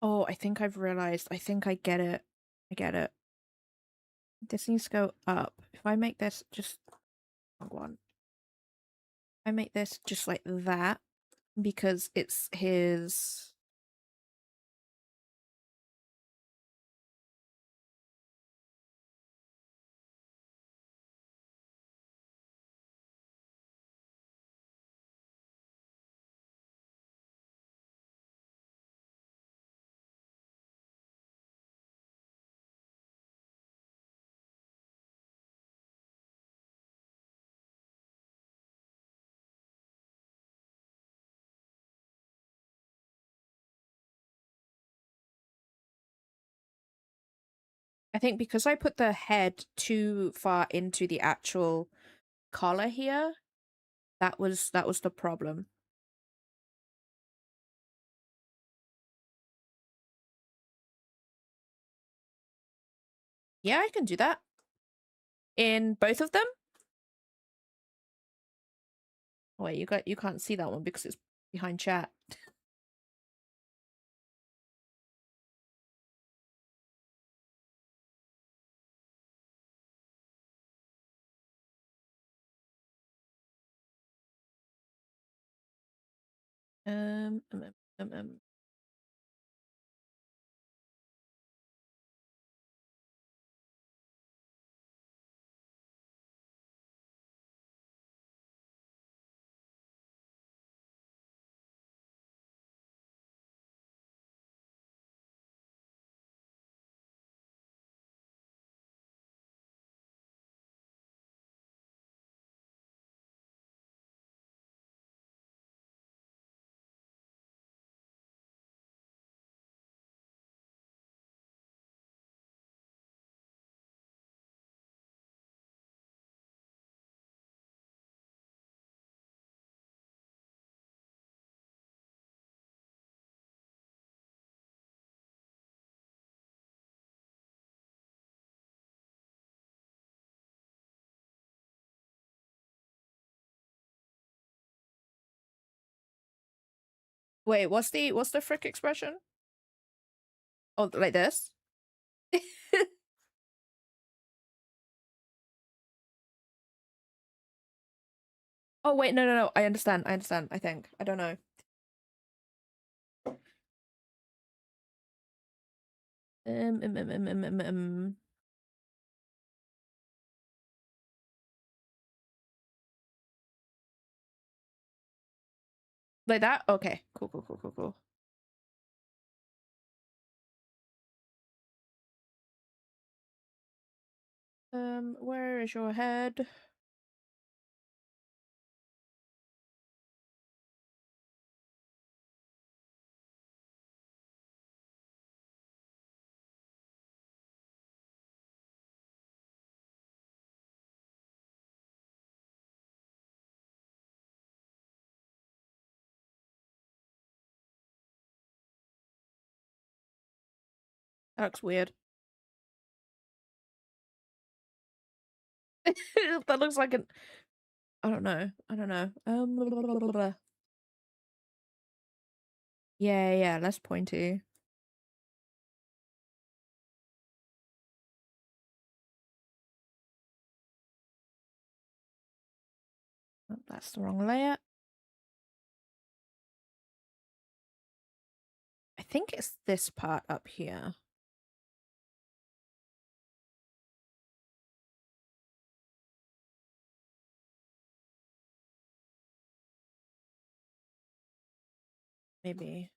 Oh, I think I've realized. I think I get it. I get it. This needs to go up. If I make this just... Wrong one. I make this just like that because it's his... I think because I put the head too far into the actual collar here, that was the problem. Yeah, I can do that. In both of them? Oh, wait, you can't see that one because it's behind chat. Um, um, um, um, um. Wait, what's the frick expression? Oh, like this? Oh wait, no. I understand. I think. I don't know. Um, um, um, um, um, um, um. Like that? Okay. Cool. Where is your head? That looks weird. That looks like an. I don't know. Blah, blah, blah. Yeah. Less pointy. Oh, that's the wrong layer. I think it's this part up here. Maybe.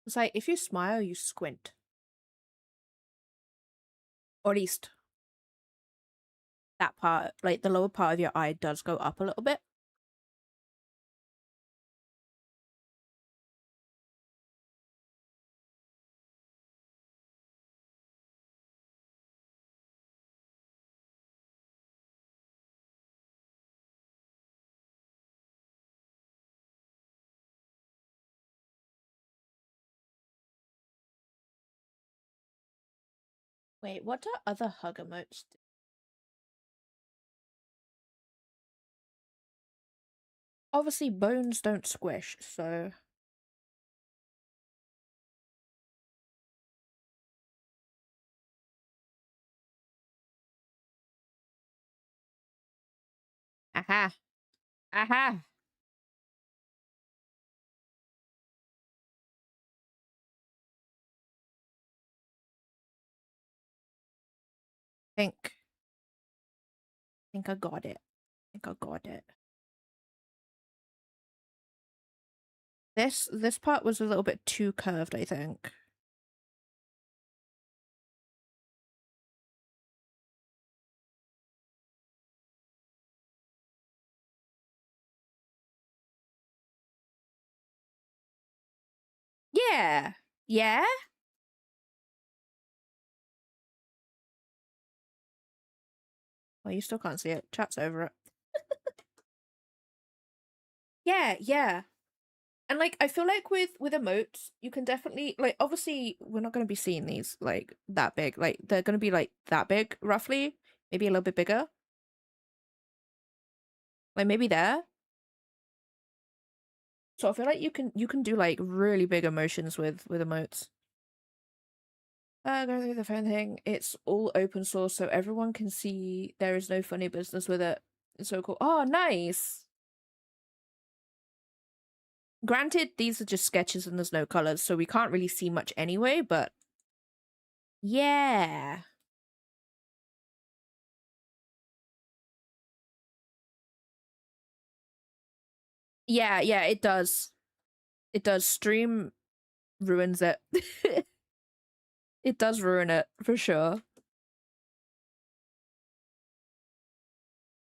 It's like if you smile, you squint. Or at least that part, like the lower part of your eye does go up a little bit. Wait, what do other hug emotes do? Obviously, bones don't squish, so. Aha! Aha! Think I got it. This part was a little bit too curved, I think. Yeah. Yeah? Well, you still can't see it. Chat's over it. Yeah, yeah. And like I feel like with emotes, you can definitely like obviously we're not gonna be seeing these like that big. Like they're gonna be like that big, roughly. Maybe a little bit bigger. Like maybe there. So I feel like you can do like really big emotions with emotes. Going through the phone thing. It's all open source, so everyone can see. There is no funny business with it. It's so cool. Oh, nice. Granted, these are just sketches and there's no colors, so we can't really see much anyway, but yeah. Yeah, yeah, it does. It does. Stream ruins it. It does ruin it, for sure.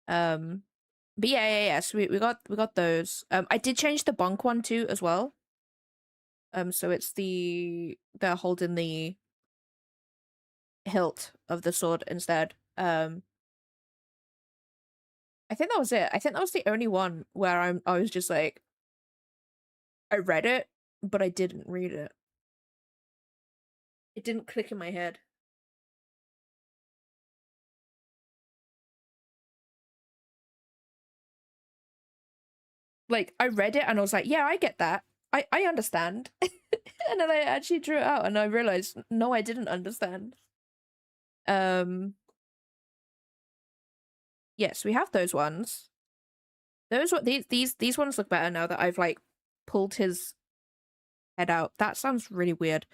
Um, but yeah. So we got those. I did change the bonk one too as well. So it's they're holding the hilt of the sword instead. I think that was it. I think that was the only one where I was just like I read it, but I didn't read it. It didn't click in my head. Like I read it and I was like, yeah, I get that. I understand. And then I actually drew it out and I realized no, I didn't understand. Yes, we have those ones. Those what these ones look better now that I've like pulled his head out. That sounds really weird.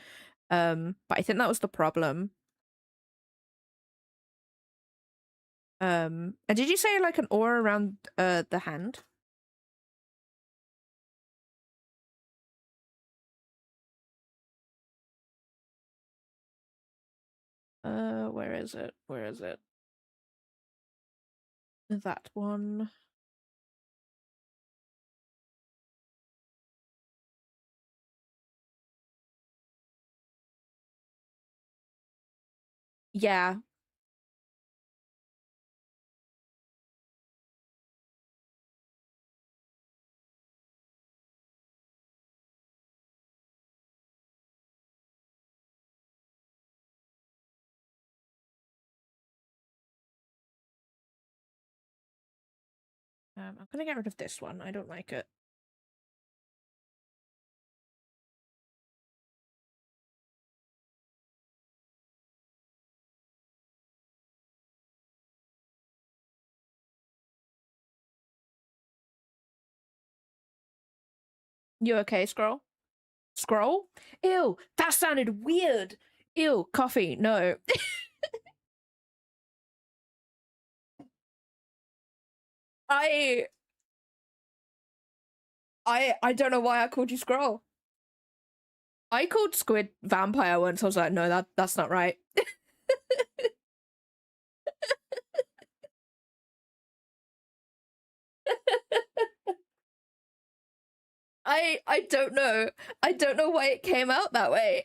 But I think that was the problem. And did you say like an aura around the hand? Where is it? Where is it? That one. Yeah. I'm gonna get rid of this one. I don't like it. You okay, scroll? Scroll? Ew, that sounded weird. Ew, coffee. No. I I don't know why I called you scroll. I called squid vampire once. I was like, no, that's not right. I don't know. I don't know why it came out that way.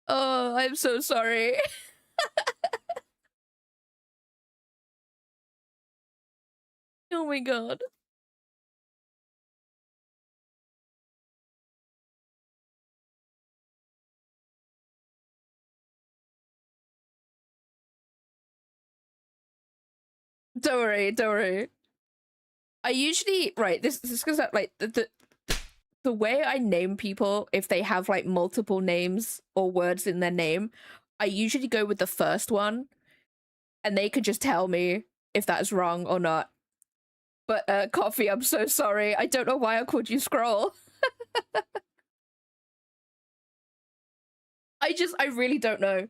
Oh, I'm so sorry. Oh my god. Don't worry, don't worry. I usually right, this is because like the way I name people, if they have like multiple names or words in their name, I usually go with the first one and they could just tell me if that's wrong or not. But coffee, I'm so sorry. I don't know why I called you scroll. I really don't know.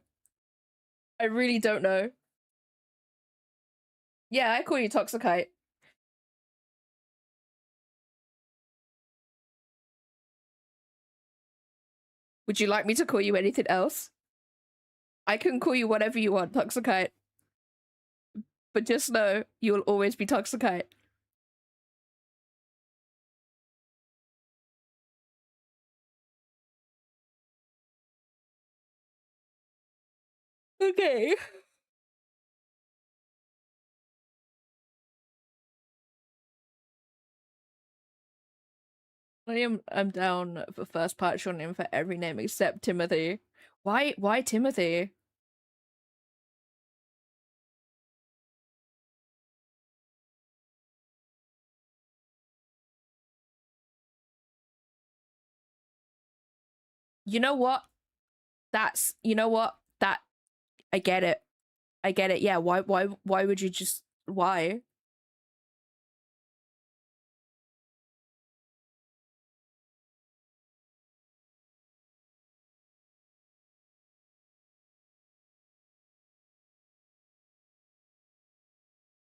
I really don't know. Yeah, I call you Toxicite. Would you like me to call you anything else? I can call you whatever you want, Toxicite. But just know you will always be Toxicite. Okay. I'm down for first partial name for every name except Timothy. Why Timothy? You know what? You know what? That I get it. I get it. Yeah, why would you just why?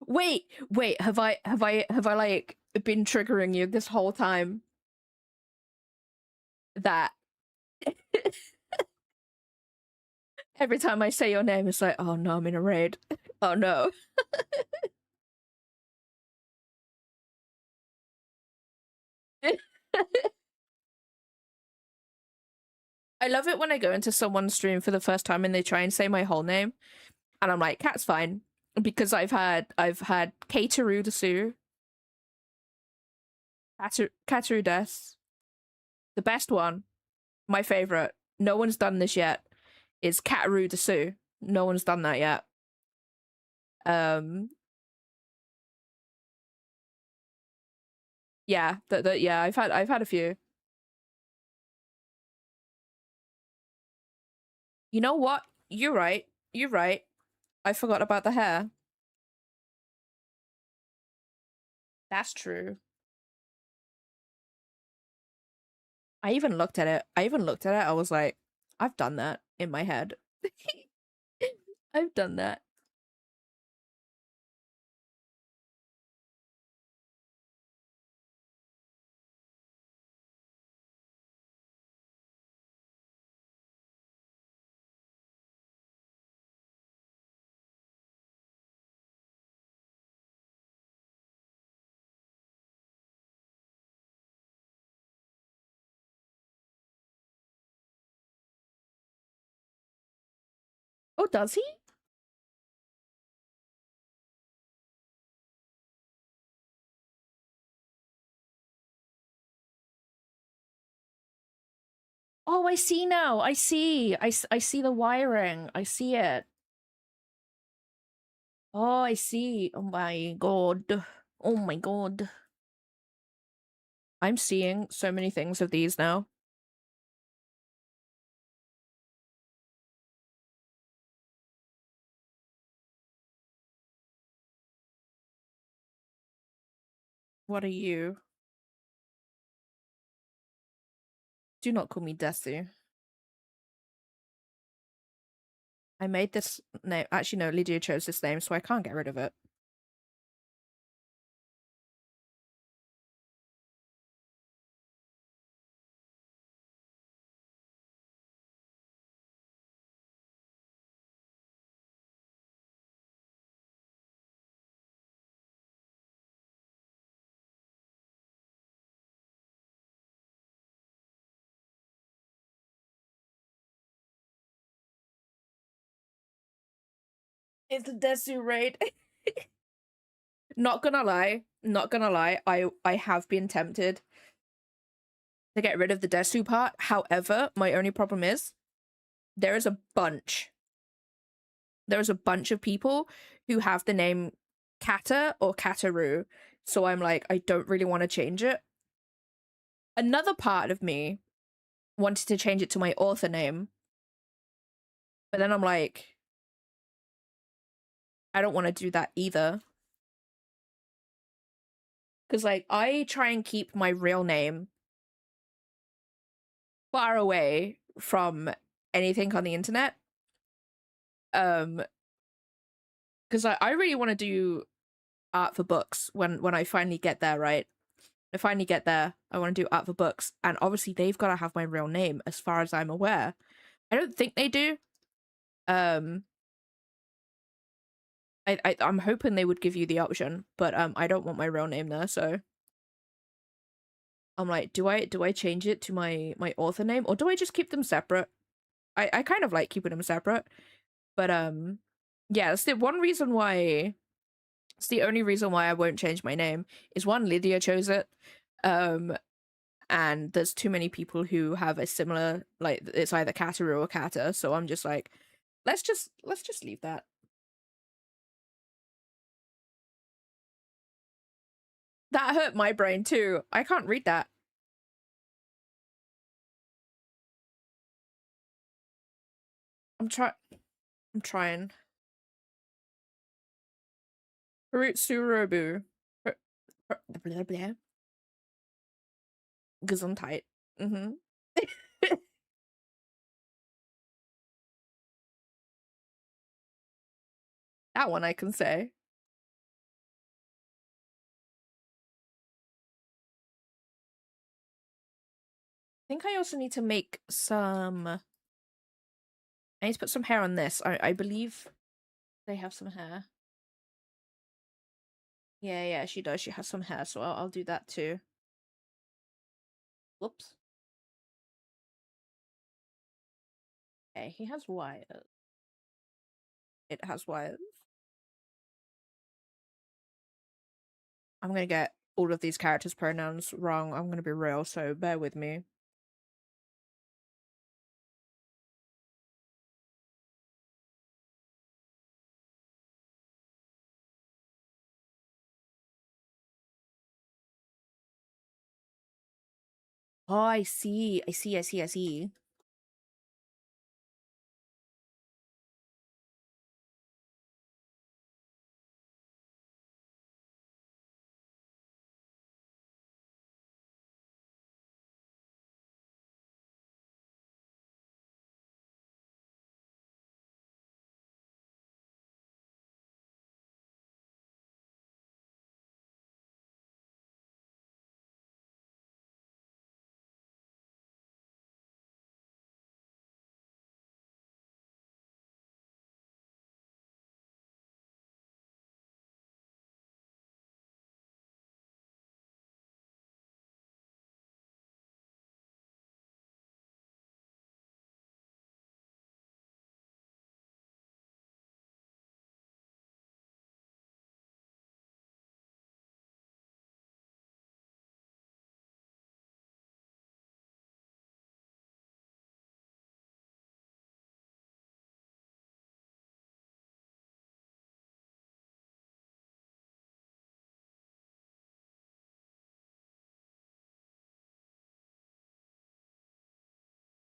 Wait, have I like been triggering you this whole time that every time I say your name it's like, oh no, I'm in a raid. Oh no. I love it when I go into someone's stream for the first time and they try and say my whole name and I'm like, cat's fine. Because I've had Kateru the Sue, Kataru Des, the best one, my favorite. No one's done this yet. Is Kataru the Sue. No one's done that yet. Um yeah, yeah, I've had a few. You know what? You're right. You're right. I forgot about the hair. That's true. I even looked at it. I was like, I've done that in my head. I've done that. Oh, does he? Oh, I see now. I see. I see the wiring. I see it. Oh, I see. Oh my god. Oh my god. I'm seeing so many things of these now. What are you? Do not call me Desu. I made this name. Actually, no, Lydia chose this name, so I can't get rid of it. It's a Desu raid. Not gonna lie. Not gonna lie. I have been tempted to get rid of the Desu part. However, my only problem is there is a bunch. There's a bunch of people who have the name Kata or Kataru. So I'm like, I don't really want to change it. Another part of me wanted to change it to my author name. But then I'm like, I don't want to do that either. Because, like, I try and keep my real name far away from anything on the internet. Because I really want to do art for books when I finally get there, right? I finally get there, I want to do art for books. And obviously, they've got to have my real name, as far as I'm aware. I don't think they do. Um, I'm hoping they would give you the option, but I don't want my real name there, so I'm like, do I change it to my author name or do I just keep them separate? I kind of like keeping them separate. But yeah, that's the one reason why. It's the only reason why I won't change my name is one, Lydia chose it. And there's too many people who have a similar, like, it's either Kataru or Kata, so I'm just like, let's just leave that. That hurt my brain too. I can't read that. I'm trying. Urutsurobu. Blah blah. Gesundheit. Mm-hmm. That one I can say. I think I also need to make some. I need to put some hair on this. I believe they have some hair. Yeah, yeah, she does. She has some hair, so I'll do that too. Whoops. Okay, he has wires. It has wires. I'm gonna get all of these characters' pronouns wrong. I'm gonna be real, so bear with me. Oh, I see. I see. I see. I see.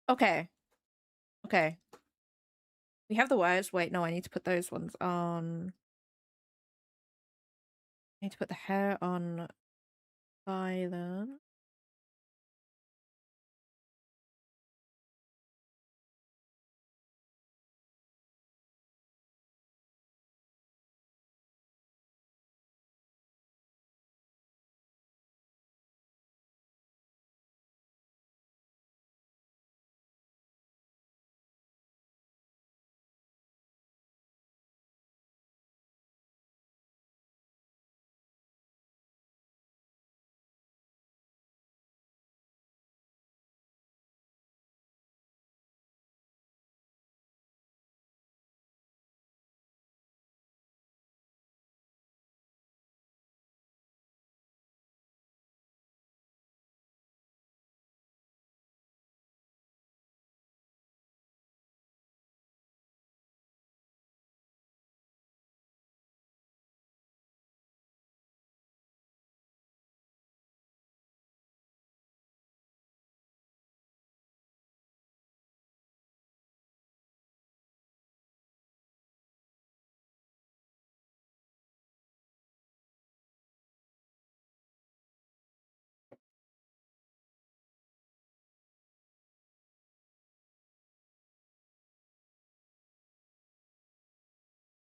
Okay. Okay. We have the wires. Wait, no, I need to put those ones on. I need to put the hair on silent.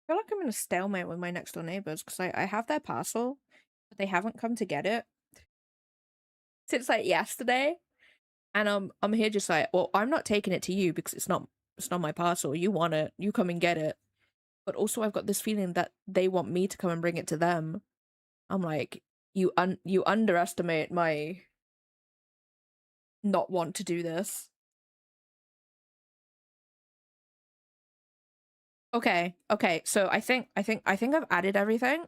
I feel like I'm in a stalemate with my next door neighbors because I have their parcel, but they haven't come to get it since like yesterday. And I'm here just like, well, I'm not taking it to you because it's not my parcel. You want it, you come and get it. But also I've got this feeling that they want me to come and bring it to them. I'm like, you underestimate my not want to do this. Okay, okay. So I think I've added everything.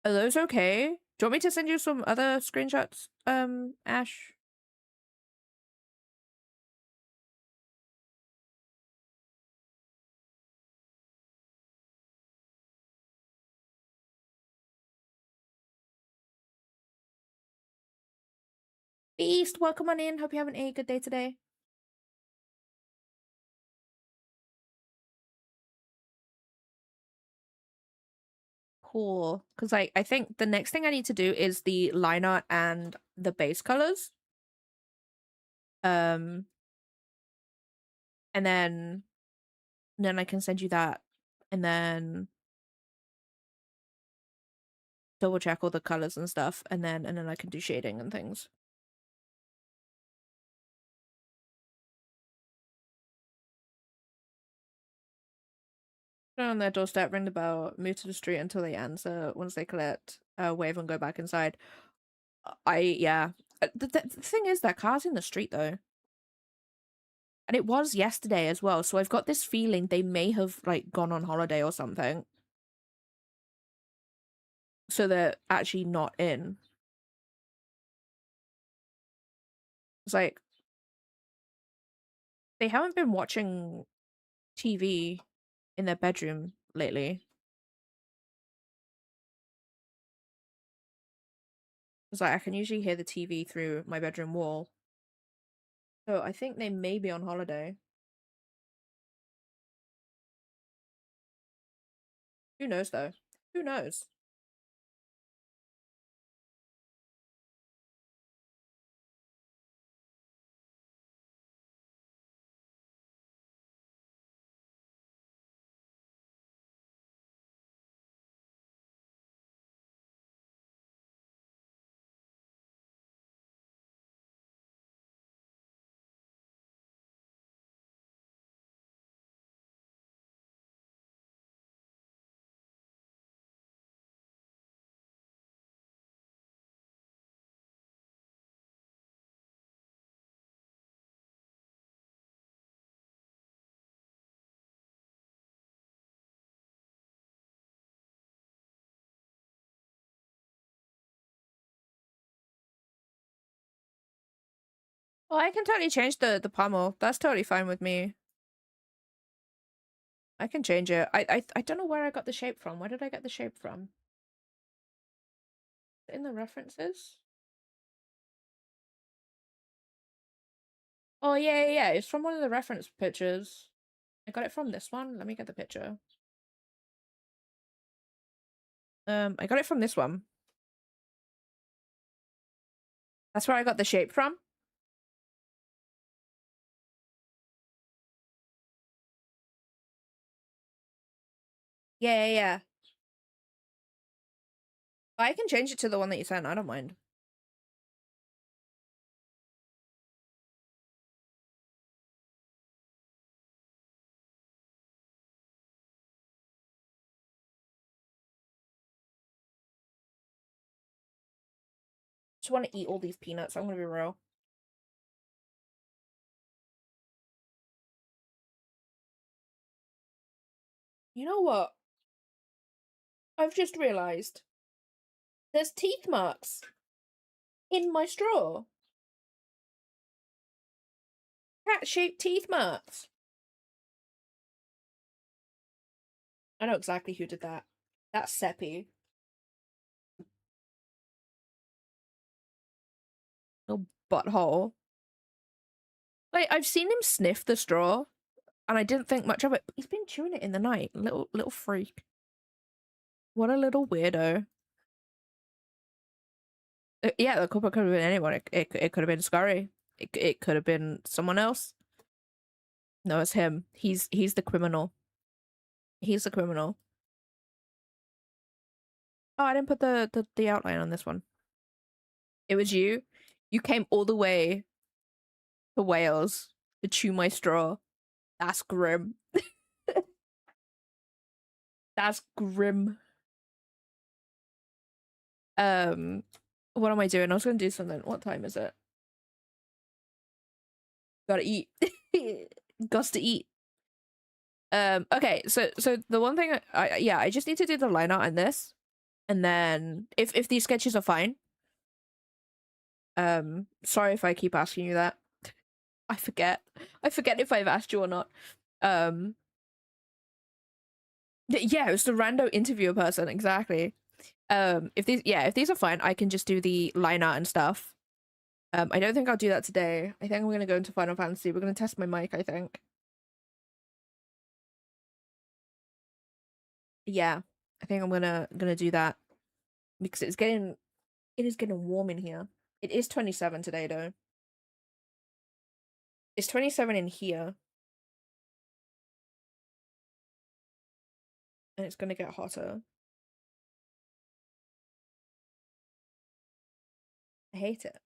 Are those okay? Do you want me to send you some other screenshots, Ash? Beast, welcome on in. Hope you're having a good day today. Cool. Because I think the next thing I need to do is the line art and the base colors. Um, and then I can send you that, and then double check all the colors and stuff, and then I can do shading and things. On their doorstep, ring the bell, move to the street until they answer. Once they collect, wave and go back inside. Yeah. The thing is, that car's in the street though, and it was yesterday as well. So I've got this feeling they may have like gone on holiday or something, so they're actually not in. It's like they haven't been watching TV in their bedroom lately. It's like I can usually hear the TV through my bedroom wall. So I think they may be on holiday. Who knows though? Who knows? Well, I can totally change the pommel. That's totally fine with me. I can change it. I don't know where I got the shape from. Where did I get the shape from? In the references? Oh yeah. It's from one of the reference pictures. I got it from this one. Let me get the picture. I got it from this one. That's where I got the shape from. Yeah. I can change it to the one that you sent. I don't mind. Just want to eat all these peanuts. I'm gonna be real. You know what? I've just realized there's teeth marks in my straw. Cat-shaped teeth marks. I know exactly who did that. That's Seppi. Little butthole. Like, I've seen him sniff the straw, and I didn't think much of it. But he's been chewing it in the night. Little freak. What a little weirdo. Yeah, the culprit could have been anyone. It could have been Scurry. It could have been someone else. No, it's him. He's the criminal. He's the criminal. Oh, I didn't put the outline on this one. It was you. You came all the way to Wales to chew my straw. That's grim. That's grim. What am I doing? I was gonna do something. What time is it? Gotta eat. Gots to eat. Okay, so the one thing I just need to do the line art on this, and then if these sketches are fine. Sorry if I keep asking you that. I forget if I've asked you or not. Um, yeah, it was the rando interviewer person, exactly. If these are fine, I can just do the line art and stuff. I don't think I'll do that today. I think I'm gonna go into Final Fantasy. We're gonna test my mic, I think. Yeah, I think I'm gonna do that because it is getting warm in here. It is 27 today though. It's 27 in here, and it's gonna get hotter. I hate it.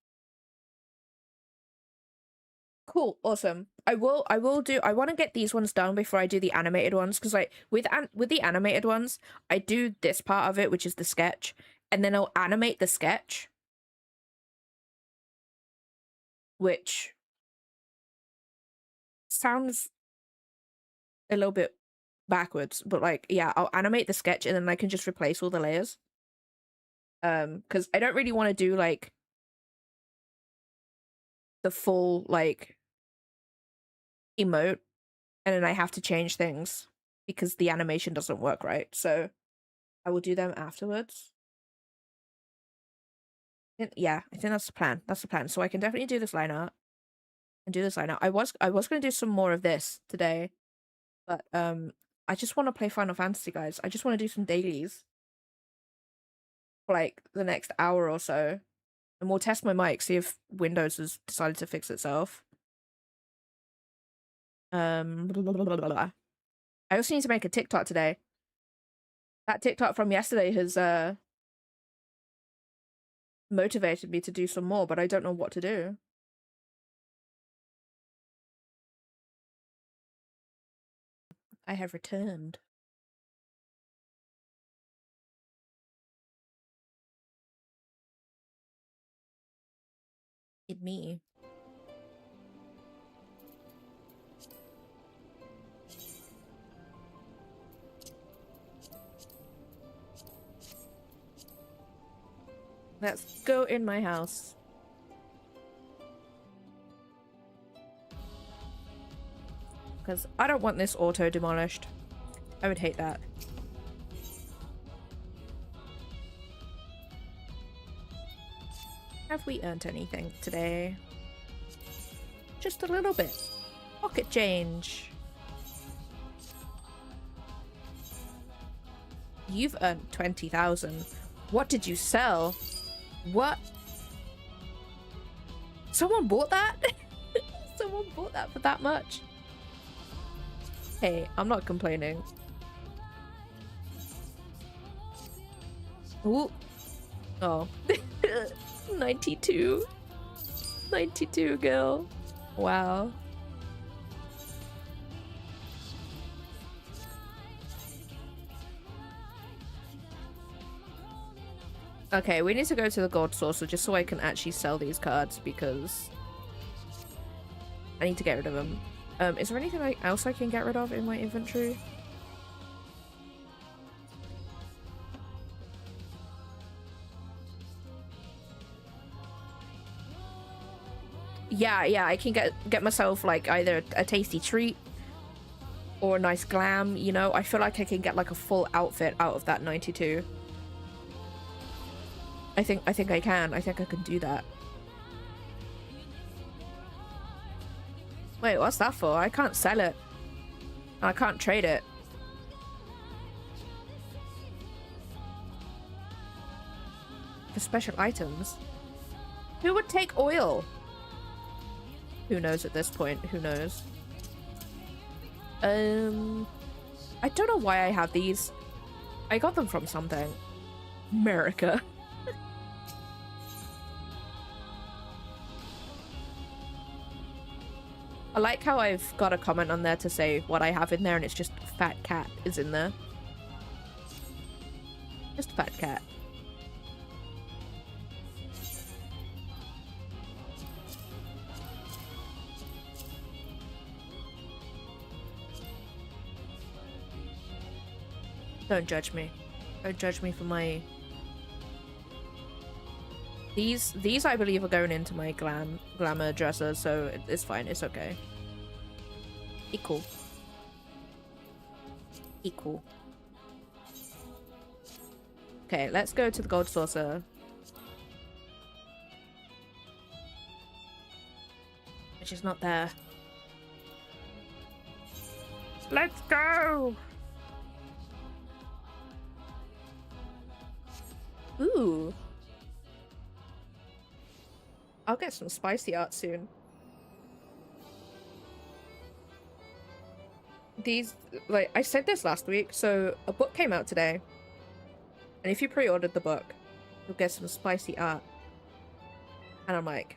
Cool, awesome. I want to get these ones done before I do the animated ones, because like with the animated ones, I do this part of it, which is the sketch, and then I'll animate the sketch, which sounds a little bit backwards, but like yeah, I'll animate the sketch and then I can just replace all the layers. Because I don't really want to do like the full like emote and then I have to change things because the animation doesn't work right. So I will do them afterwards. Yeah, I think that's the plan. That's the plan. So I can definitely do this line art and do this line art. I was gonna do some more of this today, but I just want to play Final Fantasy, guys. I just want to do some dailies for like the next hour or so, and we'll test my mic, see if Windows has decided to fix itself. Blah, blah, blah, blah, blah. I also need to make a TikTok today. That TikTok from yesterday has motivated me to do some more, but I don't know what to do. I have returned. It me. Let's go in my house. Because I don't want this auto demolished. I would hate that. Have we earned anything today? Just a little bit. Pocket change. You've earned 20,000. What did you sell? What? Someone bought that? Someone bought that for that much? Hey, I'm not complaining. Ooh. Oh. 92. 92, girl. Wow. Okay, we need to go to the gold saucer just so I can actually sell these cards because I need to get rid of them. Is there anything else I can get rid of in my inventory? Yeah, I can get myself like either a tasty treat or a nice glam, you know? I feel like I can get like a full outfit out of that 92. I think I can. I think I can do that. Wait, what's that for? I can't sell it. I can't trade it. For special items? Who would take oil? Who knows at this point? Who knows? I don't know why I have these. I got them from something. America. I like how I've got a comment on there to say what I have in there and it's just fat cat is in there. Just fat cat. Don't judge me. Don't judge me for my... These I believe are going into my glamour dresser, so it's fine. It's okay. Equal. Equal. Okay, let's go to the gold saucer. Which is not there. Let's go! Ooh. I'll get some spicy art soon. These, like, I said this last week, so a book came out today. And if you pre-ordered the book, you'll get some spicy art. And I'm like,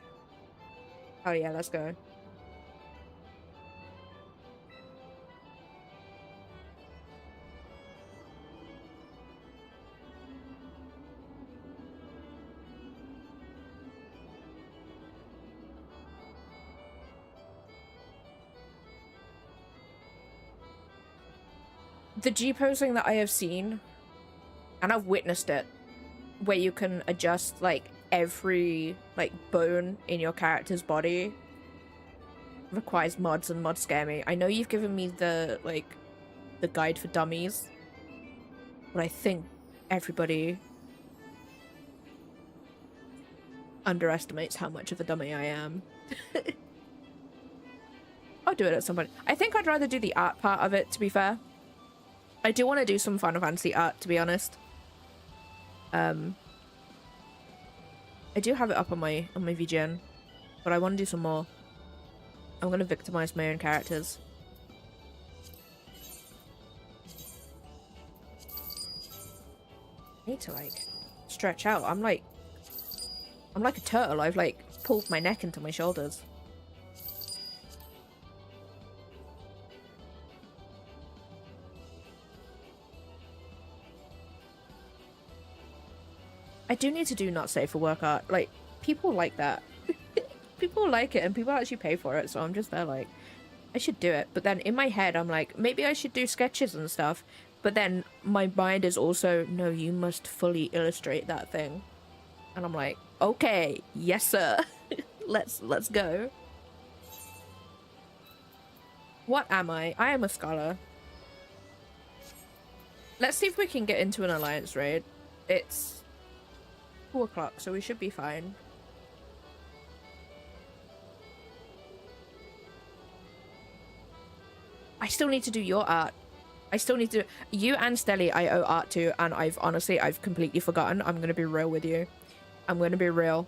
oh yeah, let's go. The G-posing that I have seen, and I've witnessed it, where you can adjust, like, every, like, bone in your character's body, requires mods, and mods scare me. I know you've given me the, like, the guide for dummies, but I think everybody underestimates how much of a dummy I am. I'll do it at some point. I think I'd rather do the art part of it, to be fair. I do want to do some Final Fantasy art, to be honest. I do have it up on my VGN, but I want to do some more. I'm gonna victimize my own characters. I need to, like, stretch out. I'm like a turtle. I've, like, pulled my neck into my shoulders. I do need to do not safe for work art. Like, people like that. People like it, and people actually pay for it, so I'm just there like, I should do it. But then in my head, I'm like, maybe I should do sketches and stuff. But then my mind is also, no, you must fully illustrate that thing. And I'm like, okay, yes, sir. let's go. What am I? I am a scholar. Let's see if we can get into an alliance raid. It's 2 o'clock, so we should be fine. I still need to do your art. I still need to... You and Stelly I owe art to, and I've completely forgotten. I'm gonna be real with you. I'm gonna be real.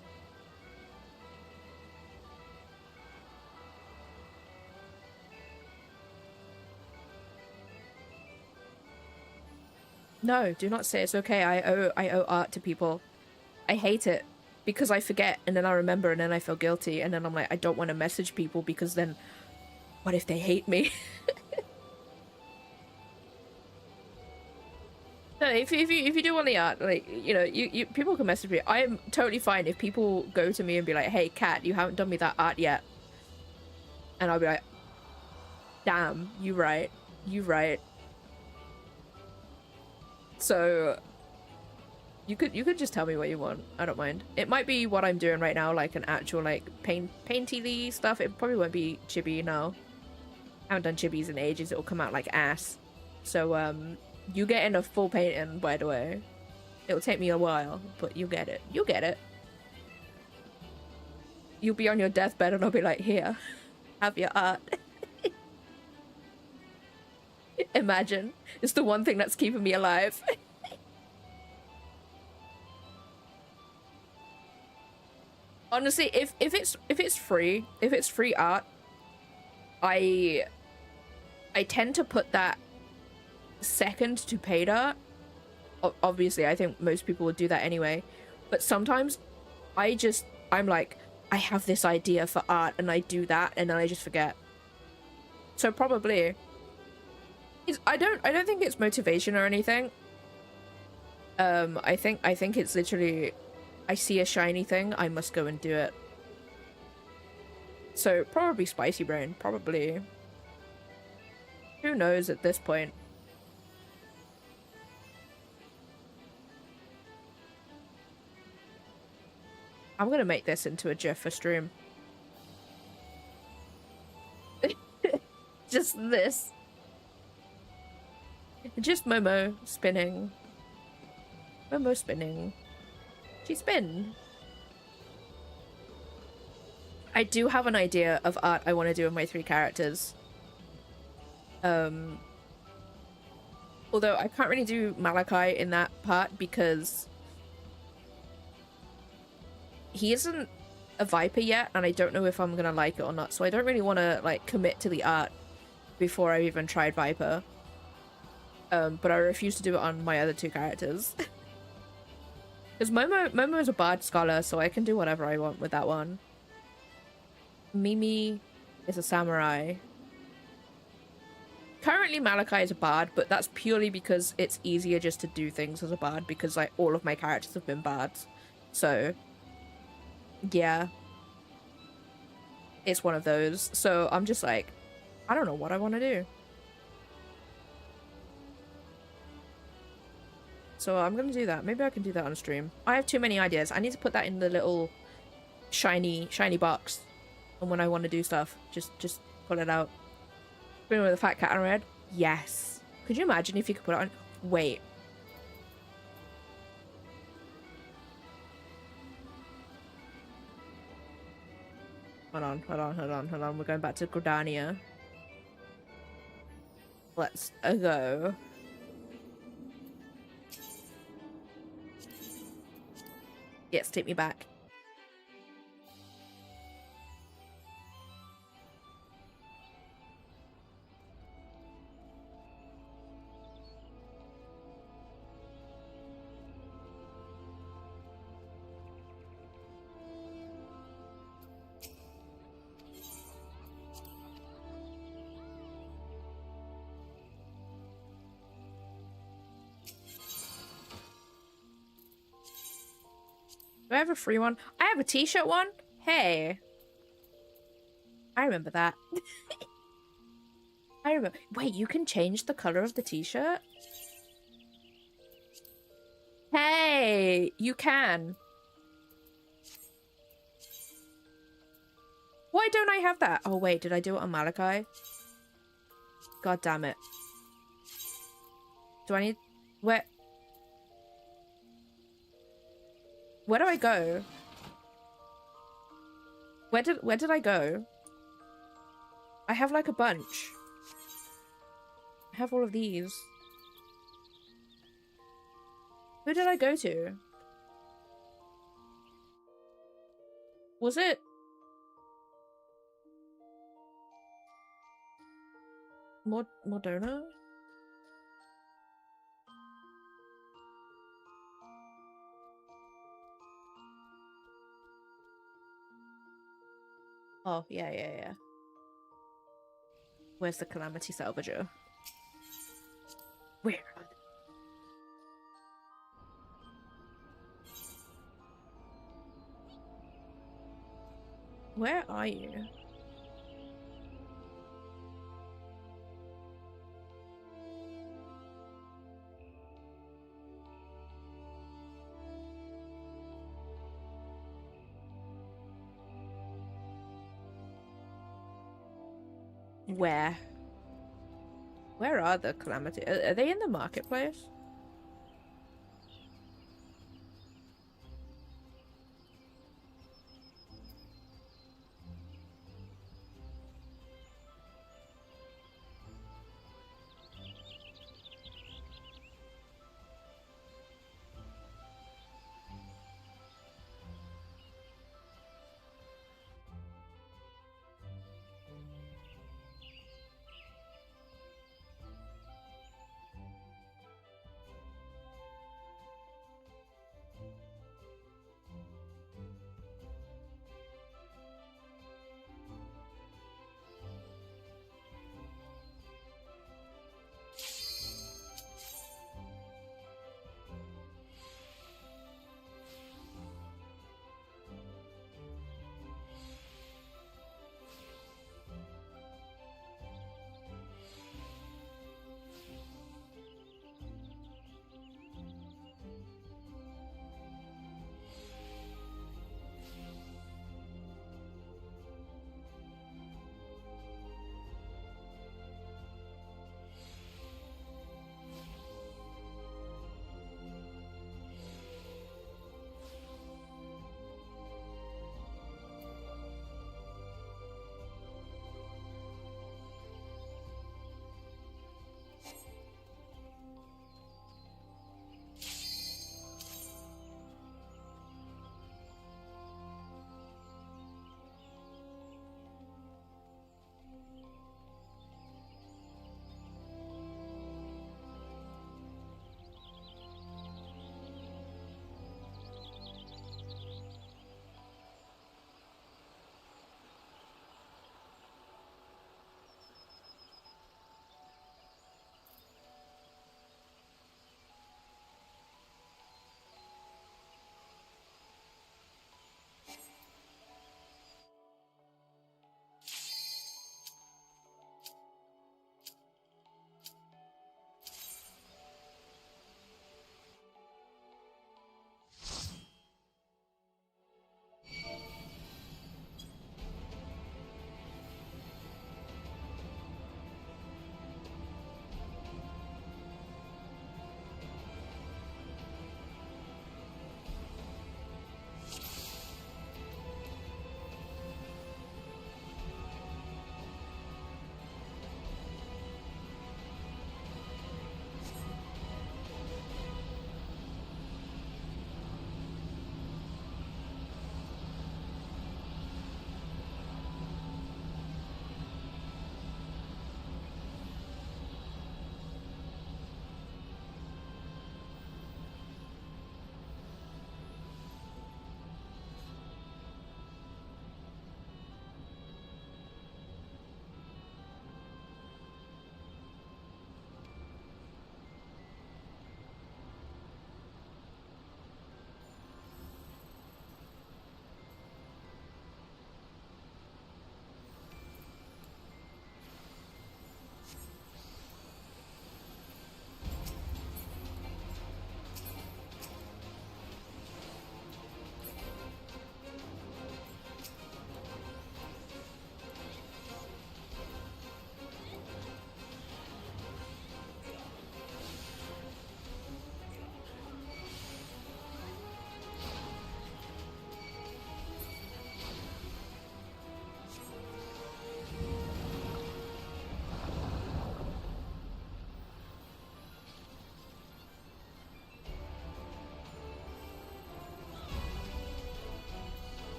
No, do not say it's okay. I owe art to people. I hate it because I forget, and then I remember, and then I feel guilty, and then I'm like, I don't want to message people because then what if they hate me? No, if you do want the art, like, you know, you people can message me. I am totally fine if people go to me and be like, hey Kat, you haven't done me that art yet, and I'll be like, damn, you right. So you could just tell me what you want. I don't mind. It might be what I'm doing right now, like an actual, like, painty stuff. It probably won't be chibi now. I haven't done chibis in ages. It'll come out like ass. So you get in a full painting, by the way. It'll take me a while, but you'll get it. You'll get it. You'll be on your deathbed and I'll be like, here, have your art. Imagine. It's the one thing that's keeping me alive. Honestly, if it's free art, I tend to put that second to paid art. Obviously, I think most people would do that anyway. But sometimes I'm like, I have this idea for art and I do that and then I just forget. So probably I don't think it's motivation or anything. I think it's literally, I see a shiny thing, I must go and do it. So probably spicy brain, probably. Who knows at this point? I'm gonna make this into a GIF for stream. Just this. Just Momo spinning. Momo spinning. She spin. I do have an idea of art I want to do with my 3 characters. Although I can't really do Malachi in that part because he isn't a Viper yet, and I don't know if I'm gonna like it or not, so I don't really want to like commit to the art before I've even tried Viper. But I refuse to do it on my other 2 characters. Because Momo is a bard scholar, so I can do whatever I want with that one. Mimi is a samurai. Currently Malachi is a bard, but that's purely because it's easier just to do things as a bard because like all of my characters have been bards. So yeah, it's one of those. So I'm just like, I don't know what I want to do. So I'm gonna do that. Maybe I can do that on stream. I have too many ideas. I need to put that in the little shiny box. And when I want to do stuff, just pull it out. Spin with a fat cat on red? Yes. Could you imagine if you could put it on? Wait. Hold on. We're going back to Gridania. Let's go. Yes, take me back. Do I have a free one? I have a t-shirt one? Hey. I remember that. I remember. Wait, you can change the color of the t-shirt? Hey, you can. Why don't I have that? Oh wait, did I do it on Malachi? God damn it. Do I need... Where do I go? Where did I go? I have like a bunch. I have all of these. Who did I go to? Was it Modona? Oh, yeah. Where's the Calamity Salvager? Where are they? Where are you? Where? Where are the Calamity? Are they in the marketplace?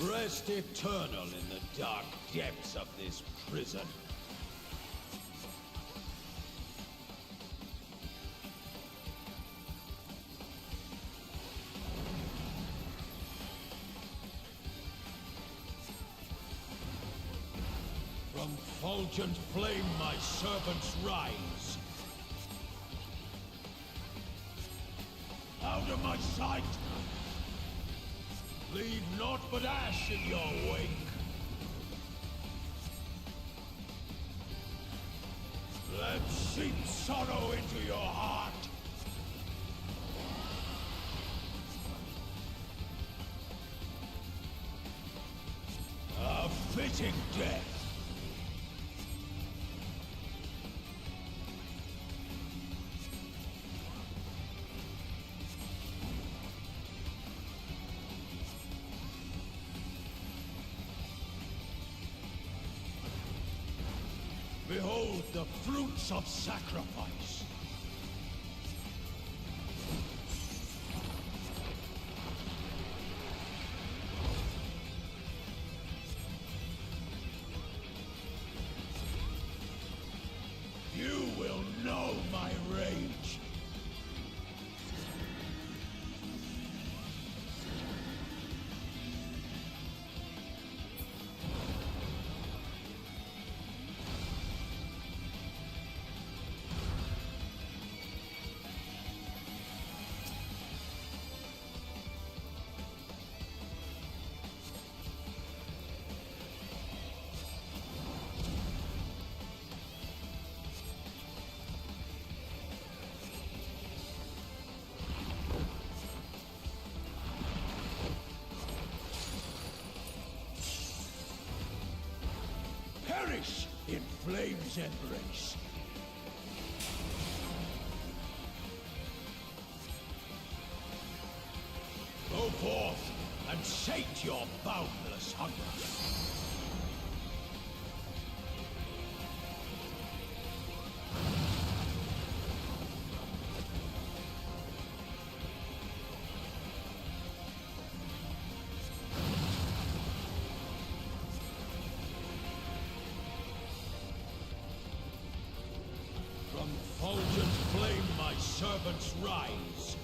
Rest eternal in the dark depths of this prison. From fulgent flame my servants rise. Out of my sight! Leave naught but ash in your wake. Let seep sorrow into your heart. A fitting death. Behold the fruits of sacrifice. You will know my rage. Perish in flame's embrace. Go forth and sate your boundless hunger. From fulgent flame my servants rise.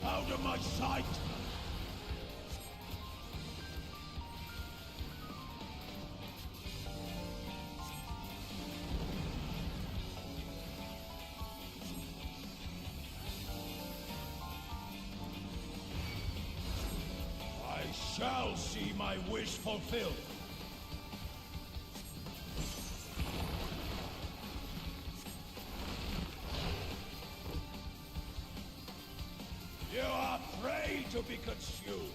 Out of my sight! I shall see my wish fulfilled. You are prey to be consumed.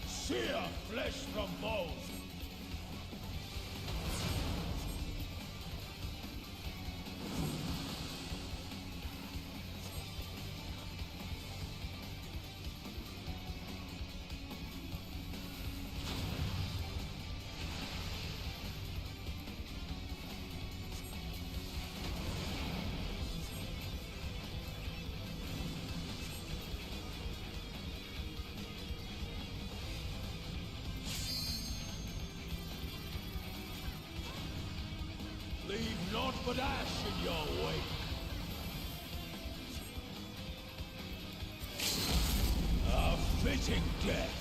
Sear flesh from bone. Leave naught but ash in your wake. A fitting death.